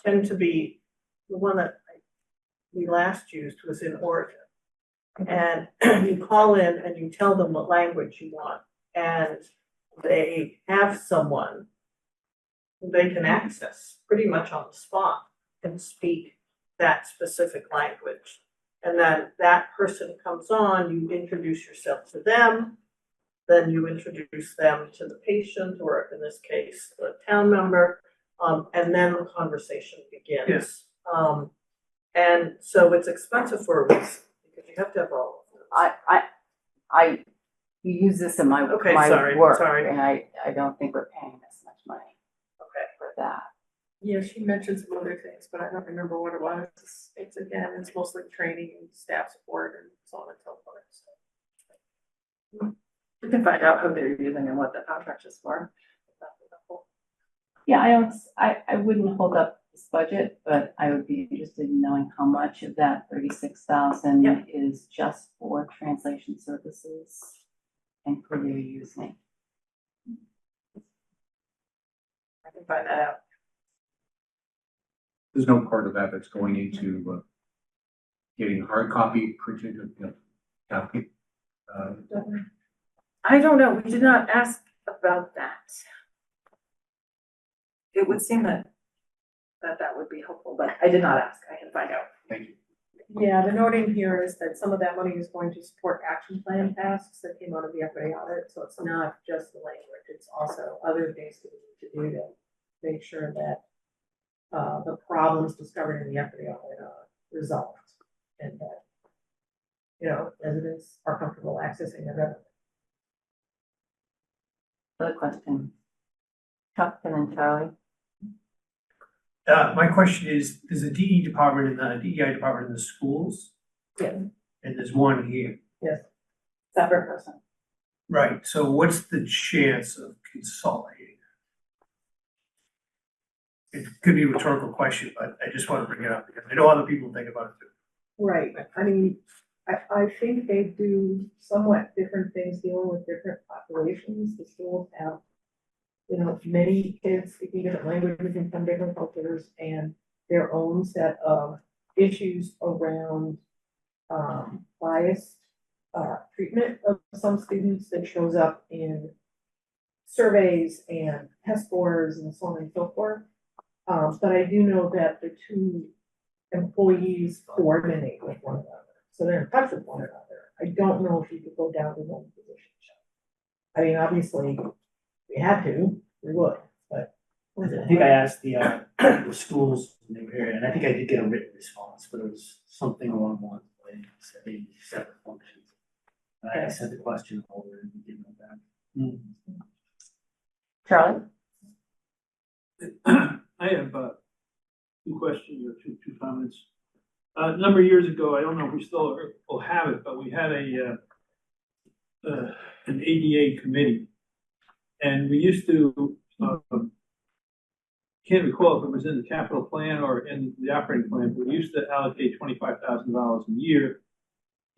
tend to be, the one that we last used was in Oregon. And you call in and you tell them what language you want, and they have someone who they can access pretty much on the spot and speak that specific language. And then that person comes on, you introduce yourself to them, then you introduce them to the patient, or in this case, the town member, and then the conversation begins. And so it's expensive for a reason, because you have to have all of those. I use this in my, Okay, my sorry, work, sorry. and I don't think we're paying this much money Okay. for that. Yeah, she mentioned some other things, but I don't remember what it was. It's again, it's mostly training and staff support and so on and so forth. So. We can find out who they're using and what the contract is for. Yeah, I wouldn't hold up this budget, but I would be interested in knowing how much of that 36,000 Yep. is just for translation services and who they're using. I can find that out. There's no part of that that's going into getting hard copy printed, copy. I don't know, we did not ask about that. It would seem that would be helpful, but I did not ask, I can find out. Thank you. Yeah, the noting here is that some of that money is going to support action plan tasks that came out of the equity audit, so it's not just the language, it's also other things that we need to do to make sure that the problems discovered in the equity audit are resolved, and that, you know, residents are comfortable accessing their revenue. Other question. Chuck and then Charlie. My question is, there's a DE department and a DEI department in the schools, Yes. and there's one here. Separate person. Right, so what's the chance of consolidating? It could be a rhetorical question, but I just want to bring it up because I know other people think about it too. Right, I mean, I think they do somewhat different things dealing with different populations. The schools have, you know, many kids speaking different languages and from different cultures and their own set of issues around biased treatment of some students that shows up in surveys and test scores and so on and so forth. But I do know that the two employees coordinate with one another, so they're in touch with one another. I don't know if you could go down to one position. I mean, obviously, if we had to, we would, but. I think I asked the schools in the area, and I think I did get a written response, but it was something along the lines of maybe separate functions. And I sent the question over and we didn't know that. Charlie? I have two questions or two comments. A number of years ago, I don't know if we still will have it, but we had an ADA committee. And we used to, can't recall if it was in the capital plan or in the operating plan, but we used to allocate $25,000 a year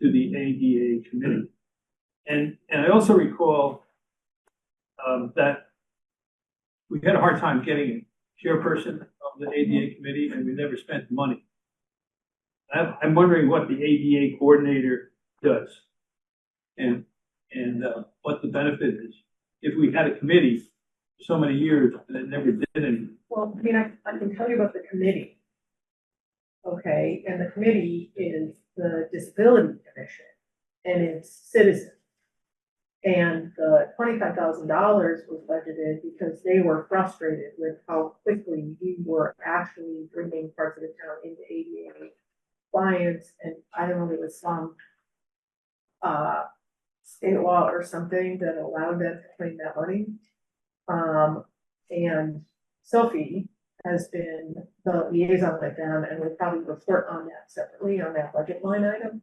to the ADA committee. And I also recall that we had a hard time getting chairperson of the ADA committee, and we never spent the money. I'm wondering what the ADA coordinator does and what the benefit is. If we had a committee for so many years and it never did anything. Well, I mean, I can tell you about the committee. Okay, and the committee is the Disability Commission and it's citizens. And the $25,000 was budgeted because they were frustrated with how quickly we were actually bringing parts of the town into ADA compliance. And I don't know, there was some state law or something that allowed them to claim that money. And Sophie has been the liaison with them and will probably report on that separately on that budget line item.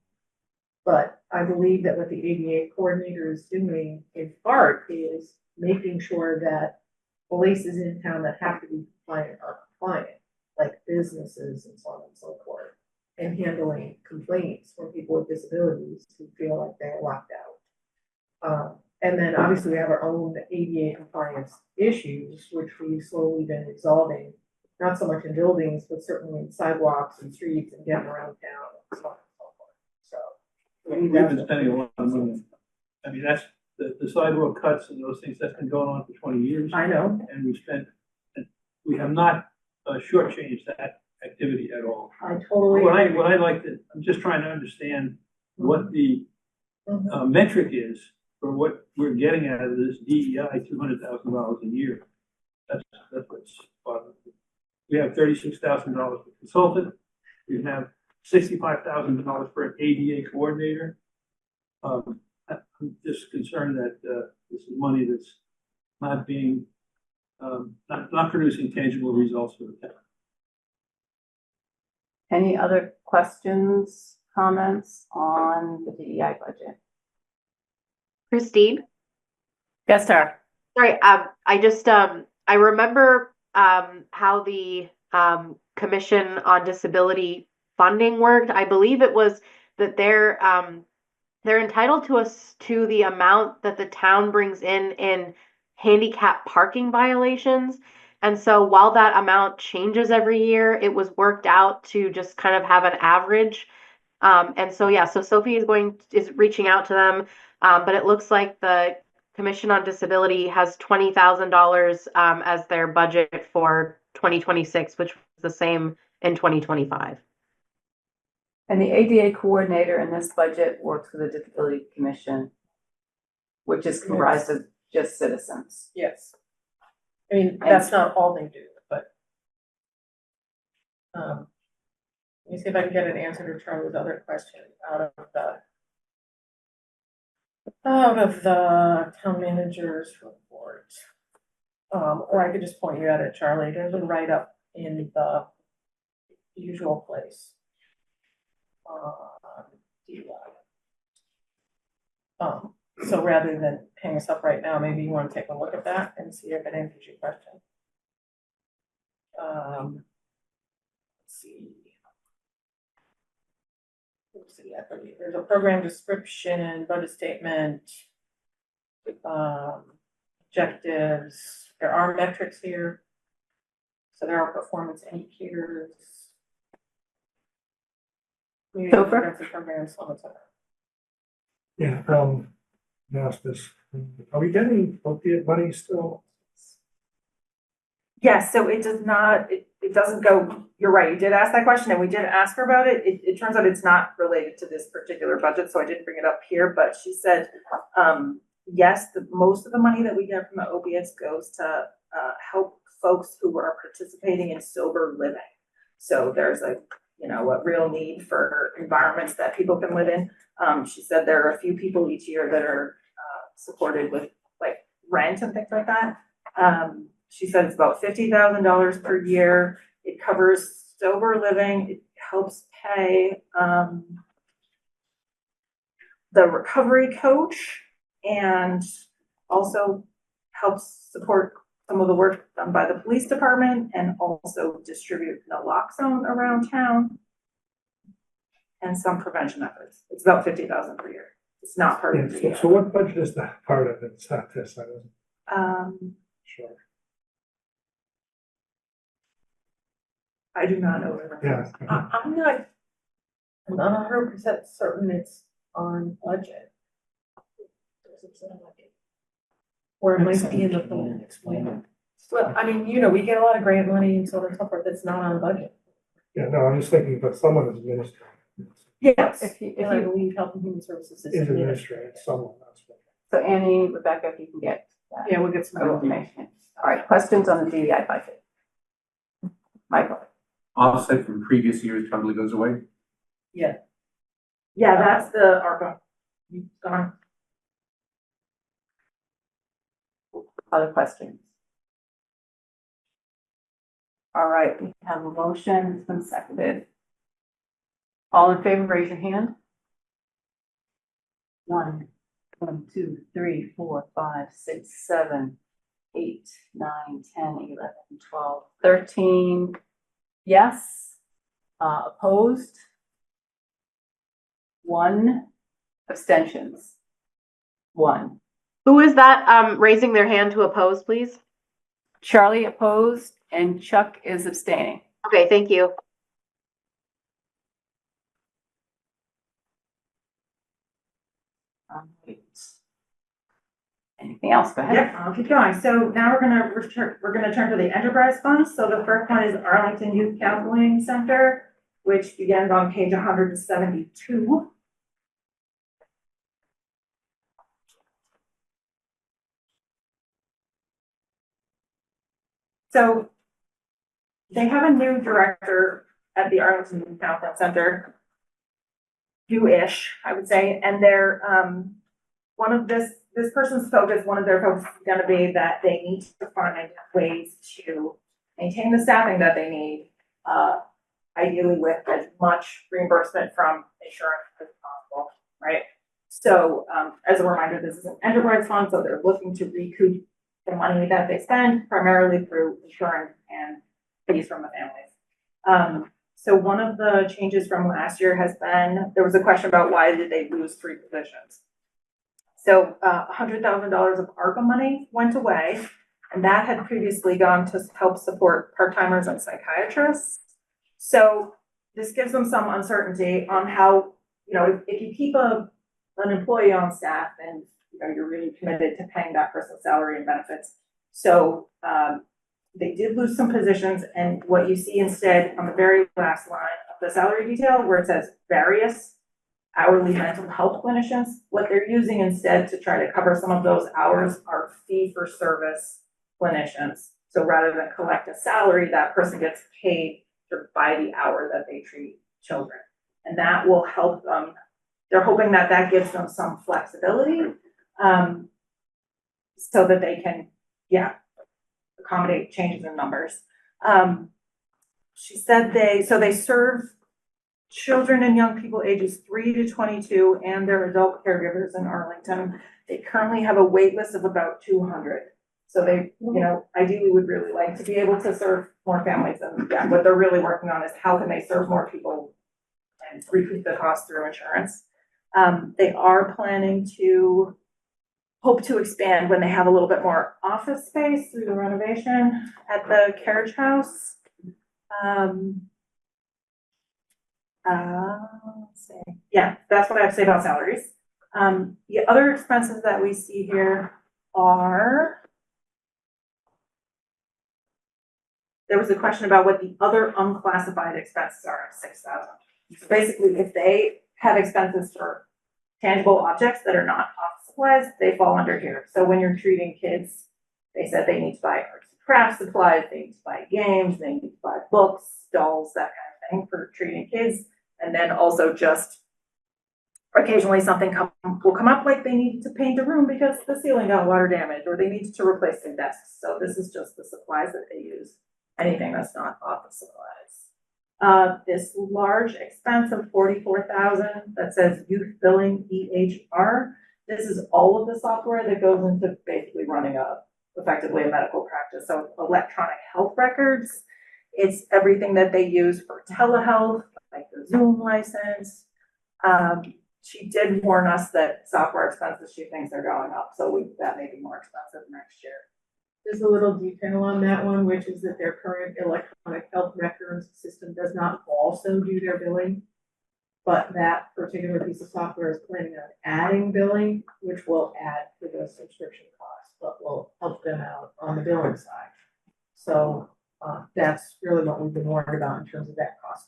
But I believe that what the ADA coordinator is doing in part is making sure that places in town that have to be compliant are compliant, like businesses and so on and so forth, and handling complaints from people with disabilities who feel like they're locked out. And then obviously we have our own ADA compliance issues, which we've slowly been resolving, not so much in buildings, but certainly in sidewalks and streets and getting around town and so on and so forth. So We've been spending a lot of money. I mean, that's the sidewalk cuts and those things, that's been going on for 20 years. I know. And we have not shortchanged that activity at all. I totally What agree. I like to, I'm just trying to understand what the metric is for what we're getting out of this DEI $200,000 a year. That's what's bothering me. We have $36,000 for consultant. We have $65,000 for an ADA coordinator. I'm just concerned that this is money that's not being, not producing tangible results for the town. Any other questions, comments on the DEI budget? Christine? Yes, sir. Sorry, I just, I remember, how the, Commission on Disability funding worked. I believe it was that they're entitled to the amount that the town brings in handicap parking violations. And so while that amount changes every year, it was worked out to just kind of have an average. And so, yeah, so Sophie is reaching out to them. But it looks like the Commission on Disability has $20,000 as their budget for 2026, which was the same in 2025. And the ADA coordinator in this budget works with the Disability Commission, which is comprised of just citizens. Yes. I mean, that's not all they do, but let me see if I can get an answer to Charlie's other question out of the town manager's report. Or I could just point you at it, Charlie. There's a write-up in the usual place. So rather than hang us up right now, maybe you want to take a look at that and see if it answers your question. Let's see. Let's see, I believe there's a program description, budget statement, objectives. There are metrics here. So there are performance indicators. Programs, so on and so forth. Yeah, ask this, are we getting opiate money still? Yes, so it does not, it doesn't go, you're right, you did ask that question and we did ask her about it. It turns out it's not related to this particular budget, so I didn't bring it up here, but she said, yes, most of the money that we get from the opiates goes to help folks who are participating in sober living. So there's a real need for environments that people can live in. She said there are a few people each year that are supported with like rent and things like that. She said it's about $50,000 per year. It covers sober living. It helps pay the recovery coach and also helps support some of the work done by the police department and also distribute naloxone around town and some prevention efforts. It's about $50,000 per year. It's not part of the. So what budget is that part of it? It's not this, I wasn't Um, sure. I do not know where that is. I'm not 100% certain it's on budget. Or it might be in the plan. Well, I mean, we get a lot of grant money and so on and so forth, that's not on budget. Yeah, no, I'm just thinking, but someone is administrating. Yes, If you, and I believe Health and Human Services is Is administrating. administrating, someone, that's what. so Annie, Rebecca, if you can get that Yeah, we'll get some information. All right, questions on the DEI budget? Michael? Offset from previous years totally goes away. Yeah, that's the ARPA. Gone. Other questions? All right, we have a motion, it's been seconded. All in favor, raise your hand. 1, 2, 3, 4, 5, 6, 7, 8, 9, 10, 11, 12, 13. Yes. Opposed? 1. Abstentions? 1. Who is that raising their hand to oppose, please? Charlie opposed and Chuck is abstaining. Okay, thank you. Right. Anything else? Go ahead. Yep, I'll keep going. So now we're gonna turn to the enterprise funds. So the first one is Arlington Youth Counseling Center, which begins on page 172. So they have a new director at the Arlington Youth Counseling Center, new-ish, I would say, and they're one of this person's focus, one of their focus is going to be that they need to find ways to maintain the staffing that they need, ideally with as much reimbursement from insurance as possible, right? So as a reminder, this is an enterprise fund, so they're looking to recoup the money that they spend primarily through insurance and fees from the families. So one of the changes from last year has been, there was a question about why did they lose 3 positions? So $100,000 of ARPA money went away, and that had previously gone to help support part-timers and psychiatrists. So this gives them some uncertainty on how, if you keep an employee on staff and you're really committed to paying that person's salary and benefits. So they did lose some positions, and what you see instead on the very last line of the salary detail where it says various hourly mental health clinicians, what they're using instead to try to cover some of those hours are fee-for-service clinicians. So rather than collect a salary, that person gets paid by the hour that they treat children. And that will help them. They're hoping that that gives them some flexibility so that they can, accommodate changes in numbers. She said they serve children and young people ages 3 to 22 and their adult caregivers in Arlington. They currently have a wait list of about 200. So they, ideally would really like to be able to serve more families. And what they're really working on is how can they serve more people and recoup the cost through insurance. They are planning to hope to expand when they have a little bit more office space through the renovation at the carriage house. Let's see. Yeah, that's what I have to say about salaries. The other expenses that we see here are, there was a question about what the other unclassified expenses are at 6,000. So basically, if they have expenses for tangible objects that are not office supplies, they fall under here. So when you're treating kids, they said they need to buy arts and craft supplies, they need to buy games, they need to buy books, dolls, that kind of thing for treating kids. And then also just occasionally something will come up, like they need to paint a room because the ceiling got water damage, or they need to replace their desks. So this is just the supplies that they use, anything that's not office supplies. This large expense of $44,000 that says youth billing EHR. This is all of the software that goes into basically running effectively a medical practice. So electronic health records. It's everything that they use for telehealth, like the Zoom license. She did warn us that software expenses, she thinks are going up. So that may be more expensive next year. There's a little detail on that one, which is that their current electronic health records system does not also do their billing. But that particular piece of software is planning on adding billing, which will add to the subscription cost, but will help them out on the billing side. So, that's really what we've been worried about in terms of that cost.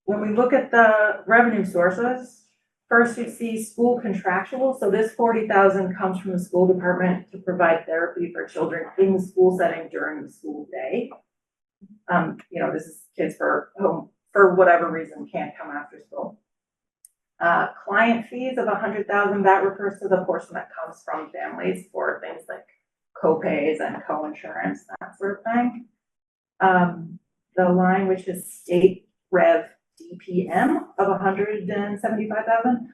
When we look at the revenue sources, first you see school contractual. So this 40,000 comes from the school department to provide therapy for children in the school setting during the school day. This is kids who, for whatever reason, can't come after school. Client fees of 100,000, that refers to the portion that comes from families for things like co-pays and co-insurance, that sort of thing. The line which is state rev DPM of 175,000.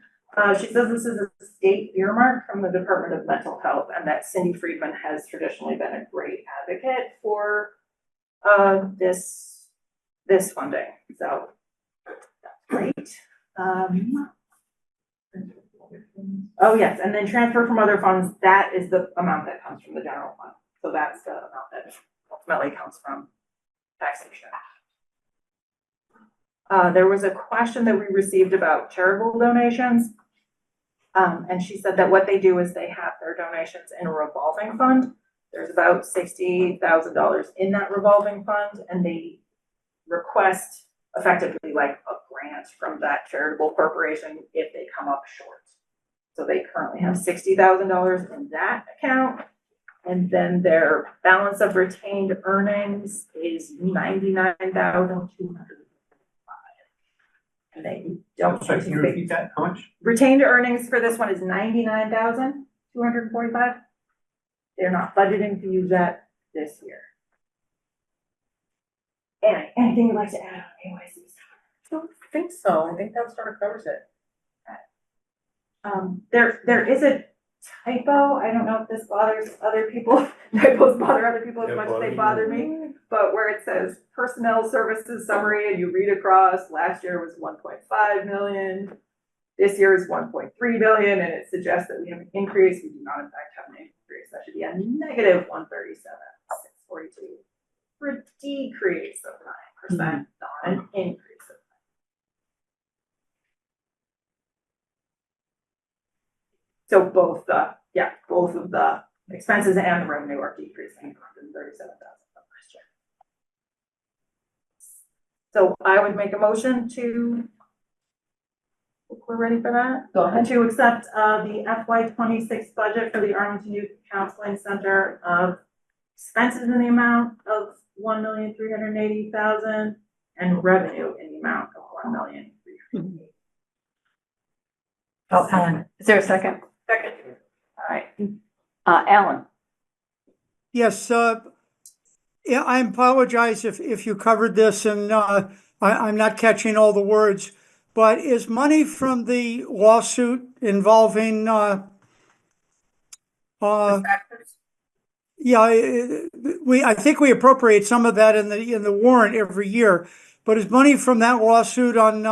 She says this is a state earmark from the Department of Mental Health, and that Cindy Friedman has traditionally been a great advocate for this funding. So that's great. Oh yes, and then transfer from other funds, that is the amount that comes from the general fund. So that's the amount that ultimately comes from taxation. There was a question that we received about charitable donations. And she said that what they do is they have their donations in a revolving fund. There's about $60,000 in that revolving fund, and they request effectively like a grant from that charitable corporation if they come up short. So they currently have $60,000 in that account. And then their balance of retained earnings is $99,205. And they don't. Sorry, can you repeat that? How much? Retained earnings for this one is $99,245. They're not budgeting to use that this year. And anything you'd like to add on AYC? I don't think so. I think that sort of covers it. There is a typo. I don't know if this bothers other people. Typos bother other people as much as they bother me. But where it says personnel services summary and you read across, last year was 1.5 million. This year is 1.3 billion, and it suggests that we have an increase. We do not in fact have an increase. That should be a negative 137,642 for a decrease of 9%, not an increase of 9%. So both of the expenses and the revenue are decreasing 137,000 from last year. So I would make a motion to, if we're ready for that? Go ahead. To accept the FY26 budget for the Arlington Youth Counseling Center of expenses in the amount of $1,380,000 and revenue in the amount of $1,380,000. Oh, Ellen, is there a second? Second. All right. Alan. Yes, yeah, I apologize if you covered this and I'm not catching all the words, but is money from the lawsuit involving yeah, I think we appropriate some of that in the warrant every year, but is money from that lawsuit on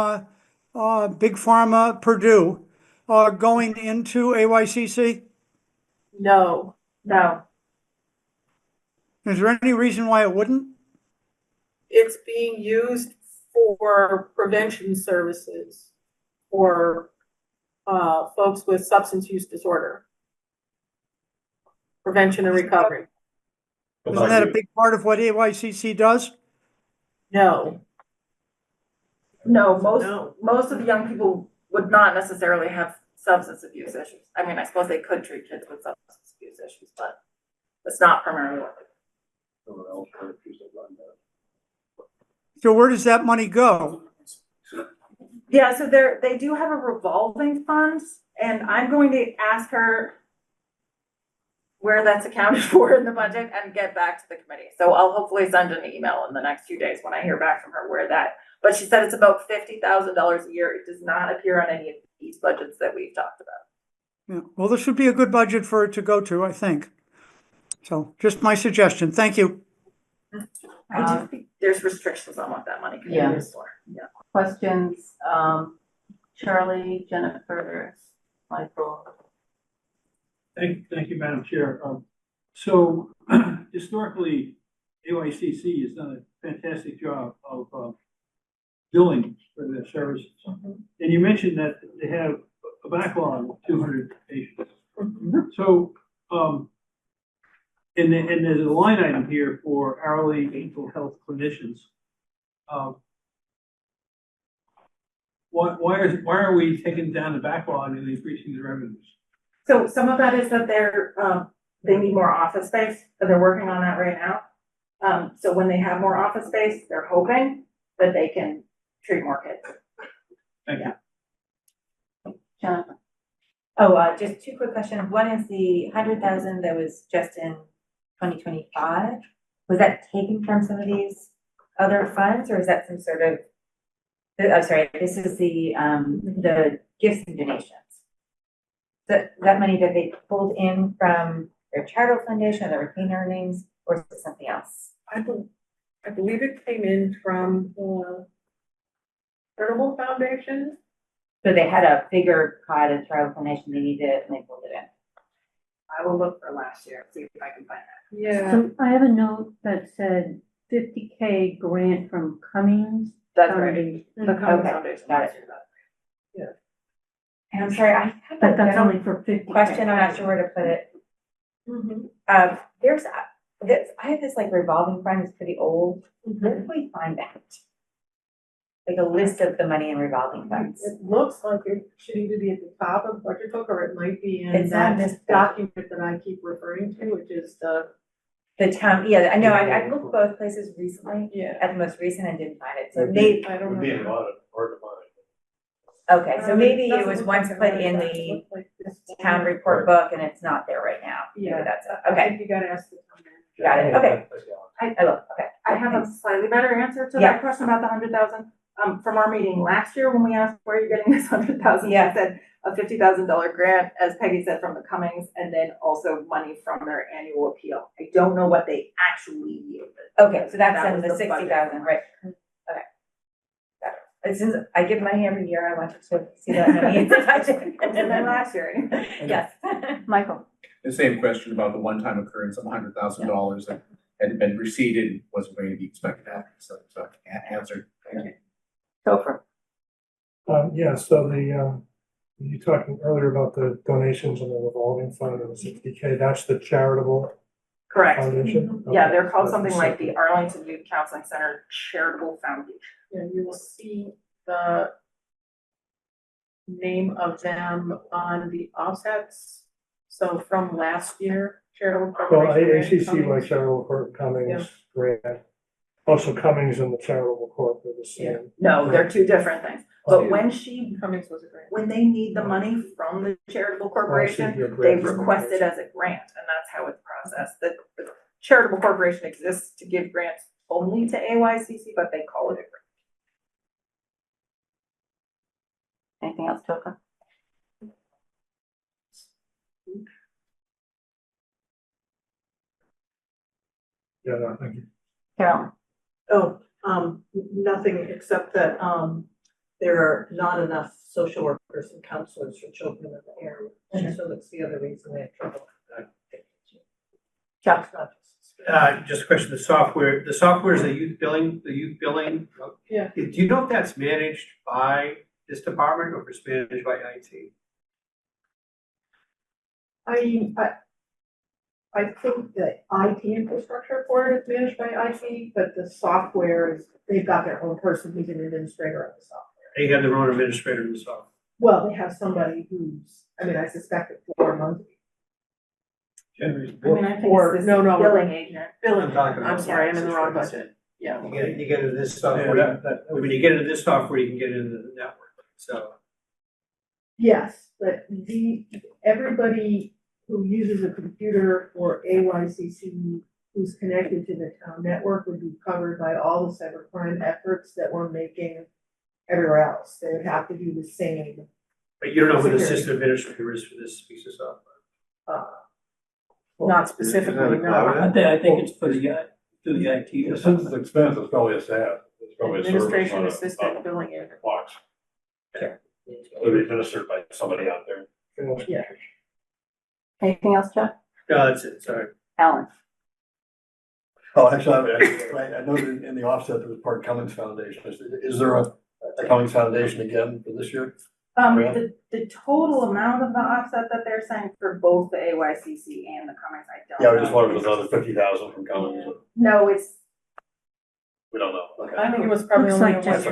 Big Pharma Purdue going into AYCC? No. Is there any reason why it wouldn't? It's being used for prevention services for folks with substance use disorder. Prevention and recovery. Isn't that a big part of what AYCC does? No, most of the young people would not necessarily have substance abuse issues. I mean, I suppose they could treat kids with substance abuse issues, but that's not primarily what they do. So where does that money go? Yeah, so they do have a revolving fund, and I'm going to ask her where that's accounted for in the budget and get back to the committee. So I'll hopefully send an email in the next few days when I hear back from her where that, but she said it's about $50,000 a year. It does not appear on any of these budgets that we've talked about. Yeah, well, this would be a good budget for it to go to, I think. So just my suggestion. Thank you. I do think there's restrictions on what that money can be used for. Yeah. Questions? Charlie, Jennifer, Michael. Thank you, Madam Chair. So historically, AYCC has done a fantastic job of billing for their services. And you mentioned that they have a backlog of 200 patients. So, and there's a line item here for hourly mental health clinicians. Why are we taking down the backlog and increasing the revenues? So some of that is that they need more office space, so they're working on that right now. So when they have more office space, they're hoping that they can treat more kids. Thank you. Jonathan? Oh, just two quick questions. One is the 100,000 that was just in 2025. Was that taken from some of these other funds, or is that some sort of? I'm sorry. This is the gifts and donations. That money that they pulled in from their charitable foundation or their retained earnings, or is it something else? I believe it came in from the charitable foundation. So they had a bigger pot of charitable foundation they needed and they pulled it in. I will look for last year, see if I can find that. Yeah. So I have a note that said 50K grant from Cummings. That's right. The Cummings Foundation. Got it. Yeah. And I'm sorry, I have But a that's general only for 50K. question. I'm not sure where to put it. I have this like revolving fund, it's pretty old. Where do we find that? Like a list of the money in revolving funds. It looks like it should either be at the top of the budget book or it might be in It's on that this document that I keep referring to, which is the. The town, yeah, I know, I looked both places recently, Yeah. at the most recent and didn't find it, so maybe, I don't Would be know. in audit, hard to find. okay, so maybe it doesn't was look once like put it in does. It the looks like this town one. report book and it's not there right now. Maybe Yeah. that's it, I okay, think you gotta ask the town manager. got it, okay. I look, okay. I have a slightly better answer to Yeah. that question about the 100,000. From our meeting last year, when we asked where you're getting this 100,000, Yeah. they said a $50,000 grant, as Peggy said, from the Cummings, and then also money from their annual appeal. I don't know what they actually yielded. Okay, so that's That in was the the budget. 60,000, right? Okay. Got it. Since I give money every year, I wanted to see that money in the budget. And then last year. Yes. Michael? The same question about the one-time occurrence of $100,000 that had been received and wasn't going to be expected to happen, so answered, thank you. Topher? Yeah, so you talking earlier about the donations and the revolving fund and the 60K, that's the charitable Correct. foundation? Yeah, Okay. they're called That's something like the separate. Arlington Youth Counseling Center Charitable Foundation. Yeah, you will see the name of them on the offsets. So from last year, charitable Well, corporation. ACC like charitable corp Cummings grant, also Cummings and the charitable corp are the same. No, they're two different things. But when Cummings was a grant. when they need the money from the charitable corporation, your they grant. request it as a grant, and that's how it's processed. The charitable corporation exists to give grants only to AYCC, but they call it a grant. Anything else, Topher? Yeah, no, thank you. Carolyn? Oh, nothing except that, there are not enough social workers and counselors for children in the area. And so that's the other reason they have trouble. Chuck? Just a question, the software is the youth billing, Yeah. do you know if that's managed by this department or if it's managed by IT? I think the IT infrastructure for it is managed by IT, but the software is, they've got their own person who's an administrator of the software. They have their own administrator and software. Well, they have somebody who's, I mean, I suspect it's 4 months. I mean, I think Or, it's this no, billing agent. Billing, talking I'm about sorry, I'm in the wrong business budget. Yeah. You get into this software, when you get into this software, you can get into the network, so. Yes, but everybody who uses a computer for AYCC who's connected to the town network would be covered by all the cybercrime efforts that we're making everywhere else. They would have to do the same. But you don't know who the Security. system administrator is for this piece of software. Not specifically, no. I think it's for the IT. Since it's expensive, it's probably a staff. It's probably a service, Administration not a- assistant, billing agent. box. It'll be administered by somebody out there. Yeah. Anything else, Jeff? That's it, sorry. Alan? Oh, actually, I noted in the offset, there was part Cummings Foundation. Is there a Cummings Foundation again for this year? The total amount of the offset that they're saying for both the AYCC and the Cummings, I don't Yeah, know. I just wondered if there's another 50,000 from Cummings. No, it's, We don't know. Okay. I think it was probably Looks only like a just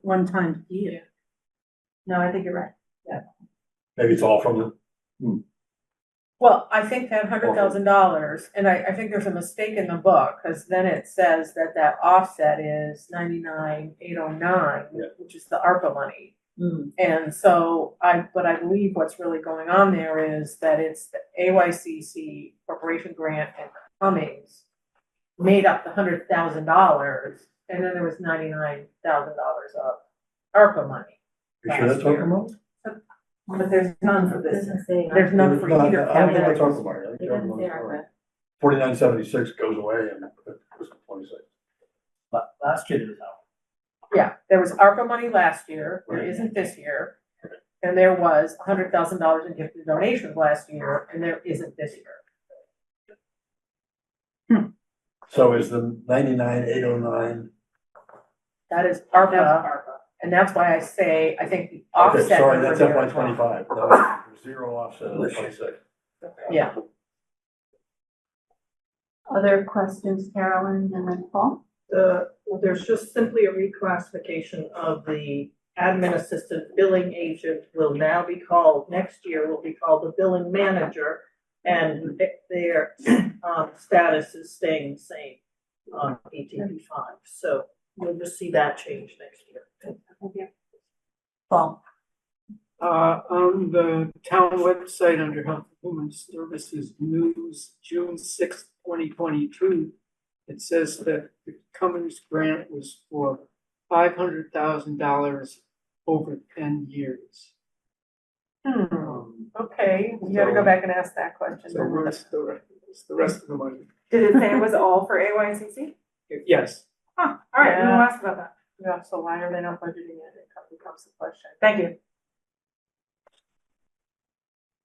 one time a year. no, I think you're right. Maybe it's all from the, Well, I think that $100,000, and I think there's a mistake in the book, because then it says that that offset is 99,809, Yeah. which is the ARPA money. And so but I believe what's really going on there is that it's the AYCC Corporation Grant and Cummings made up the $100,000, and then there was $99,000 of ARPA money. you sure that's ARPA money? But there's none for this. There's none for either I don't think that's category. ARPA money. I think It ARPA doesn't money's say fine. ARPA. 4976 goes away and it's 26. But last year it was out. Yeah, there was ARPA money last year, there Right. isn't this year. And there was $100,000 in gifted donations last year, and there isn't this year. So is the 99,809? That is ARPA, and that's why I say, I think the Okay, offset. sorry, number that's there FY is wrong. 25. No, there's zero offset in 26. Yeah. Other questions, Carolyn and then Paul? There's just simply a reclassification of the admin assistant billing agent will now be called, next year will be called the billing manager. And their status is staying the same on ETP 5. So we'll just see that change next year. Paul? On the town website under Health and Human Services News, June 6th, 2022, it says that the Cummings grant was for $500,000 over 10 years. Okay, we gotta go back and ask that question. So where's the rest of the money? Did it say it was all for AYCC? Yes. Huh, all right, we'll ask about that. Yeah, so why are they not budgeting it? It becomes the question. Thank you.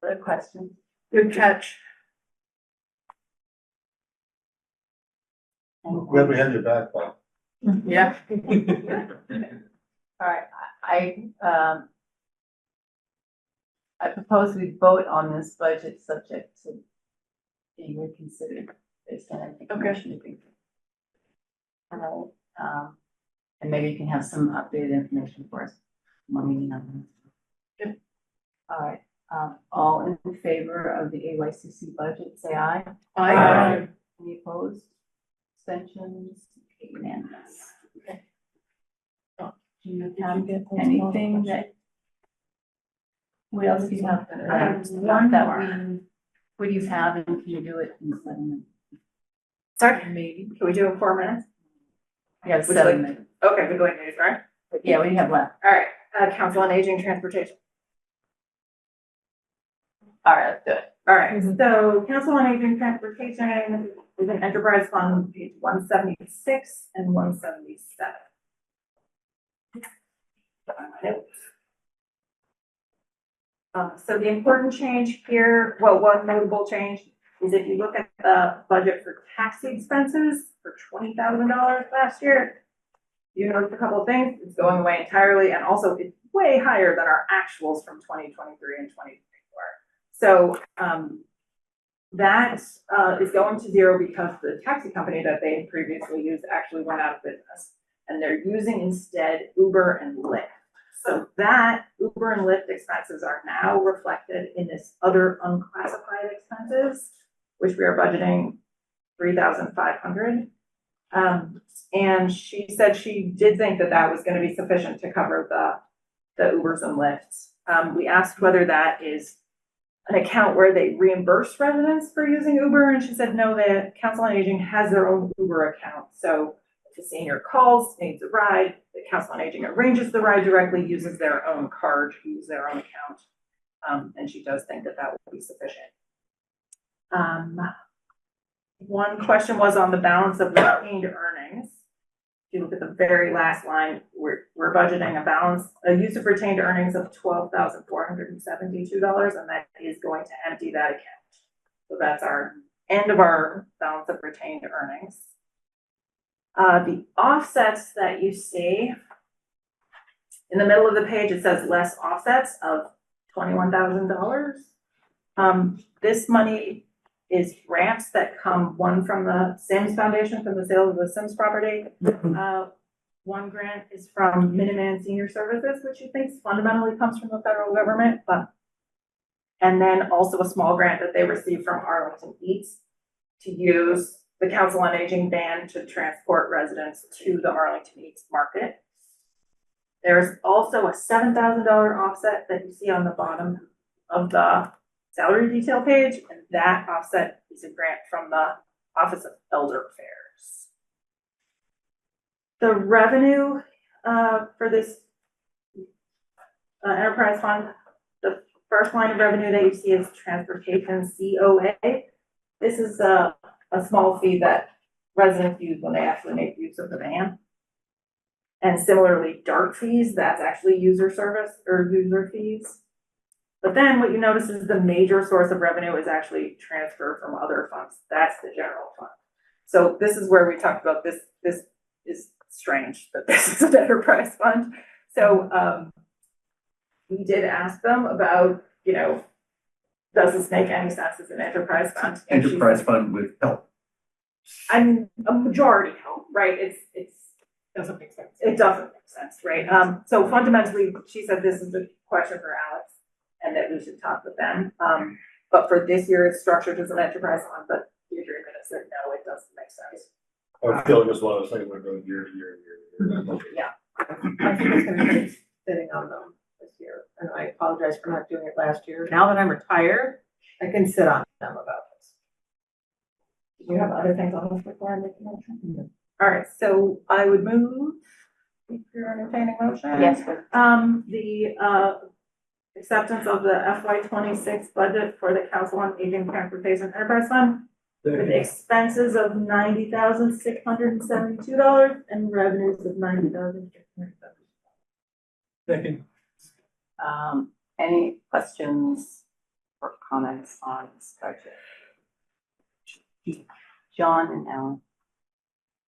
Other questions? Good catch. Glad we had you back, Bob. Yeah. All right, I propose we vote on this budget subject to being reconsidered based on anything. Okay. All right, and maybe you can have some updated information for us when we meet on this. Good. All right, all in favor of the AYCC budget, say aye. Aye. Any opposed? Abstentions? Okay, unanimous. Okay. Do you have anything that? What else do you have? One That more. what do you have and can you do it in 7 minutes? Sorry, maybe. Can we do it in 4 minutes? We have Would you 7 like- minutes. Okay, we're going news, right? Yeah, what do you have left? All right, Council on Aging Transportation. All right, let's do it. All right, so Council on Aging Transportation is an enterprise fund, page 176 and 177. So the important change here, well, one notable change is if you look at the budget for taxi expenses for $20,000 last year, you notice a couple of things, it's going away entirely, and also it's way higher than our actuals from 2023 and 2024. So that is going to zero because the taxi company that they had previously used actually went out of business, and they're using instead Uber and Lyft. So that Uber and Lyft expenses are now reflected in this other unclassified expenses, which we are budgeting $3,500. And she said she did think that that was going to be sufficient to cover the Ubers and Lyfts. We asked whether that is an account where they reimburse residents for using Uber, and she said no, the Council on Aging has their own Uber account. So if a senior calls, needs a ride, the Council on Aging arranges the ride directly, uses their own card, use their own account, and she does think that that will be sufficient. One question was on the balance of retained earnings. If you look at the very last line, we're budgeting a use of retained earnings of $12,472, and that is going to empty that account. So that's our end of our balance of retained earnings. The offsets that you see in the middle of the page, it says less offsets of $21,000. This money is grants that come, one from the Sims Foundation, from the sale of the Sims property. One grant is from Minuteman Senior Services, which you think fundamentally comes from the federal government, and then also a small grant that they received from Arlington Eats to use the Council on Aging van to transport residents to the Arlington Eats market. There's also a $7,000 offset that you see on the bottom of the salary detail page, and that offset is a grant from the Office of Elder Affairs. The revenue for this enterprise fund, the first line of revenue that you see is transportation COA. This is a small fee that residents use when they actually make use of the van. And similarly, DART fees, that's actually user service or user fees. But then what you notice is the major source of revenue is actually transfer from other funds. That's the general fund. So this is where we talked about this is strange that this is an enterprise fund. So we did ask them about, does this make any sense as an enterprise fund? Enterprise fund with help. I'm a majority help, right? It's Doesn't make sense. It doesn't make sense, right? So fundamentally, she said this is a question for Alex and that we should talk with them. But for this year, it's structured as an enterprise fund, but the agreement is that no, it doesn't make sense. I feel like it's one of those things that goes year to year to year. Yeah. I think it's gonna be sitting on them this year, and I apologize for not doing it last year. Now that I'm retired, I can sit on them about this. Do you have other things on this before I make a motion? All right, so I would move, if you're entertaining motion. Yes. The acceptance of the FY 26 budget for the Council on Aging Transportation Enterprise Fund with expenses of $90,672 and revenues of $90,670. Second. Any questions or comments on this budget? John and Alan.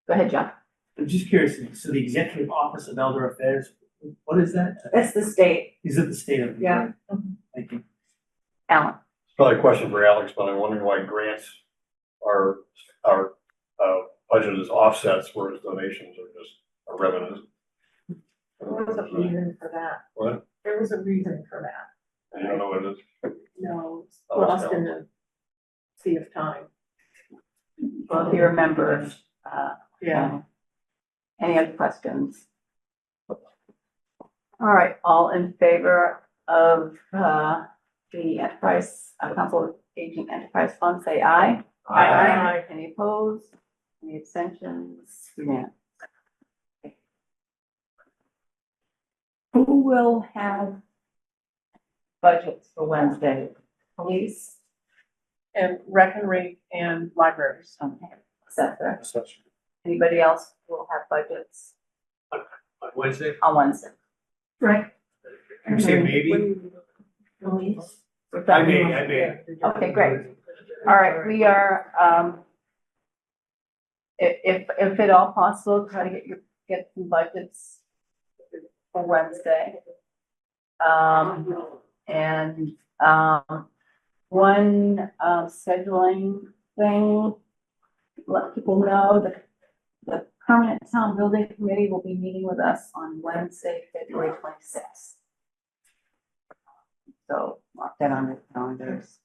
Go ahead, John. I'm just curious, so the Executive Office of Elder Affairs, what is that? That's the state. Is it the state of? Yeah. Thank you. Alan. It's probably a question for Alex, but I'm wondering why grants are budgeted as offsets, whereas donations are just revenues. There was a reason for that. What? There was a reason for that. You don't know what it is? No, it's lost in the sea of time. Well, if you remember, Yeah. any other questions? All right, all in favor of the enterprise, Council of Aging Enterprise Fund, say aye. Aye. Any opposed? Any abstentions? Unanimous. Who will have budgets for Wednesday? Police? And rec and rate and libraries. Okay, etc. Anybody else will have budgets On Wednesday? on Wednesday? Right. You say maybe? Police? I may. Okay, great. All right, we are, if at all possible, try to get some budgets for Wednesday. One scheduling thing, let people know that the permanent town building committee will be meeting with us on Wednesday, February 26th. So mark that on your calendars.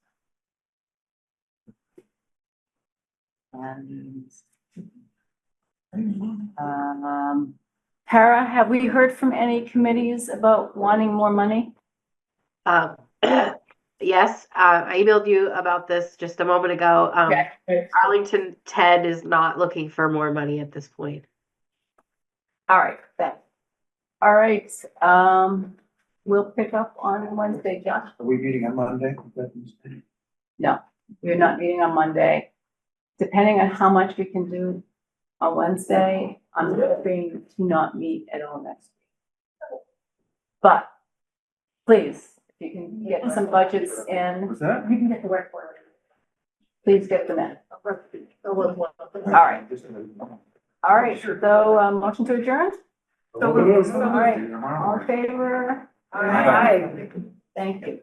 And Tara, have we heard from any committees about wanting more money? Yes, I emailed you about this just a moment ago. Arlington Ted is not looking for more money at this point. All right, thanks. All right, we'll pick up on Wednesday, Josh. Are we meeting on Monday? No, we're not meeting on Monday. Depending on how much we can do on Wednesday, I'm hoping to not meet at all next week. But please, if you can get some budgets in. What's that? You can get the work for it. please get them in. All right. All right, so, motion to adjourn? All right, all in favor? Aye. Thank you.